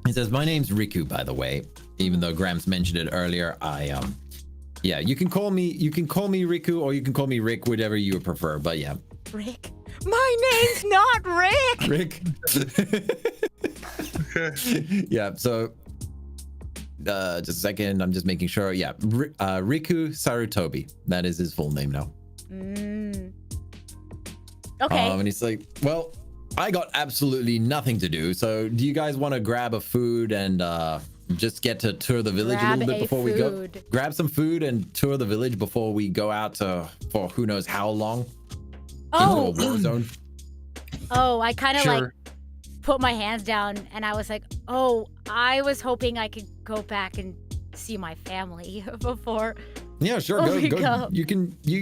He says, my name's Riku, by the way, even though Gramps mentioned it earlier. Yeah, you can call me Riku, or you can call me Rick, whatever you prefer, but yeah. Rick? My name's not Rick! Rick. Yeah, so just a second, I'm just making sure. Yeah, Riku Sarutobi. That is his full name now. Okay. And he's like, well, I got absolutely nothing to do, so do you guys want to grab a food and just get to tour the village a little bit before we go? Grab some food and tour the village before we go out for who knows how long into a war zone. Oh, I kind of like put my hands down and I was like, oh, I was hoping I could go back and see my family before. Yeah, sure. Go. You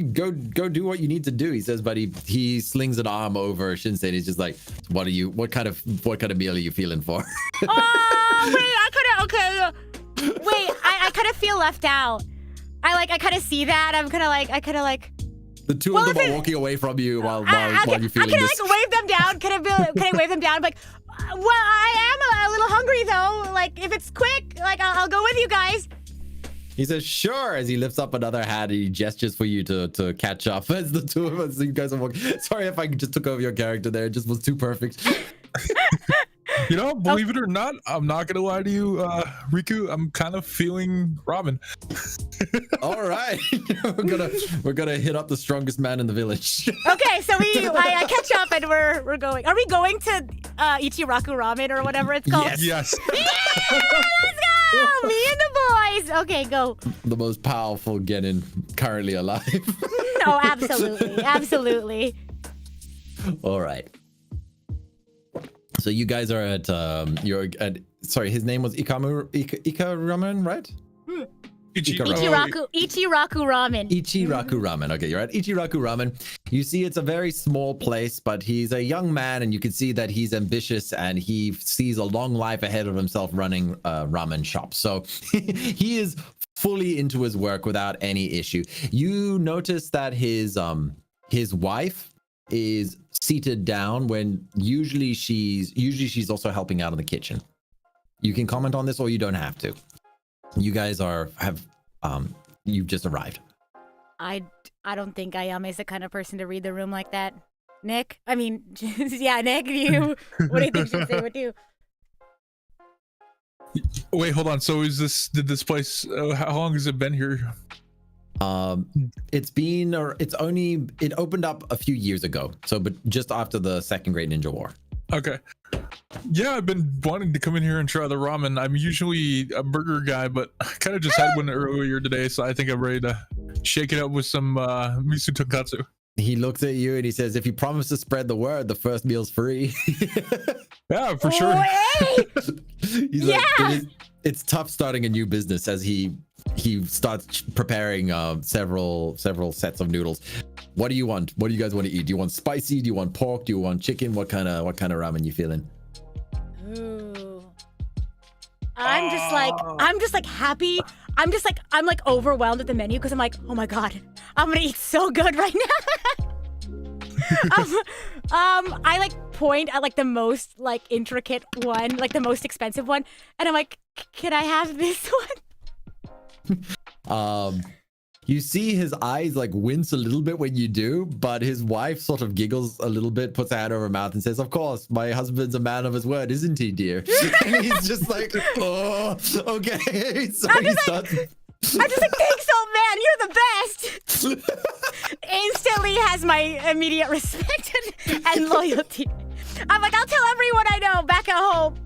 go do what you need to do. He says, but he slings an arm over Shinsei. And he's just like, what kind of meal are you feeling for? Wait, I kind of feel left out. I kind of see that. I'm kind of like, The two of them are walking away from you while you're feeling can I this. like wave them down? Can I wave them down? Like, well, I am a little hungry though. Like, if it's quick, like I'll go with you guys. He says, sure, as he lifts up another hand and he gestures for you to catch up as the two of us, you guys are walking. Sorry if I just took over your character there. It just was too perfect. You know, believe it or not, I'm not gonna lie to you, Riku. I'm kind of feeling Ramen. All right, we're gonna hit up the strongest man in the village. Okay, so I catch up and we're going. Are we going to Ichiraku Ramen or whatever it's called? Yes. Yeah, let's go! Me and the boys. Okay, go. The most powerful Genin currently alive. No, absolutely, absolutely. All right. So you guys are at sorry, his name was Ika Ramen, right? Ichiraku Ramen. Ichiraku Ramen. Okay, you're at Ichiraku Ramen. You see it's a very small place, but he's a young man and you can see that he's ambitious and he sees a long life ahead of himself running a ramen shop. So he is fully into his work without any issue. You notice that his wife is seated down when usually she's also helping out in the kitchen. You can comment on this or you don't have to. You guys you've just arrived. I don't think Ayame is the kind of person to read the room like that. Nick? I mean, yeah, Nick, what do you think Shinsei would do? Wait, hold on. So did this place, how long has it been here? It opened up a few years ago. So, but just after the Second Great Ninja War. Okay. Yeah, I've been wanting to come in here and try the ramen. I'm usually a burger guy, but I kind of just had one earlier today, so I think I'm ready to shake it up with some miso tonkatsu. He looks at you and he says, if you promise to spread the word, the first meal's free. Yeah, for sure. Hey! He's like, it's tough starting a new business as he starts preparing several sets of noodles. What do you want? What do you guys want to eat? Do you want spicy? Do you want pork? Do you want chicken? What kind of ramen you feeling? Ooh. I'm just like happy. I'm like overwhelmed at the menu because I'm like, oh my god, I'm gonna eat so good right now. I like point at like the most like intricate one, like the most expensive one, and I'm like, can I have this one? You see his eyes like wince a little bit when you do, but his wife sort of giggles a little bit, puts her hand over her mouth and says, of course, my husband's a man of his word, isn't he, dear? And he's just like, oh, okay. So I'm just like, thanks, old man, you're the best. Instantly has my immediate respect and loyalty. I'm like, I'll tell everyone I know back at home.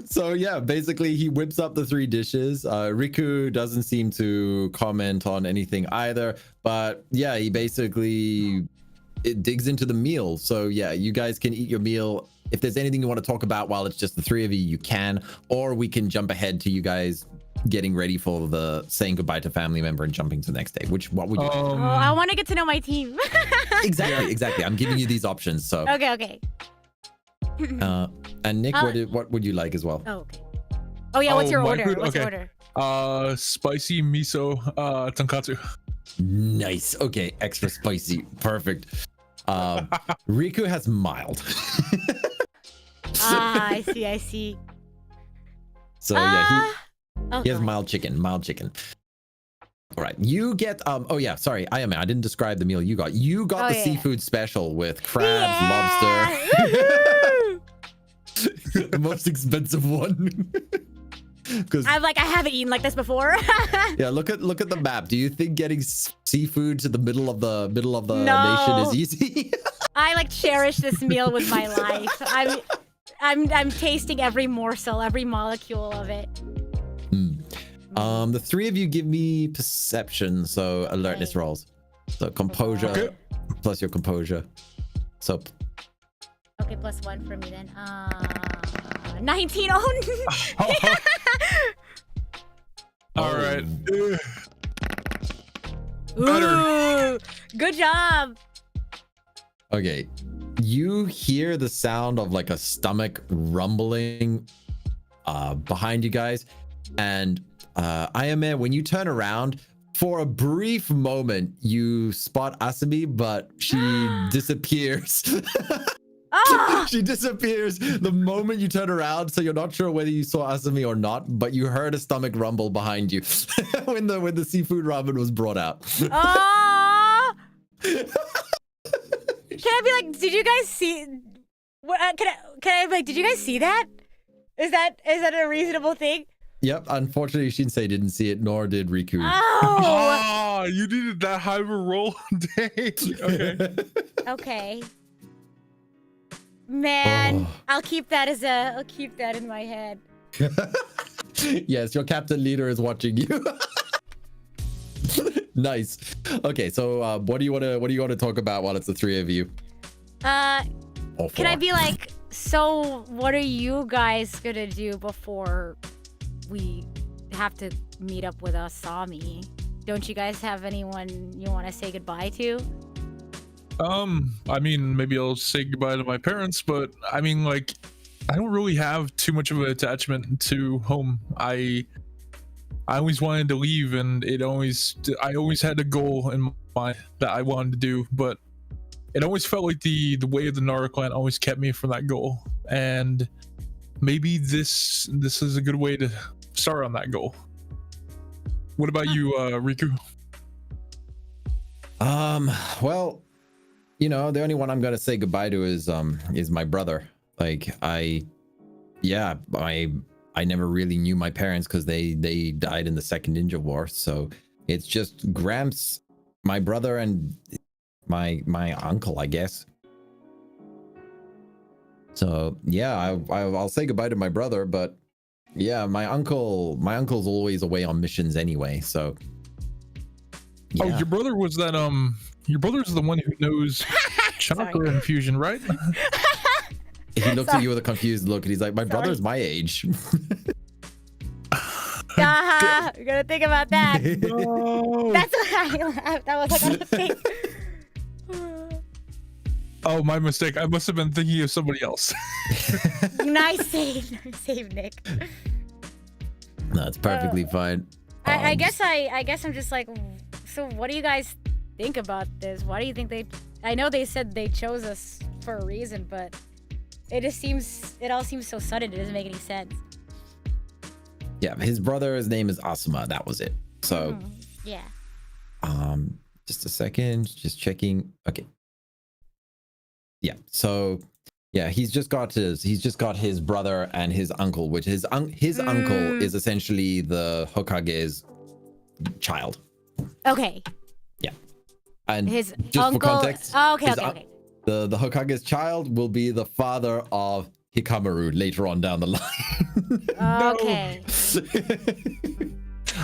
So yeah, basically he whips up the 3 dishes. Riku doesn't seem to comment on anything either, but yeah, he basically digs into the meal. So yeah, you guys can eat your meal. If there's anything you want to talk about while it's just the 3 of you, you can, or we can jump ahead to you guys getting ready for the saying goodbye to family member and jumping to the next day. What would you like? Oh, I want to get to know my team. Exactly. I'm giving you these options. So okay. And Nick, what would you like as well? Oh, okay. Oh yeah, what's your order? Food? What's your Okay. order? Spicy miso tonkatsu. Nice. Okay, extra spicy. Perfect. Riku has mild. I see. So yeah, he has okay. mild chicken. All right, you get oh yeah, sorry, Ayame, I didn't describe the meal you got. You got the seafood special with crabs, lobster. The most expensive one. Because I'm like, I haven't eaten like this before. yeah, look at the map. Do you think getting seafood to the middle of the nation is easy? I like cherish this meal with my life. I'm tasting every morsel, every molecule of it. The 3 of you give me perception, so alertness rolls. So composure plus your composure. So okay, plus 1 for me then. 19. Oh. All right. Ooh, good job. Okay, you hear the sound of like a stomach rumbling behind you guys, and Ayame, when you turn around, for a brief moment, you spot Asami, but she disappears. Ah! She disappears the moment you turn around, so you're not sure whether you saw Asami or not, but you heard a stomach rumble behind you when the seafood ramen was brought out. Ah! Can I be like, did you guys see? Can I be like, did you guys see that? Is that a reasonable thing? Yep, unfortunately Shinsei didn't see it, nor did Riku. Oh! You needed that high of a roll. Dang. Okay. Okay. Man, Oh. I'll keep that in my head. Yes, your captain leader is watching you. Nice. Okay, so what do you want to talk about while it's the three of you? Or Can I four? be like, so what are you guys gonna do before we have to meet up with Asami? Don't you guys have anyone you want to say goodbye to? I mean, maybe I'll say goodbye to my parents, but I mean, like, I don't really have too much of an attachment to home. I always wanted to leave, and I always had a goal in mind that I wanted to do, but it always felt like the way of the Nara clan always kept me from that goal. And maybe this is a good way to start on that goal. What about you, Riku? Well, you know, the only one I'm gonna say goodbye to is my brother. Like I never really knew my parents because they died in the Second Ninja War. So it's just Gramps, my brother, and my uncle, I guess. So yeah, I'll say goodbye to my brother, but yeah, my uncle's always away on missions anyway. So yeah. Oh, your brother was that your brother's the one who knows chakra infusion, right? He looks at you with a confused look, and he's like, "My brother's my age." You gotta think about that. No. That's why I laughed. I was like, I don't think. Oh, my mistake. I must have been thinking of somebody else. Nice save, Nick. No, it's perfectly fine. I guess I'm just like, so what do you guys think about this? Why do you think I know they said they chose us for a reason, but it all seems so sudden. It doesn't make any sense. Yeah, his brother's name is Asuma. That was it. So, Yeah. just a second, just checking. Okay. Yeah. So, yeah, he's just got his brother and his uncle, which his uncle is essentially the Hokage's child. Okay. Yeah. And His just uncle. for context, Oh, okay. the Hokage's child will be the father of Hikamaru later on down the line. Okay.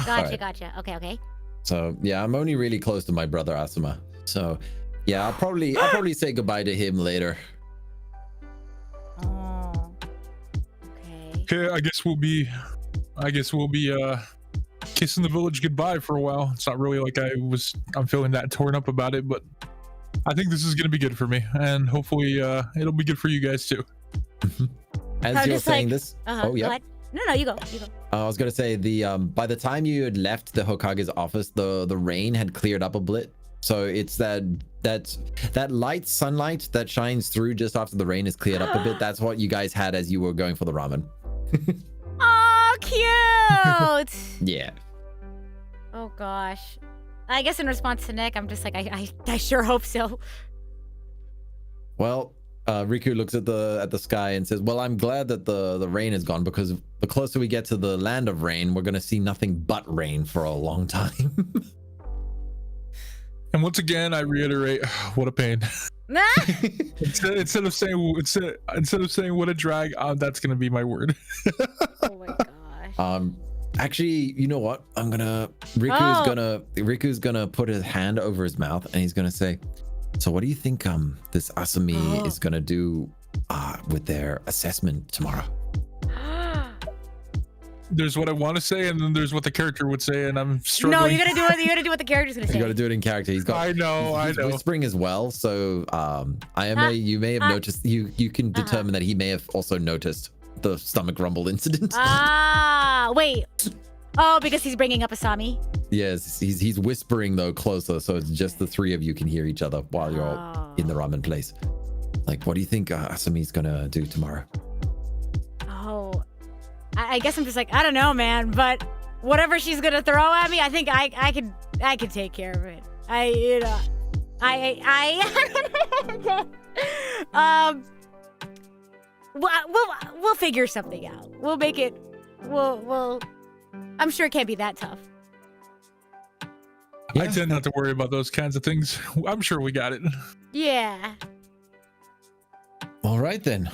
Alright. Gotcha. Okay. So yeah, I'm only really close to my brother Asuma. So yeah, I'll probably say goodbye to him later. Oh. Okay. Okay, I guess we'll be kissing the village goodbye for a while. It's not really like I'm feeling that torn up about it, but I think this is gonna be good for me, and hopefully it'll be good for you guys too. As you're saying this, oh yeah. Go ahead. No, you go. I was gonna say by the time you had left the Hokage's office, the rain had cleared up a bit. So it's that light sunlight that shines through just after the rain is cleared up a bit. That's what you guys had as you were going for the ramen. Oh, cute. Yeah. Oh gosh. I guess in response to Nick, I'm just like, I sure hope so. Well, Riku looks at the sky and says, "Well, I'm glad that the rain is gone, because the closer we get to the land of rain, we're gonna see nothing but rain for a long time." And once again, I reiterate, what a pain. instead of saying what a drag, that's gonna be my word. Oh my gosh. Actually, you know what? Riku's gonna put his hand over his mouth, and he's gonna say, "So what do you think this Asami is gonna do with their assessment tomorrow?" There's what I want to say, and then there's what the character would say, and I'm struggling. No, you gotta do what the character's gonna say. You gotta do it in character. He's I know. whispering as well. So Ayame, you may have noticed. You can determine that he may have also noticed the stomach rumble incident. Wait. Oh, because he's bringing up Asami. Yes, he's whispering though closer, so it's just the three of you can hear each other while you're in the ramen place. Like, what do you think Asami's gonna do tomorrow? Oh, I guess I'm just like, I don't know, man, but whatever she's gonna throw at me, I think I could take care of it. We'll figure something out. We'll make it. We'll. I'm sure it can't be that tough. I tend not to worry about those kinds of things. I'm sure we got it. Yeah. All right then.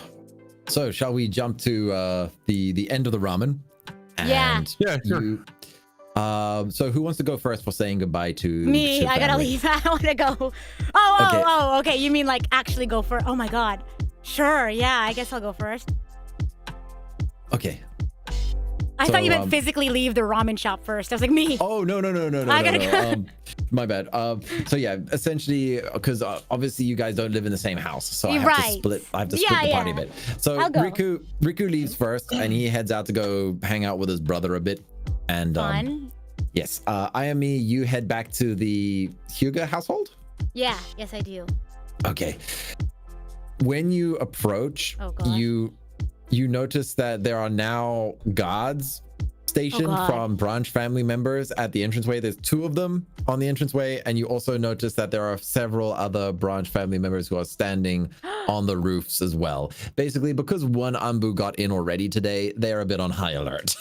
So shall we jump to the end of the ramen? Yeah. Yeah, sure. So who wants to go first for saying goodbye to Me? the I gotta family? leave. I wanna go. Okay. You mean like actually go first? Oh my god. Sure. Yeah. I guess I'll go first. Okay. I thought you meant physically leave the ramen shop first. I was like, me. Oh no. I gotta go. My bad. So yeah, essentially, because obviously you guys don't live in the same house, so I have to split. I have to split the party a bit. So I'll go. Riku leaves first, and he heads out to go hang out with his brother a bit. And Fun. Yes, Ayame, you head back to the Hyuga household. Yeah. Yes, I do. Okay. When you approach, Oh, God. you notice that there are now guards stationed from branch family members at the entranceway. There's 2 of them on the entranceway, and you also notice that there are several other branch family members who are standing on the roofs as well. Basically, because one Anbu got in already today, they're a bit on high alert.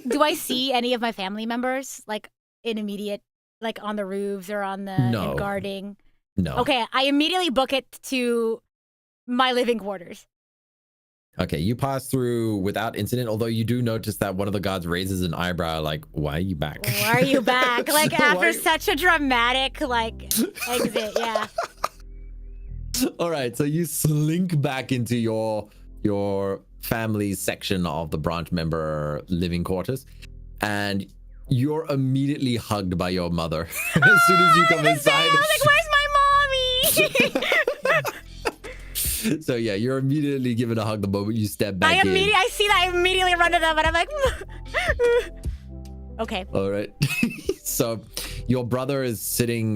Do I see any of my family members like in immediate, like on the roofs or on the in guarding? No. Okay, I immediately book it to my living quarters. Okay, you pass through without incident, although you do notice that one of the guards raises an eyebrow like, why are you back? Why are you back? Like after such a dramatic like exit, yeah. All right, so you slink back into your family's section of the branch member living quarters, and you're immediately hugged by your mother as soon as you come inside. I was like, where's my mommy? So yeah, you're immediately given a hug the moment you step back in. I see that. I immediately run to them, and I'm like, okay. All right. So your brother is sitting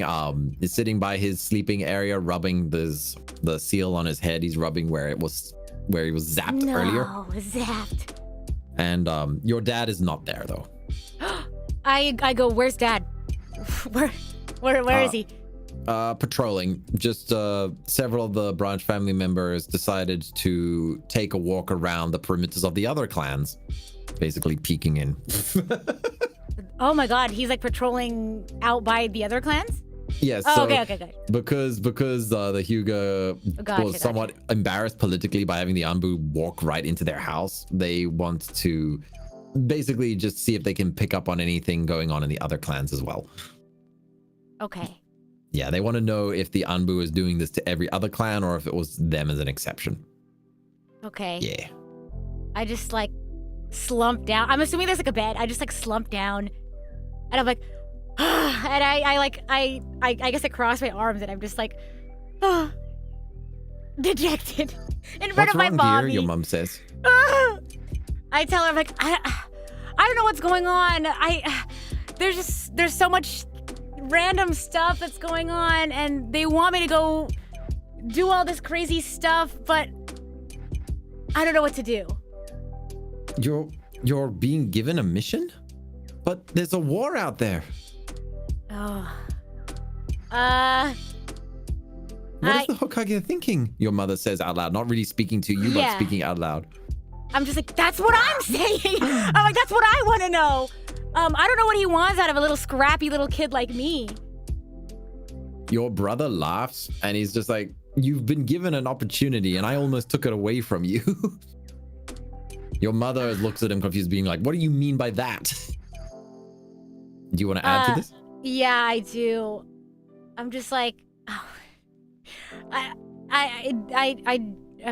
by his sleeping area, rubbing the seal on his head. He's rubbing where he was zapped earlier. Zapped. And your dad is not there though. I go, where's dad? Where is he? Patrolling. Just several of the branch family members decided to take a walk around the perimeters of the other clans, basically peeking in. Oh my god, he's like patrolling out by the other clans? Yes. Oh, so okay, good. Because the Hyuga was somewhat embarrassed politically by having the Anbu walk right into their house, they want to basically just see if they can pick up on anything going on in the other clans as well. Okay. Yeah, they want to know if the Anbu is doing this to every other clan or if it was them as an exception. Okay. Yeah. I just like slumped down. I'm assuming there's like a bed. I just like slumped down, and I'm like, and I guess I cross my arms and I'm just like, dejected in front of my mommy. Your mom says. I tell her, I'm like, I don't know what's going on. There's so much random stuff that's going on, and they want me to go do all this crazy stuff, but I don't know what to do. You're being given a mission? But there's a war out there. Oh. What is the Hokage thinking? Your mother says out loud, not really speaking to you, but speaking out loud. I'm just like, that's what I'm saying. I'm like, that's what I want to know. I don't know what he wants out of a little scrappy little kid like me. Your brother laughs and he's just like, you've been given an opportunity and I almost took it away from you. Your mother looks at him confused, being like, what do you mean by that? Do you want to add to this? Yeah, I do. I'm just like, I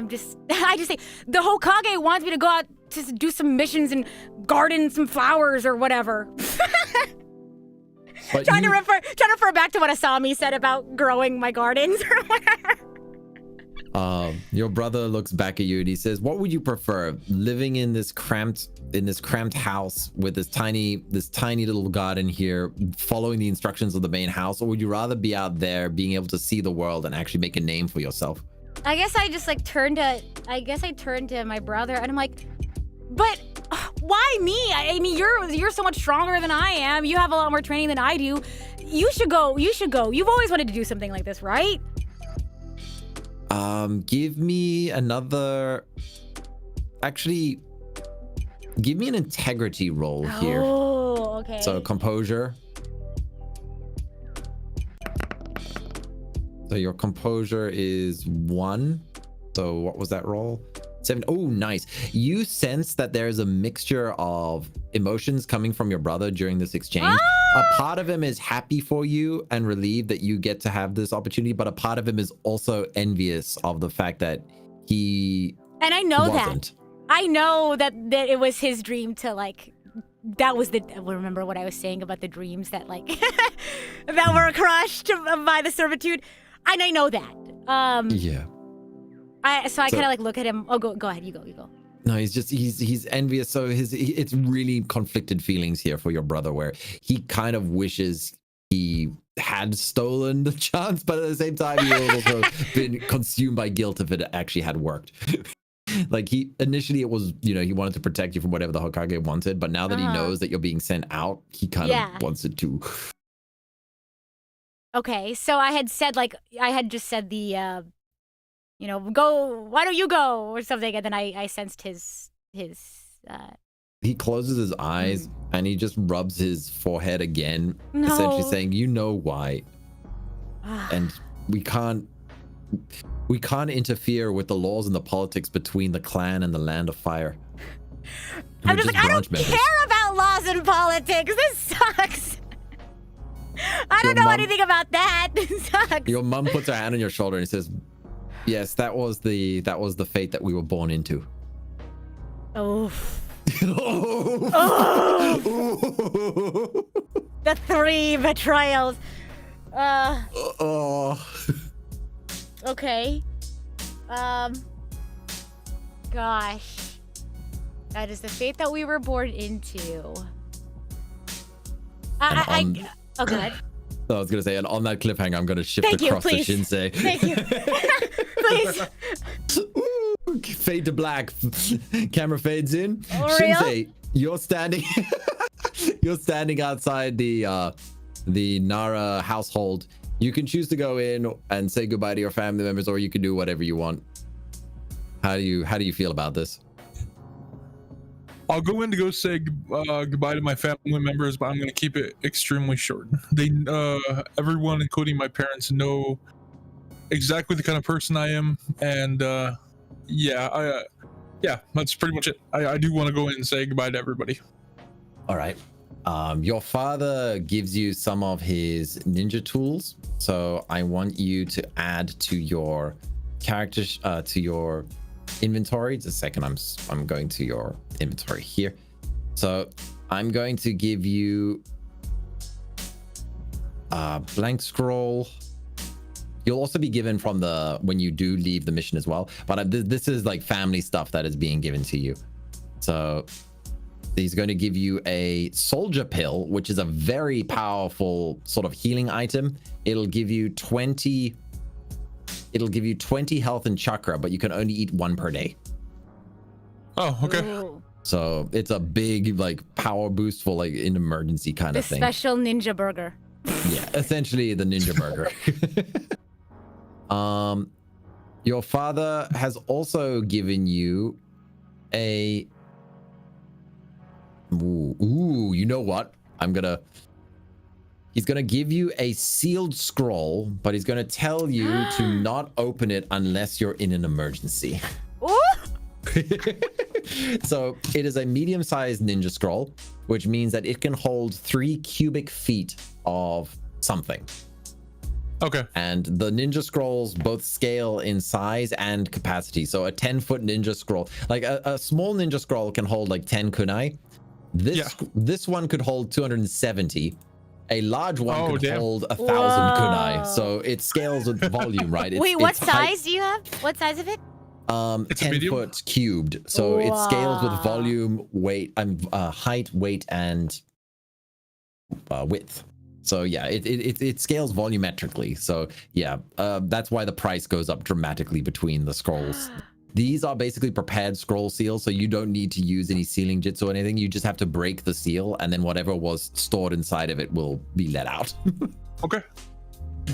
just say the Hokage wants me to go out to do some missions and garden some flowers or whatever. Trying to refer back to what Asami said about growing my gardens or whatever. Your brother looks back at you and he says, "What would you prefer? Living in this cramped house with this tiny little garden here, following the instructions of the main house, or would you rather be out there being able to see the world and actually make a name for yourself?" I guess I just like turned to my brother and I'm like, but why me? I mean, you're so much stronger than I am. You have a lot more training than I do. You should go. You've always wanted to do something like this, right? Give me another. Actually, give me an integrity roll here. Oh, okay. So composure. So your composure is 1. So what was that roll? 7. Oh, nice. You sense that there's a mixture of emotions coming from your brother during this exchange. A part of him is happy for you and relieved that you get to have this opportunity, but a part of him is also envious of the fact that he And I know wasn't. that. I know that it was his dream to like. That was remember what I was saying about the dreams that like that were crushed by the servitude, and I know that. Yeah. So I kind of like look at him. Oh, go ahead. You go. No, he's envious. So it's really conflicted feelings here for your brother, where he kind of wishes he had stolen the chance, but at the same time he would also been consumed by guilt if it actually had worked. Like initially it was, he wanted to protect you from whatever the Hokage wanted, but now that he knows that you're being sent out, he kind of wants it too. Okay, so I had just said the go, why don't you go or something, and then I sensed his he closes his eyes and he just rubs his forehead again, No. essentially saying, "You know why." And we can't interfere with the laws and the politics between the clan and the Land of Fire. I'm We're just like, I don't branch members. care about laws and politics. This sucks. I don't know anything about that. This sucks. Your mom puts her hand on your shoulder and says, "Yes, that was the fate that we were born into." Oh. Oh. The 3 betrayals. Okay. Gosh. That is the fate that we were born into. Oh, good. I was gonna say, and on that cliffhanger, I'm gonna shift Thank you, across to please. Shinsei. Thank you. Please. Ooh, fade to black. Camera fades in. Oh, Shinsei, you're standing. You're standing outside the Nara household. You can choose to go in and say goodbye to your family members, or you can do whatever you want. How do you feel about this? I'll go in to go say goodbye to my family members, but I'm going to keep it extremely short. They, everyone, including my parents, know exactly the kind of person I am, and yeah, that's pretty much it. I do want to go in and say goodbye to everybody. All right. Your father gives you some of his ninja tools, so I want you to add to your character to your inventory. Just a second, I'm going to your inventory here. So I'm going to give you a blank scroll. You'll also be given from when you do leave the mission as well, but this is like family stuff that is being given to you. So he's going to give you a soldier pill, which is a very powerful sort of healing item. It'll give you 20 health and chakra, but you can only eat 1 per day. Oh, okay. Ooh. So it's a big like power boost for like an emergency kind The of thing. special ninja burger. Yeah, essentially the ninja burger. Your father has also given you a you know what? He's gonna give you a sealed scroll, but he's gonna tell you to not open it unless you're in an emergency. Ooh. So it is a medium-sized ninja scroll, which means that it can hold 3 cubic feet of something. Okay. And the ninja scrolls both scale in size and capacity. So a 10-foot ninja scroll, like a small ninja scroll can hold like 10 kunai. This one could hold 270. A large one Oh, could damn. hold 1,000 Whoa. kunai, so it scales with volume, right? Wait, what it's height- size do you have? What size of it? It's a 10 medium? foot cubed, so it scales with Wow. volume, weight, height, weight, and width. So yeah, it scales volumetrically. So yeah, that's why the price goes up dramatically between the scrolls. These are basically prepared scroll seals, so you don't need to use any sealing jitsu or anything. You just have to break the seal, and then whatever was stored inside of it will be let out. Okay.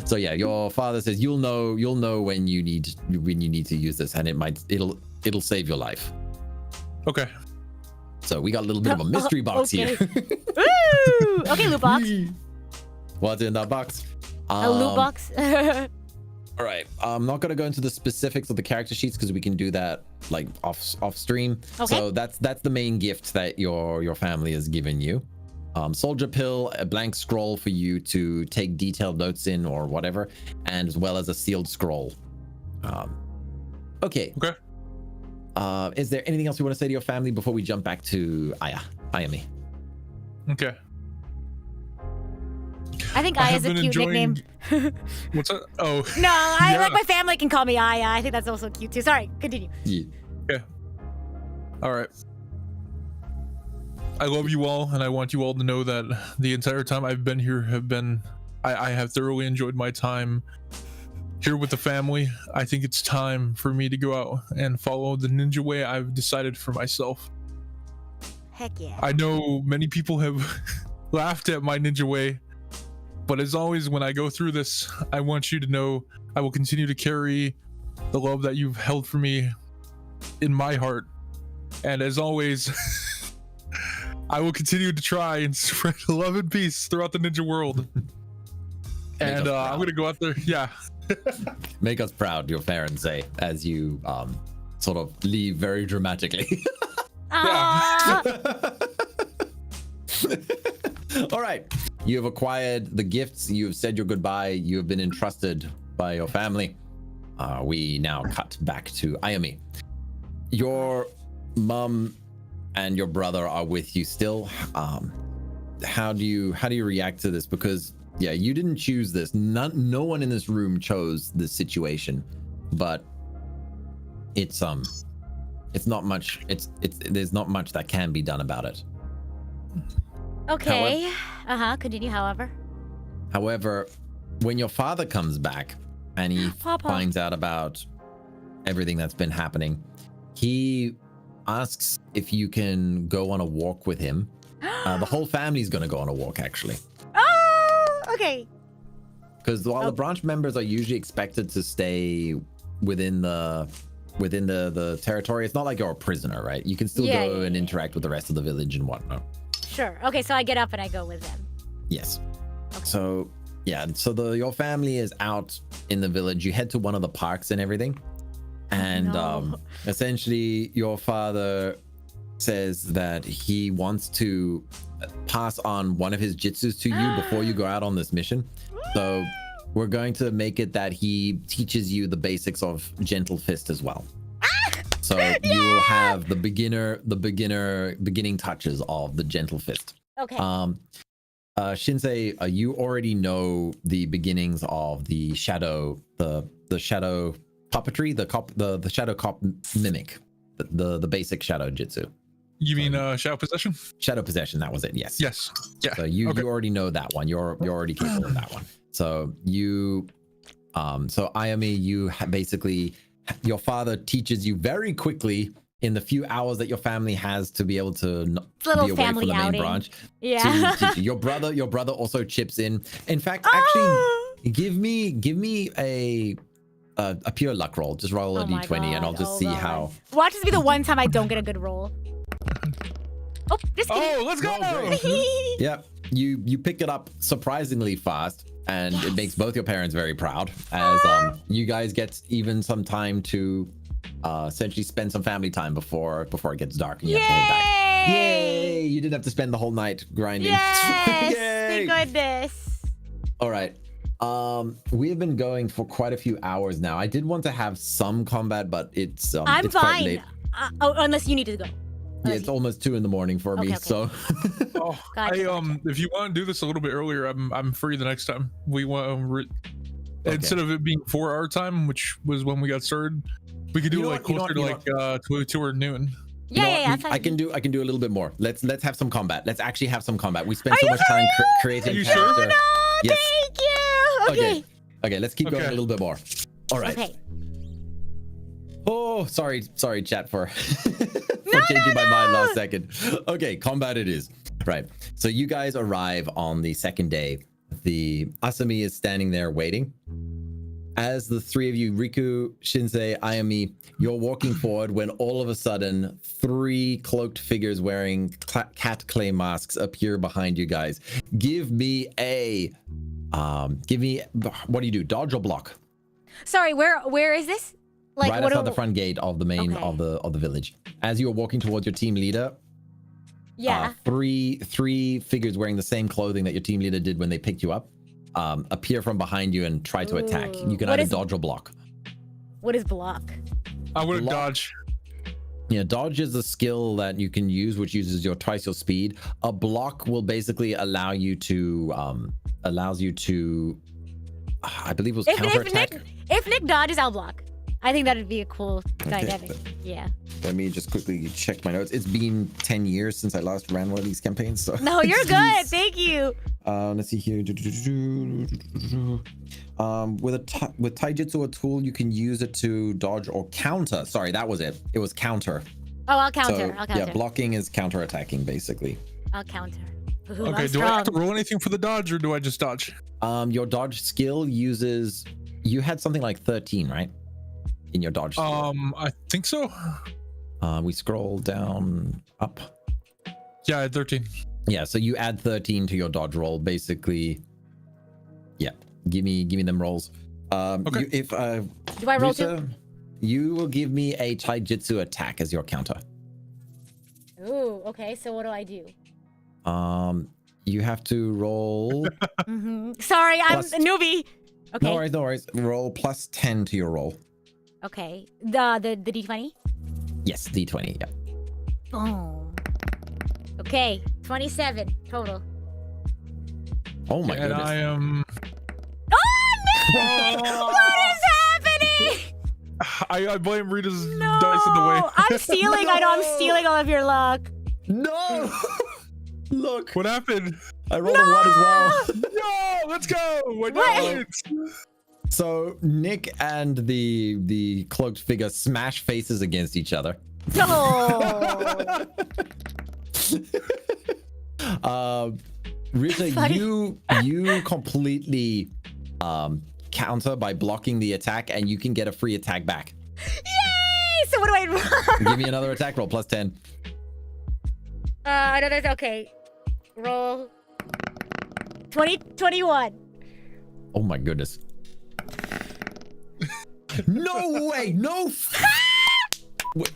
So yeah, your father says you'll know when you need to use this, and it'll save your life. Okay. So we got a little bit of a mystery box Okay. here. Woo! Okay, loot box. What's in that box? A loot box. All right. I'm not gonna go into the specifics of the character sheets because we can do that like off stream. Okay. So that's the main gift that your family has given you. Soldier pill, a blank scroll for you to take detailed notes in or whatever, and as well as a sealed scroll. Okay. Okay. Is there anything else you want to say to your family before we jump back to Ayame? Okay. I think I Aya have is a been cute enjoying- nickname. What's that? Oh. No, I Yeah. like my family can call me Aya. I think that's also cute too. Sorry, continue. Yeah. All right. I love you all, and I want you all to know that the entire time I've been here I have thoroughly enjoyed my time here with the family. I think it's time for me to go out and follow the ninja way I've decided for myself. Heck yeah. I know many people have laughed at my ninja way, but as always, when I go through this, I want you to know I will continue to carry the love that you've held for me in my heart. And as always, I will continue to try and spread love and peace throughout the ninja world. And I'm going to go out there. Yeah. Make us proud, your parents say, as you sort of leave very dramatically. Aww. All right. You have acquired the gifts. You have said your goodbye. You have been entrusted by your family. We now cut back to Ayame. Your mom and your brother are with you still. How do you react to this? Because yeah, you didn't choose this. No one in this room chose this situation, but it's not much. There's not much that can be done about it. Okay. Continue, however. However, when your father comes back and he Papa. finds out about everything that's been happening, he asks if you can go on a walk with him. The whole family's going to go on a walk, actually. Oh, okay. Because while the branch members are usually expected to stay within the territory, it's not like you're a prisoner, right? You can still go and interact with the rest of the village and whatnot. Sure. Okay, so I get up and I go with them. Yes. Okay. So yeah, so your family is out in the village. You head to one of the parks and everything, and no. Essentially your father says that he wants to pass on one of his jutsus to you before you go out on this mission. So we're going to make it that he teaches you the basics of gentle fist as well. So you will have the beginning touches of the gentle fist. Okay. Shinsei, you already know the beginnings of the shadow, the shadow puppetry, the shadow cop mimic, the basic shadow jutsu. You mean shadow possession? Shadow possession, that was it. Yes. Yes. Yeah. So you already know that one. You're already capable of that one. So Ayame, basically, your father teaches you very quickly in the few hours that your family has to be able to be away from the main branch. Yeah. To teach you. Your brother also chips in. In fact, actually, give me a pure luck roll. Just roll a d20 and I'll just see how. Watch this be the one time I don't get a good roll. Oh, just kidding. Oh, let's go. Yep. You pick it up surprisingly fast, and it makes both your parents very proud, as you guys get even some time to essentially spend some family time before it gets dark and you have to head back. Yay! You didn't have to spend the whole night grinding. Yes! Yay! Thank goodness. All right. We have been going for quite a few hours now. I did want to have some combat, but it's I'm it's quite fine. late. Unless you need to go. Yeah, it's almost 2 in the morning for me. Okay. So Oh, Gotcha. if you want to do this a little bit earlier, I'm free the next time. We want instead of it being 4 our time, which was when we got started, we could do closer to 2 or noon. Yeah. I can do a little bit more. Let's have some combat. Let's actually have some combat. We spent so much time creating Are you character. sure? No, Yes. thank you. Okay, let's keep going a little bit more. All right. Okay. Oh, sorry, chat for changing my mind last second. Okay, combat it is. Right. So you guys arrive on the second day. The Asami is standing there waiting. As the 3 of you, Riku, Shinsei, Ayame, you're walking forward when all of a sudden 3 cloaked figures wearing cat clay masks appear behind you guys. Give me what do you do? Dodge or block? Sorry, where is this? Like Right outside the front gate of the main of the village. As you're walking towards your team leader, Yeah. 3 figures wearing the same clothing that your team leader did when they picked you up appear from behind you and try to attack. You can either dodge or block. What is block? I would have dodged. Yeah, dodge is a skill that you can use, which uses twice your speed. A block will basically allow you to I believe it was counterattack. If Nick dodges, I'll block. I think that'd be a cool dynamic. Yeah. Let me just quickly check my notes. It's been 10 years since I last ran one of these campaigns. So No, you're good. Thank you. Let's see here. With taijutsu, a tool, you can use it to dodge or counter. Sorry, that was it. It was counter. Oh, I'll counter. So, I'll counter. yeah, blocking is counterattacking, basically. I'll counter. Ooh, Okay, do I have to roll anything for the dodge, or do I just dodge? Your dodge skill uses. You had something like 13, right? In your dodge skill. I think so. We scroll down up. Yeah, I had 13. Yeah, so you add 13 to your dodge roll, basically. Yeah, give me them rolls. Okay. Do I roll too? You will give me a taijutsu attack as your counter. Ooh, okay. So what do I do? You have to roll. Sorry, I'm Plus- a newbie. Okay. No worries. Roll plus 10 to your roll. Okay. The D20. Yes, D20. Yeah. Boom. Okay. 27 total. Oh my And goodness. I am. Oh no! What is happening? I blame Rita's No! dice in the way. I'm stealing. I know I'm stealing all of your luck. No! Look, What happened? I rolled a 1 as well. No, let's go. Wait, What? So Nick and the cloaked figure smash faces against each other. No. Rita, Funny. you completely counter by blocking the attack, and you can get a free attack back. Yay! So what do I roll? Give me another attack roll plus 10. No, that's okay. Roll 21. Oh my goodness. No way! No! Wait.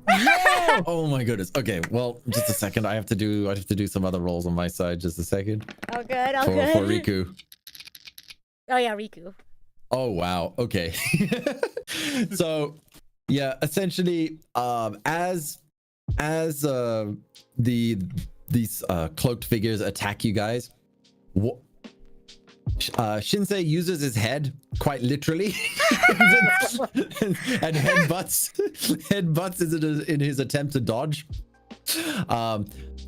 No! Oh my goodness. Okay, well, just a second. I have to do some other rolls on my side. Just a second. Oh good, oh For good. Riku. Oh yeah, Riku. Oh wow. Okay. So yeah, essentially, as these cloaked figures attack you guys, Shinsei uses his head quite literally and headbutts in his attempt to dodge.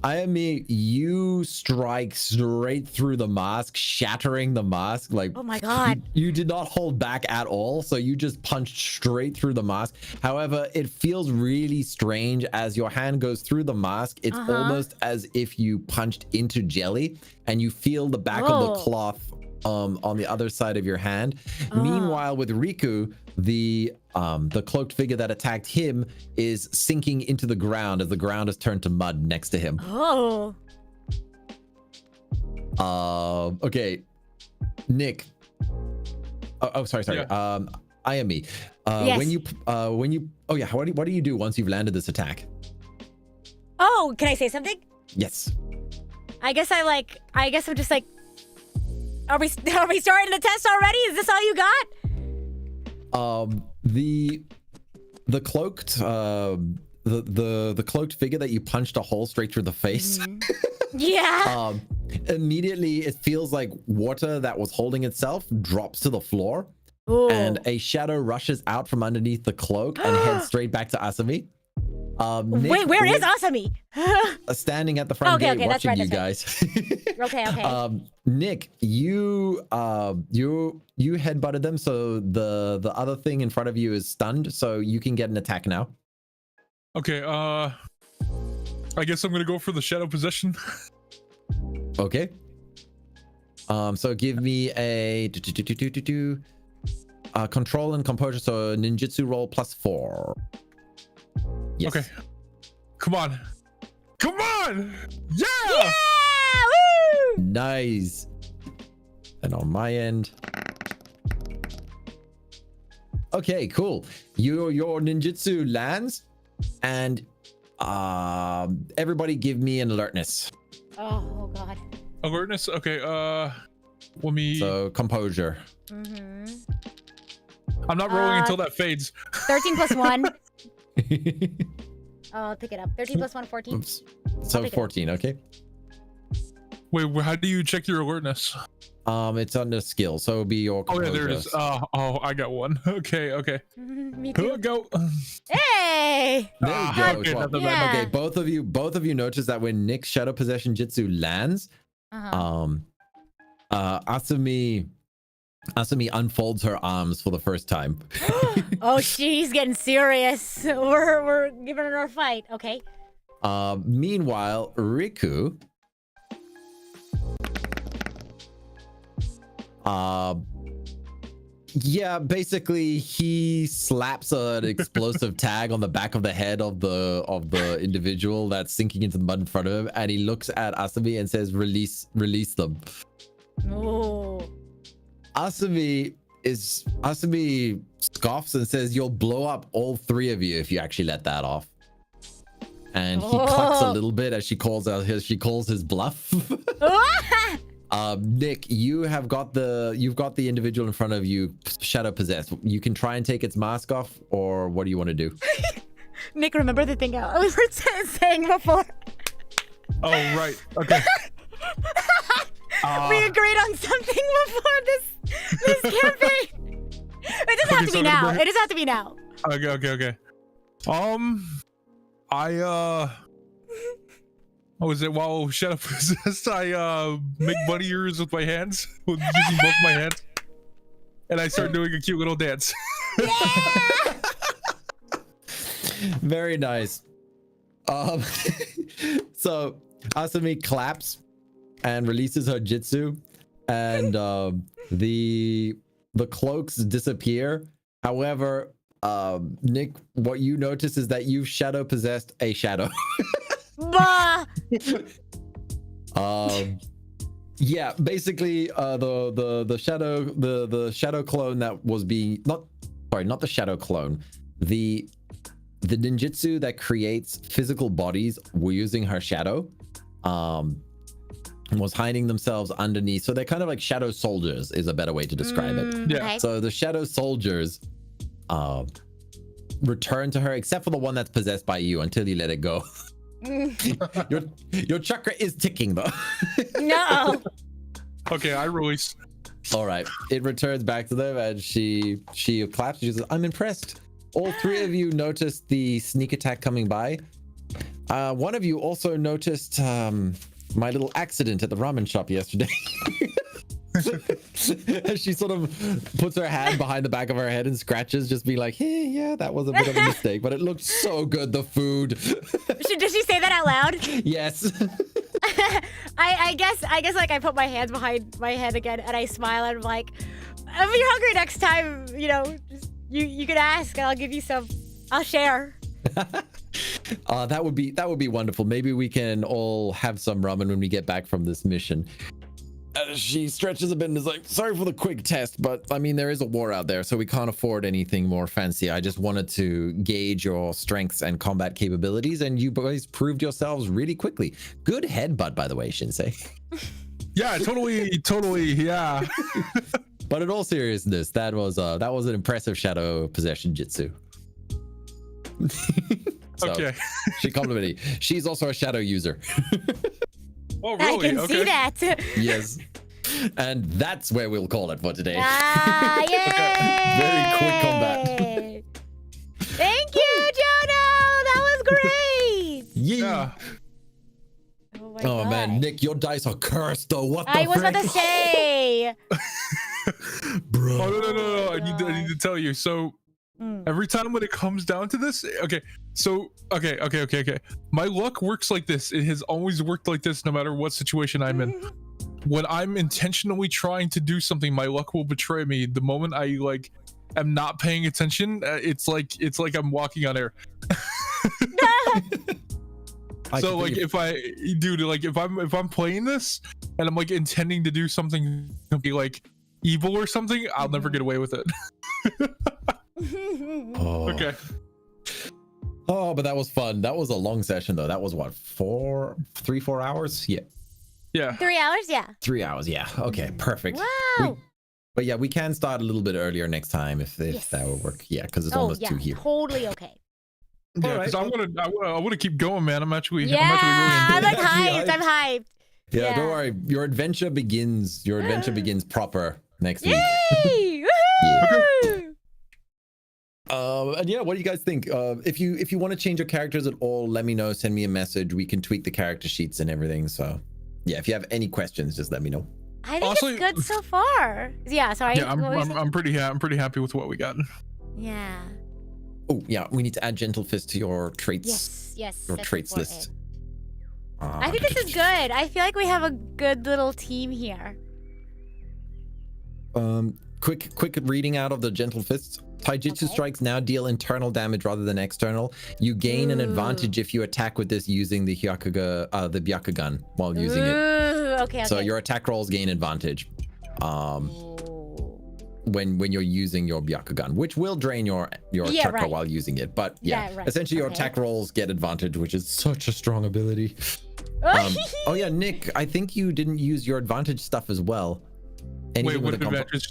Ayame, you strike straight through the mask, shattering the mask. Like, Oh my god. you did not hold back at all, so you just punched straight through the mask. However, it feels really strange as your hand goes through the mask. It's almost as if you punched into jelly, and you feel the back of the cloth on the other side of your hand. Meanwhile, with Riku, the cloaked figure that attacked him is sinking into the ground as the ground is turned to mud next to him. Oh. Okay, Nick. Sorry. Yeah. Ayame. Yes. When you oh yeah, what do you do once you've landed this attack? Oh, can I say something? Yes. I guess I'm just like, are we starting the test already? Is this all you got? The cloaked the cloaked figure that you punched a hole straight through the face. Yeah. Immediately it feels like water that was holding itself drops to the floor. Ooh. And a shadow rushes out from underneath the cloak and heads straight back to Asami. Nick, Wait, where is Asami? Standing at the front gate that's watching right, you that's guys. Okay. Nick, you headbutted them, so the other thing in front of you is stunned, so you can get an attack now. Okay, I guess I'm gonna go for the shadow possession. Okay. So give me a control and composure, so ninjutsu roll +4. Yes. Okay. Come on. Come on! Yeah! Yeah! Woo! Nice. And on my end. Okay, cool. Your ninjutsu lands, and everybody give me an alertness. Oh god. Alertness? Okay, let me... So composure. I'm not rolling until that fades. 13 plus 1. I'll pick it up. 13 plus 1, 14. Oops. So 14, okay. Wait, how do you check your alertness? It's under skill, so it'll be your composure. Oh yeah, there it is. Oh, I got one. Okay. Me too. Go. Hey! There you go. Okay, Well, yeah. okay, both of you notice that when Nick's shadow possession jutsu lands, Asami unfolds her arms for the first time. Oh, she's getting serious. We're giving her a fight. Okay. Meanwhile, Riku, yeah, basically he slaps an explosive tag on the back of the head of the individual that's sinking into the mud in front of him, and he looks at Asami and says, release them. Oh. Asami scoffs and says, you'll blow up all three of you if you actually let that off. And he clucks a little bit as she calls his bluff. Nick, you've got the individual in front of you shadow possessed. You can try and take its mask off, or what do you want to do? Nick, remember the thing we were saying before? Oh right. Okay. We agreed on something before this campaign. It doesn't have to be now. It doesn't have to be now. Okay. What was it? While shadow possessed, I make bunny ears with my hands, using both my hands, and I start doing a cute little dance. Yeah! Very nice. So Asami claps and releases her jutsu, and the cloaks disappear. However, Nick, what you notice is that you've shadow possessed a shadow. Bah! Yeah, basically the shadow clone that was being not the shadow clone, the ninjutsu that creates physical bodies were using her shadow, was hiding themselves underneath, so they're kind of like shadow soldiers is a better way to describe it. Yeah. Okay. So the shadow soldiers return to her, except for the one that's possessed by you until you let it go. Your chakra is ticking though. No. Okay, I release. All right, it returns back to them, and she claps. She says, "I'm impressed." All three of you noticed the sneak attack coming by. One of you also noticed my little accident at the ramen shop yesterday. She sort of puts her hand behind the back of her head and scratches, just be like, hey, yeah, that was a bit of a mistake, but it looked so good, the food. Did she say that out loud? Yes. I guess like I put my hands behind my head again and I smile and I'm like, if you're hungry next time, just, you could ask, I'll give you some, I'll share. That would be wonderful. Maybe we can all have some ramen when we get back from this mission. She stretches a bit and is like, sorry for the quick test, but I mean, there is a war out there, so we can't afford anything more fancy. I just wanted to gauge your strengths and combat capabilities, and you boys proved yourselves really quickly. Good headbutt, by the way, Shinsei. Yeah, totally, yeah. But in all seriousness, that was an impressive shadow possession jutsu. So Okay. she complimented me. She's also a shadow user. Oh, really? I can see that. Yes. And that's where we'll call it for today. Ah, yay! Very quick combat. Thank you, Jono. That was great. Yeah. Oh, my Oh God. man, Nick, your dice are cursed though. What the I was about to frick? say. Bro. Oh no! I need to tell you. So Mm. every time when it comes down to this, okay. My luck works like this. It has always worked like this, no matter what situation I'm in. When I'm intentionally trying to do something, my luck will betray me. The moment I like am not paying attention, it's like I'm walking on air. So like if I'm playing this and I'm like intending to do something to be like evil or something, I'll never get away with it. Oh. Okay. Oh, but that was fun. That was a long session though. That was what, 4 hours? Yeah, 3 hours? Yeah. 3 hours. Yeah. Okay, perfect. Wow. But yeah, we can start a little bit earlier next time if Yes. that will work. Yeah, because it's Oh, almost yeah. 2 here. Totally okay. Yeah, because I want to keep going, man. I'm actually Yeah. really I'm enjoying like it. hyped. I'm hyped. Yeah, Yeah. don't worry. Your adventure begins proper next week. Yay! Yeah. Woohoo! And yeah, what do you guys think? If you want to change your characters at all, let me know. Send me a message. We can tweak the character sheets and everything. So yeah, if you have any questions, just let me know. I think Honestly- it's good so far. Yeah, sorry. Yeah, what were you saying? I'm pretty happy with what we got. Yeah. Oh yeah, we need to add Gentle Fist to your traits. Yes. Your that's traits important. list. I think this is good. I feel like we have a good little team here. Quick reading out of the Gentle Fists. Taijutsu Okay. strikes now deal internal damage rather than external. You gain an advantage if you attack with this using the Hyakuga, the Byakugan while using it. Ooh, okay. So your attack rolls gain advantage Ooh. when you're using your Byakugan, which will drain your Yeah, chakra right. while using it. But yeah, Yeah, right. essentially your Okay. attack rolls get advantage, which is such a strong ability. Oh yeah, Nick, I think you didn't use your advantage stuff as well. Wait, with what a advantage?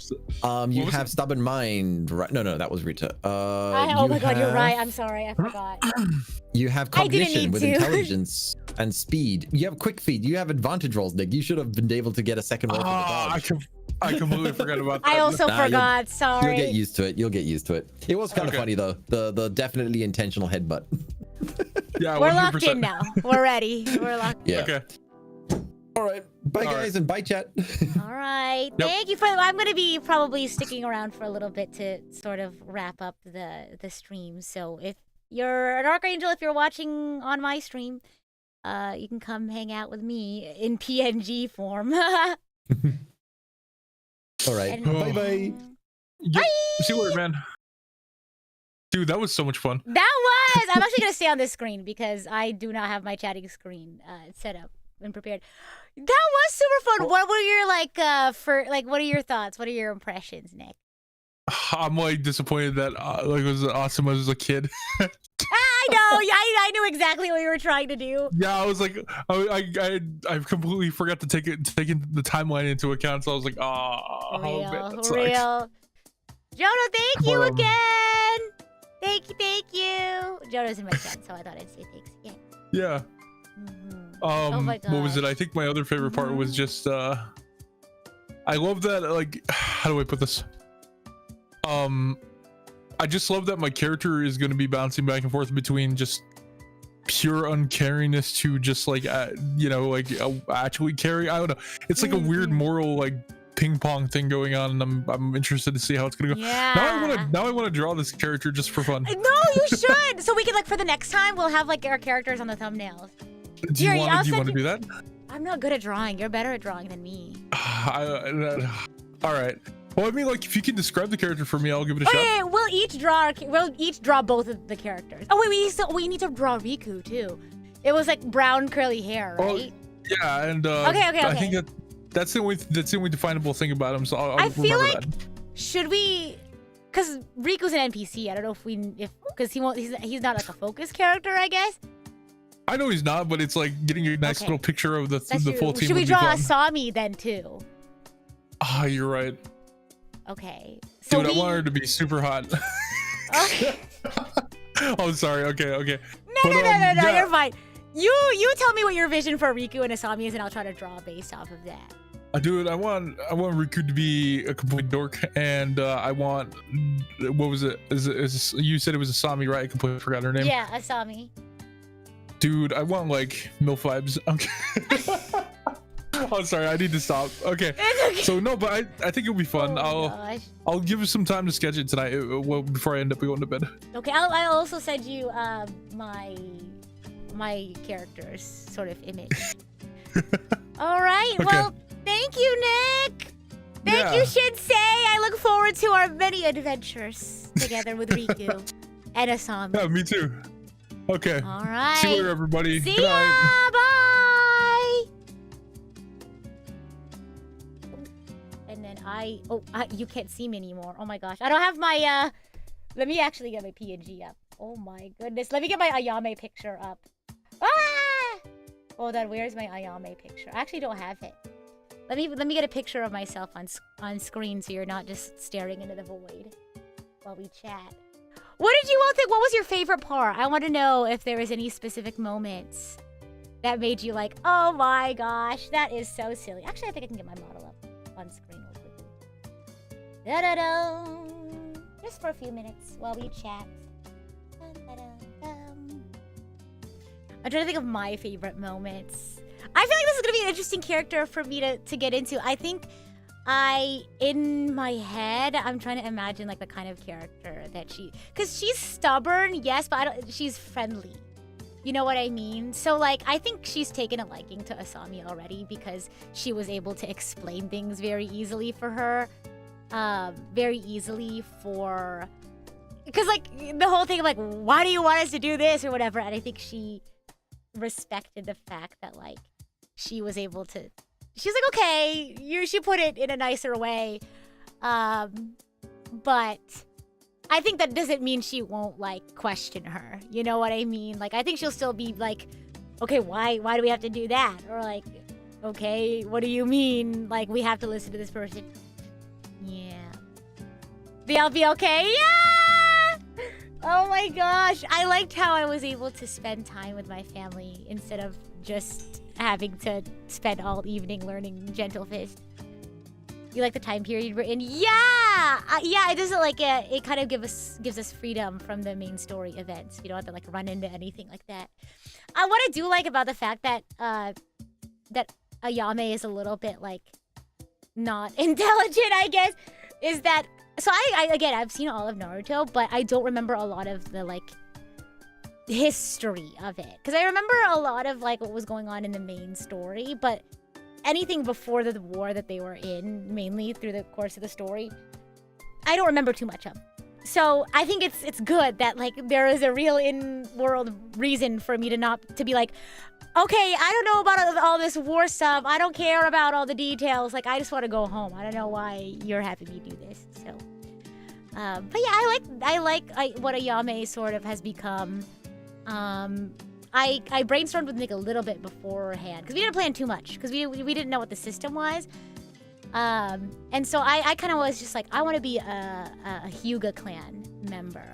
you was have it? stubborn mind, right? No, that was Rita. Oh my god, you're right. I'm sorry. I forgot. You have I didn't cognition need with to. intelligence and speed. You have quick feet. You have advantage rolls, Nick. You should have been able to get a second roll for the dodge. I completely forgot about that. I also Nah, forgot. Sorry. You'll get used to it. You'll get used to it. It was kind of Okay. funny though. The definitely intentional headbutt. Yeah, We're 100%. locked in now. We're ready. We're locked. Yeah. Okay. All right. Bye All guys right. and bye chat. All right. Yep. Thank you for. I'm gonna be probably sticking around for a little bit to sort of wrap up the stream. So if you're an Archangel, if you're watching on my stream, you can come hang out with me in PNG form. All right. And- Bye bye. Yep. See you later, man. Dude, that was so much fun. That was. I'm actually gonna stay on this screen because I do not have my chatting screen set up and prepared. That was super fun. What were your what are your thoughts? What are your impressions, Nick? I'm like disappointed that it was awesome as a kid. I know. Yeah, I knew exactly what you were trying to do. Yeah, I was like, I completely forgot to take the timeline into account. So I was like, oh man, that sucks. Real. Jono, thank you Well, again. Thank you. Jono's in my chat, so I thought I'd say thanks again. Yeah. Mhm. What was it? gosh. I think my other favorite part was just I love that, like, how do I put this? I just love that my character is going to be bouncing back and forth between just pure uncariness to just like actually caring. I don't know. It's like a weird moral like ping pong thing going on, and I'm interested to see how it's gonna go. Yeah. Now I want to draw this character just for fun. No, you should. So we can for the next time we'll have our characters on the thumbnails. Do you Here, I'll want send to you- do that? I'm not good at drawing. You're better at drawing than me. All right. Well, I mean, like, if you can describe the character for me, I'll give it a shot. Okay, we'll each draw both of the characters. Oh wait, we need to draw Riku too. It was like brown curly hair, Oh, right? Yeah, and Okay. I think that's the only definable thing about him. So I'll I feel remember like that. should we? Because Riku's an NPC. I don't know if because he's not like a focus character, I guess. I know he's not, but it's like getting a nice Okay. little picture of the That's full true. team. Should we would be draw fun. Asami then too? Ah, you're right. Okay. So Dude, I he- want her to be super hot. Okay. Oh, sorry. Okay. No, No, you're fine. You tell me what your vision for Riku and Asami is, and I'll try to draw based off of that. Dude, I want Riku to be a complete dork, and I want, what was it? You said it was Asami, right? I completely forgot her name. Yeah, Asami. Dude, I want like MILF vibes. Okay. Oh, sorry, I need to stop. Okay. Okay. So no, but I think it'll be fun. Gosh. I'll give you some time to sketch it tonight. Well, before I end up going to bed. Okay, I'll also send you my character's sort of image. All right. Okay. Well, thank you, Nick. Thank you, Shinsei. I look forward to our many adventures together with Riku and Asami. Yeah, me too. Okay. All right. See you later, everybody. See Good ya. night. Bye. And then you can't see me anymore. Oh my gosh. I don't have my let me actually get my PNG up. Oh my goodness. Let me get my Ayame picture up. Ah! Hold on, where's my Ayame picture? I actually don't have it. Let me get a picture of myself on screen so you're not just staring into the void while we chat. What did you all think? What was your favorite part? I want to know if there was any specific moments that made you like, oh my gosh, that is so silly. Actually, I think I can get my model up on screen real quickly. Da-da-da. Just for a few minutes while we chat. Dun-da-dun-dun. I'm trying to think of my favorite moments. I feel like this is going to be an interesting character for me to get into. I think in my head, I'm trying to imagine like the kind of character that because she's stubborn, yes, but she's friendly. You know what I mean? So like, I think she's taken a liking to Asami already because she was able to explain things very easily for her. Because like the whole thing of like, why do you want us to do this or whatever? And I think she respected the fact that like, she was able to, she's like, okay, you should put it in a nicer way. But I think that doesn't mean she won't like question her. You know what I mean? Like, I think she'll still be like, okay, why do we have to do that? Or like, okay, what do you mean? Like, we have to listen to this person. Yeah. They'll be okay. Yeah! Oh my gosh. I liked how I was able to spend time with my family instead of just having to spend all evening learning Gentle Fist. You like the time period we're in? Yeah! Yeah, it doesn't like it. It kind of gives us freedom from the main story events. We don't have to like run into anything like that. What I do like about the fact that that Ayame is a little bit like not intelligent, I guess, is that so I've seen all of Naruto, but I don't remember a lot of the like history of it, because I remember a lot of like what was going on in the main story, but anything before the war that they were in, mainly through the course of the story, I don't remember too much of. So I think it's good that like there is a real in-world reason for me to be like, okay, I don't know about all this war stuff. I don't care about all the details. Like, I just want to go home. I don't know why you're having me do this. So, but yeah, I like what Ayame sort of has become. I brainstormed with Nick a little bit beforehand because we didn't plan too much because we didn't know what the system was. And so I kind of was just like, I want to be a Hyuga clan member.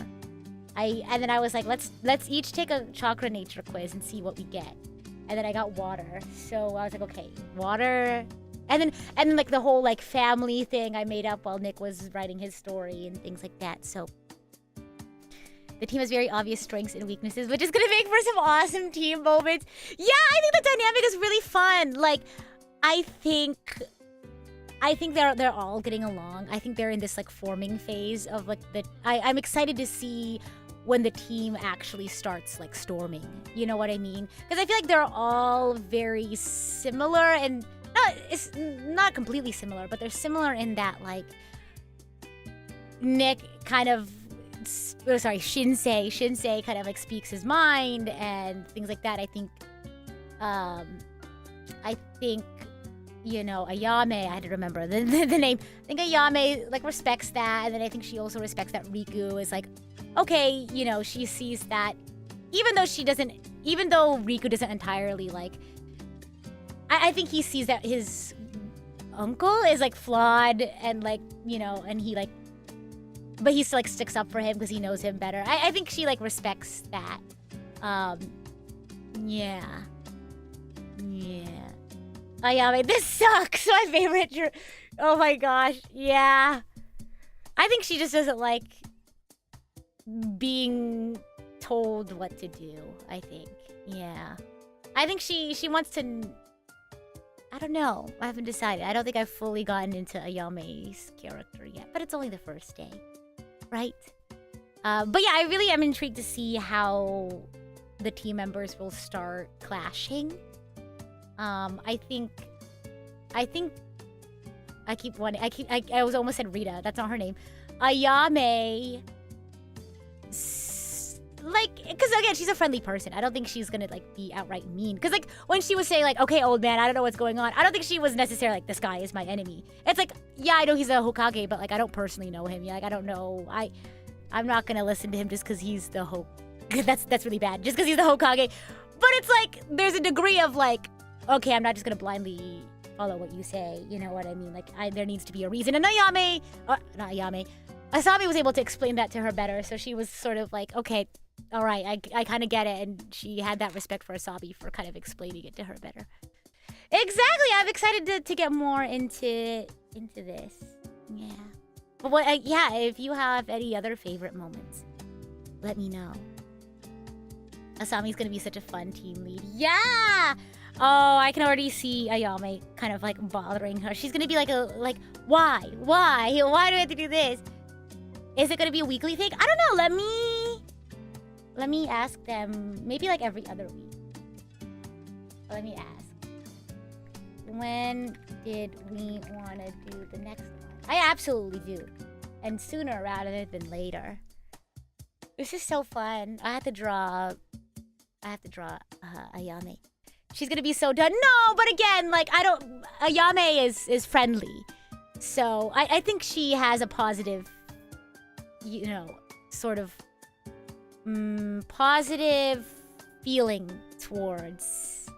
And then I was like, let's each take a chakra nature quiz and see what we get. And then I got water. So I was like, okay, water. And then like the whole like family thing I made up while Nick was writing his story and things like that. So the team has very obvious strengths and weaknesses, which is gonna make for some awesome team moments. Yeah, I think the dynamic is really fun. Like, I think they're all getting along. I think they're in this like forming phase of like I'm excited to see when the team actually starts like storming. You know what I mean? Because I feel like they're all very similar and it's not completely similar, but they're similar in that like Nick kind of Shinsei kind of like speaks his mind and things like that. I think you know, Ayame, I had to remember the name. I think Ayame like respects that, and then I think she also respects that Riku is like, okay, you know, she sees that even though Riku doesn't entirely like, I think he sees that his uncle is like flawed and like, you know, and he like, but he still like sticks up for him because he knows him better. I think she like respects that. Yeah. Ayame, this sucks. My favorite. Oh my gosh. Yeah. I think she just doesn't like being told what to do, I think. Yeah. I think she wants to... I don't know. I haven't decided. I don't think I've fully gotten into Ayame's character yet. But it's only the first day. Right? But yeah, I really am intrigued to see how the team members will start clashing. I was almost said Rita. That's not her name. Ayame... Like, because again, she's a friendly person. I don't think she's gonna, like, be outright mean. Because, like, when she was saying, like, okay, old man, I don't know what's going on, I don't think she was necessarily like, this guy is my enemy. It's like, yeah, I know he's a Hokage, but, like, I don't personally know him. Yeah, like, I don't know. I'm not gonna listen to him just because he's the that's really bad. Just because he's the Hokage. But it's like, there's a degree of, like, okay, I'm not just gonna blindly follow what you say. You know what I mean? Like, there needs to be a reason. And Asami was able to explain that to her better, so she was sort of like, okay, all right, I kind of get it, and she had that respect for Asami for kind of explaining it to her better. Exactly, I'm excited to get more into this. Yeah. But yeah, if you have any other favorite moments, let me know. Asami's gonna be such a fun team lead. Yeah! Oh, I can already see Ayame kind of like bothering her. She's gonna be like, why? Why do I have to do this? Is it gonna be a weekly thing? I don't know. Let me ask them. Maybe like every other week. Let me ask. When did we want to do the next one? I absolutely do, and sooner rather than later. This is so fun. I have to draw Ayame. She's gonna be so done. No, but again, like Ayame is friendly, so I think she has a positive, you know, sort of positive feeling towards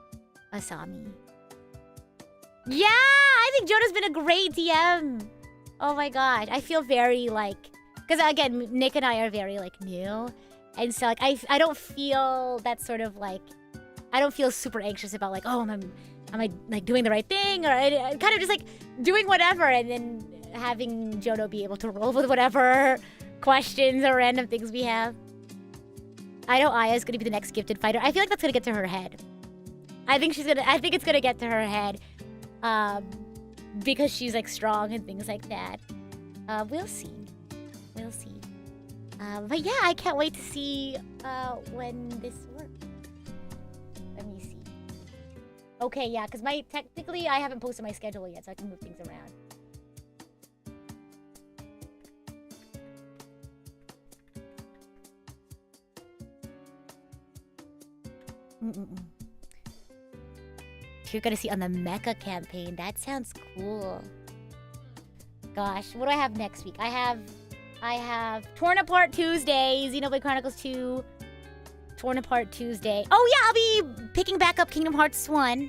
Asami. Yeah, I think Jonah's been a great DM. Oh my god, I feel very like, because again, Nick and I are very like new, and so like I don't feel that sort of like, I don't feel super anxious about like, oh, am I like doing the right thing, or kind of just like doing whatever, and then having Jono be able to roll with whatever questions or random things we have. I know Aya's gonna be the next gifted fighter. I feel like that's gonna get to her head. I think it's gonna get to her head, because she's like strong and things like that. We'll see. But yeah, I can't wait to see when this works. Let me see. Okay, yeah, because technically I haven't posted my schedule yet, so I can move things around. You're gonna see on the Mecha campaign. That sounds cool. Gosh, what do I have next week? I have Torn Apart Tuesday, Xenoblade Chronicles 2, Torn Apart Tuesday. Oh yeah, I'll be picking back up Kingdom Hearts 1.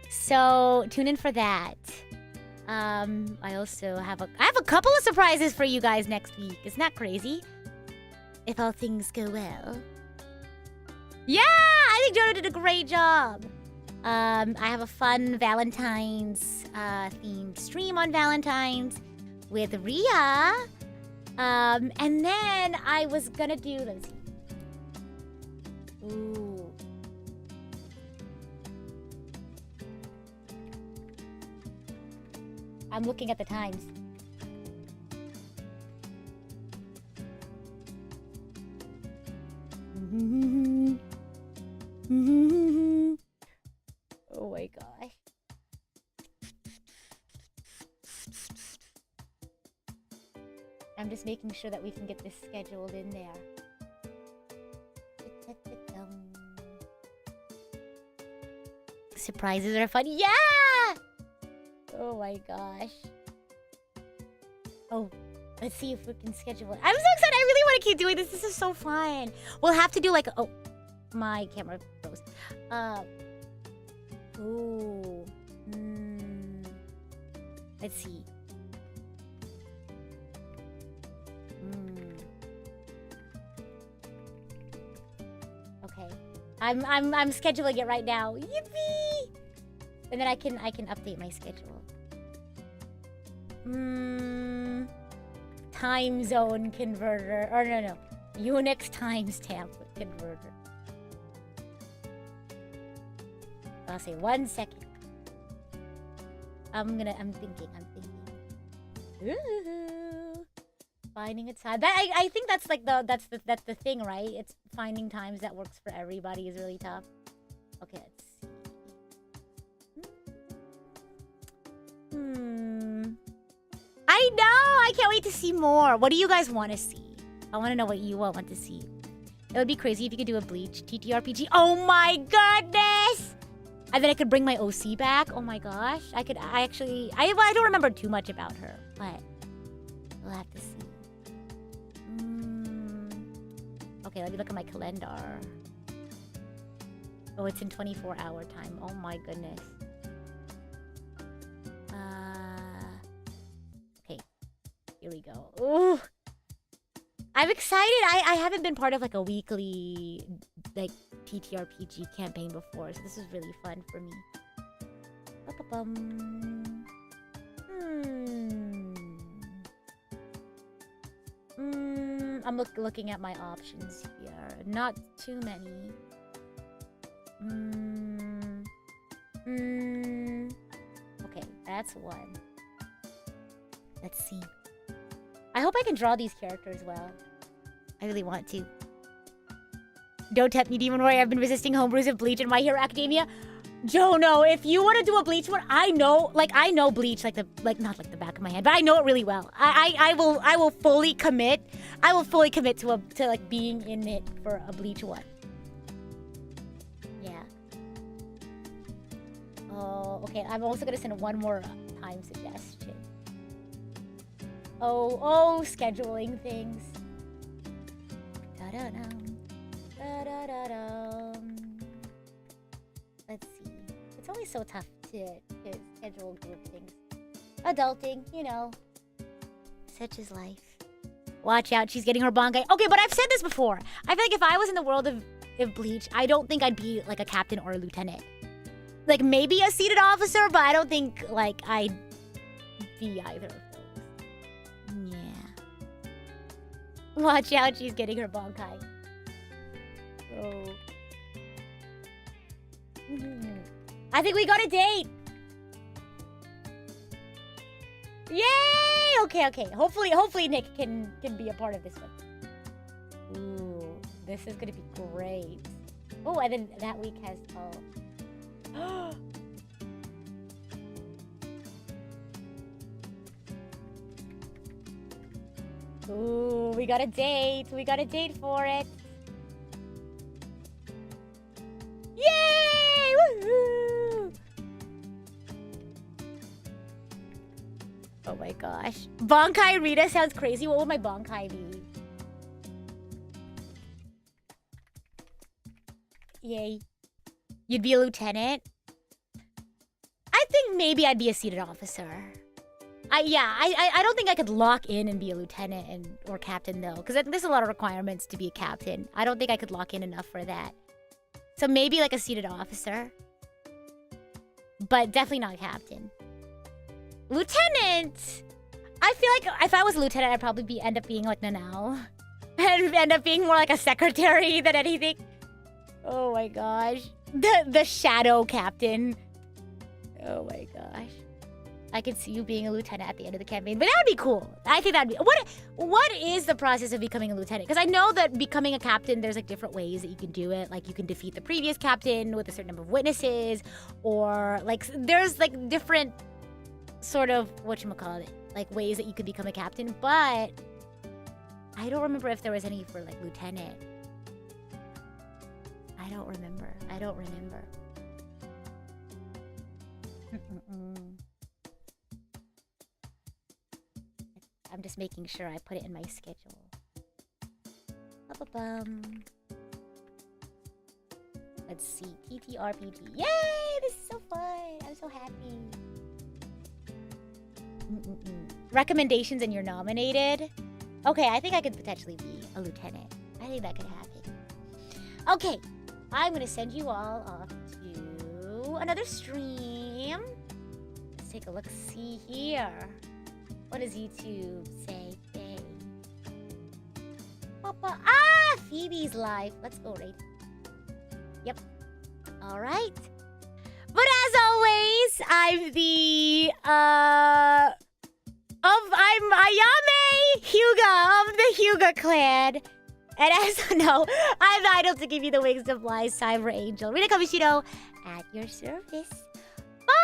So tune in for that. I also have a couple of surprises for you guys next week. Isn't that crazy? If all things go well. Yeah, I think Jonah did a great job. I have a fun Valentine's themed stream on Valentine's with Ria. And then I was gonna do, let's see. Ooh. I'm looking at the times. Oh my gosh. I'm just making sure that we can get this scheduled in there. Surprises are fun. Yeah! Oh my gosh. Oh, let's see if we can schedule it. I'm so excited. I really want to keep doing this. This is so fun. We'll have to do like, oh, my camera froze. Ooh. Let's see. Okay. I'm scheduling it right now. Yippee! And then I can update my schedule. Time zone converter. Or no. Unix timestamp converter. I'll say 1 second. I'm thinking. Ooh. Finding a time. I think that's like that's the thing, right? It's finding times that works for everybody is really tough. Okay, let's see. I know! I can't wait to see more. What do you guys want to see? I want to know what you all want to see. It would be crazy if you could do a Bleach TTRPG. Oh my goodness! And then I could bring my OC back. Oh my gosh. I don't remember too much about her, but we'll have to see. Okay, let me look at my calendar. Oh, it's in 24-hour time. Oh my goodness. Okay, here we go. Ooh, I'm excited. I haven't been part of like a weekly like TTRPG campaign before, so this is really fun for me. I'm looking at my options here. Not too many. Okay, that's one. Let's see. I hope I can draw these characters well. I really want to. Don't tempt me, Demon Warrior. I've been resisting homebrews of Bleach and My Hero Academia. Jono, if you want to do a Bleach one, I know Bleach not like the back of my head, but I know it really well. I will fully commit. I will fully commit to like being in it for a Bleach one. Yeah. Oh, okay. I'm also gonna send one more time suggestion. Oh, scheduling things. Let's see. It's always so tough to schedule group things. Adulting, you know. Such is life. Watch out, she's getting her bankai. Okay, but I've said this before. I feel like if I was in the world of Bleach, I don't think I'd be like a captain or a lieutenant. Like maybe a seated officer, but I don't think like I'd be either of those. Yeah. Watch out, she's getting her bankai. Oh. I think we got a date. Yay! Okay. Hopefully Nick can be a part of this one. Ooh, this is gonna be great. Oh, and then that week has Ooh, we got a date. We got a date for it. Yay! Woohoo! Oh my gosh. Bankai Rita sounds crazy. What would my Bankai be? Yay. You'd be a lieutenant? I think maybe I'd be a seated officer. I don't think I could lock in and be a lieutenant or captain though, because there's a lot of requirements to be a captain. I don't think I could lock in enough for that. So maybe like a seated officer. But definitely not a captain. Lieutenant! I feel like if I was a lieutenant, I'd probably end up being like Nanao. And end up being more like a secretary than anything. Oh my gosh. The shadow captain. Oh my gosh. I could see you being a lieutenant at the end of the campaign, but that would be cool. I think that'd be... What is the process of becoming a lieutenant? Because I know that becoming a captain, there's like different ways that you can do it. Like you can defeat the previous captain with a certain number of witnesses, or like there's like different sort of, whatchamacallit, like ways that you could become a captain, but I don't remember if there was any for like lieutenant. I don't remember. I'm just making sure I put it in my schedule. Let's see. TTRPG. Yay! This is so fun. I'm so happy. Recommendations and you're nominated? Okay, I think I could potentially be a lieutenant. I think that could happen. Okay. I'm gonna send you all off to another stream. Let's take a look. See here. What does YouTube say? Papa. Phoebe's live. Let's go, right? Yep. All right. But as always, I'm Ayame Hyuga of the Hyuga clan. And as you know, I'm the idol to give you the wings of light, Cyber Angel. Rita Kamishiro at your service. Bye!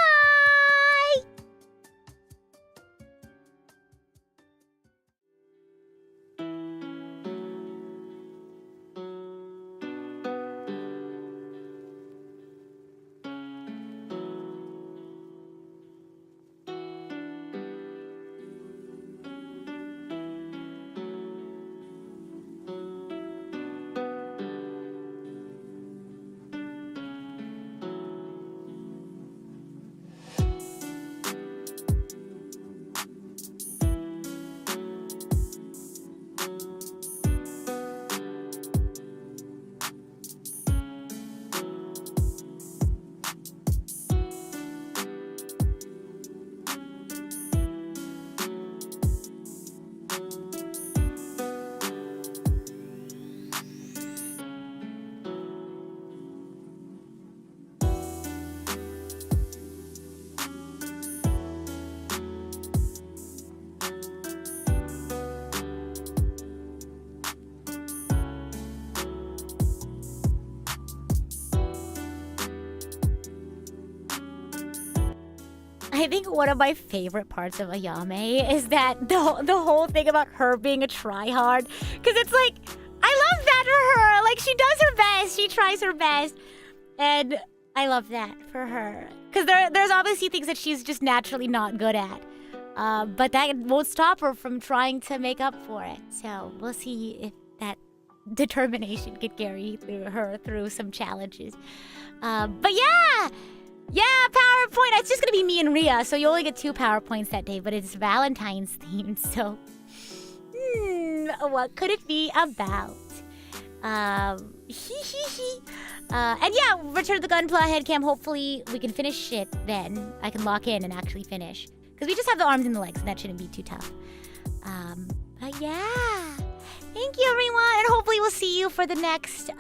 I think one of my favorite parts of Ayame is that the whole thing about her being a tryhard. Because it's like, I love that for her. Like, she does her best. She tries her best. And I love that for her. Because there's obviously things that she's just naturally not good at. But that won't stop her from trying to make up for it. So we'll see if that determination can carry her through some challenges. But yeah! Yeah, PowerPoint. It's just gonna be me and Rhea, so you only get 2 PowerPoints that day, but it's Valentine's themed, so what could it be about? And yeah, Return of the Gunpla headcam. Hopefully we can finish it then. I can lock in and actually finish, because we just have the arms and the legs, and that shouldn't be too tough. But yeah, thank you everyone, and hopefully we'll see you for the next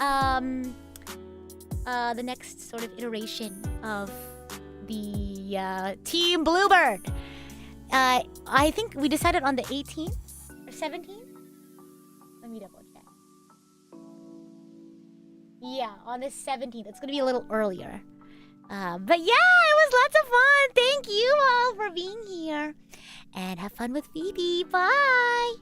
sort of iteration of the Team Bluebird. I think we decided on the 18th or 17th. Let me double check. Yeah, on the 17th. It's gonna be a little earlier. But yeah, it was lots of fun. Thank you all for being here, and have fun with Phoebe. Bye.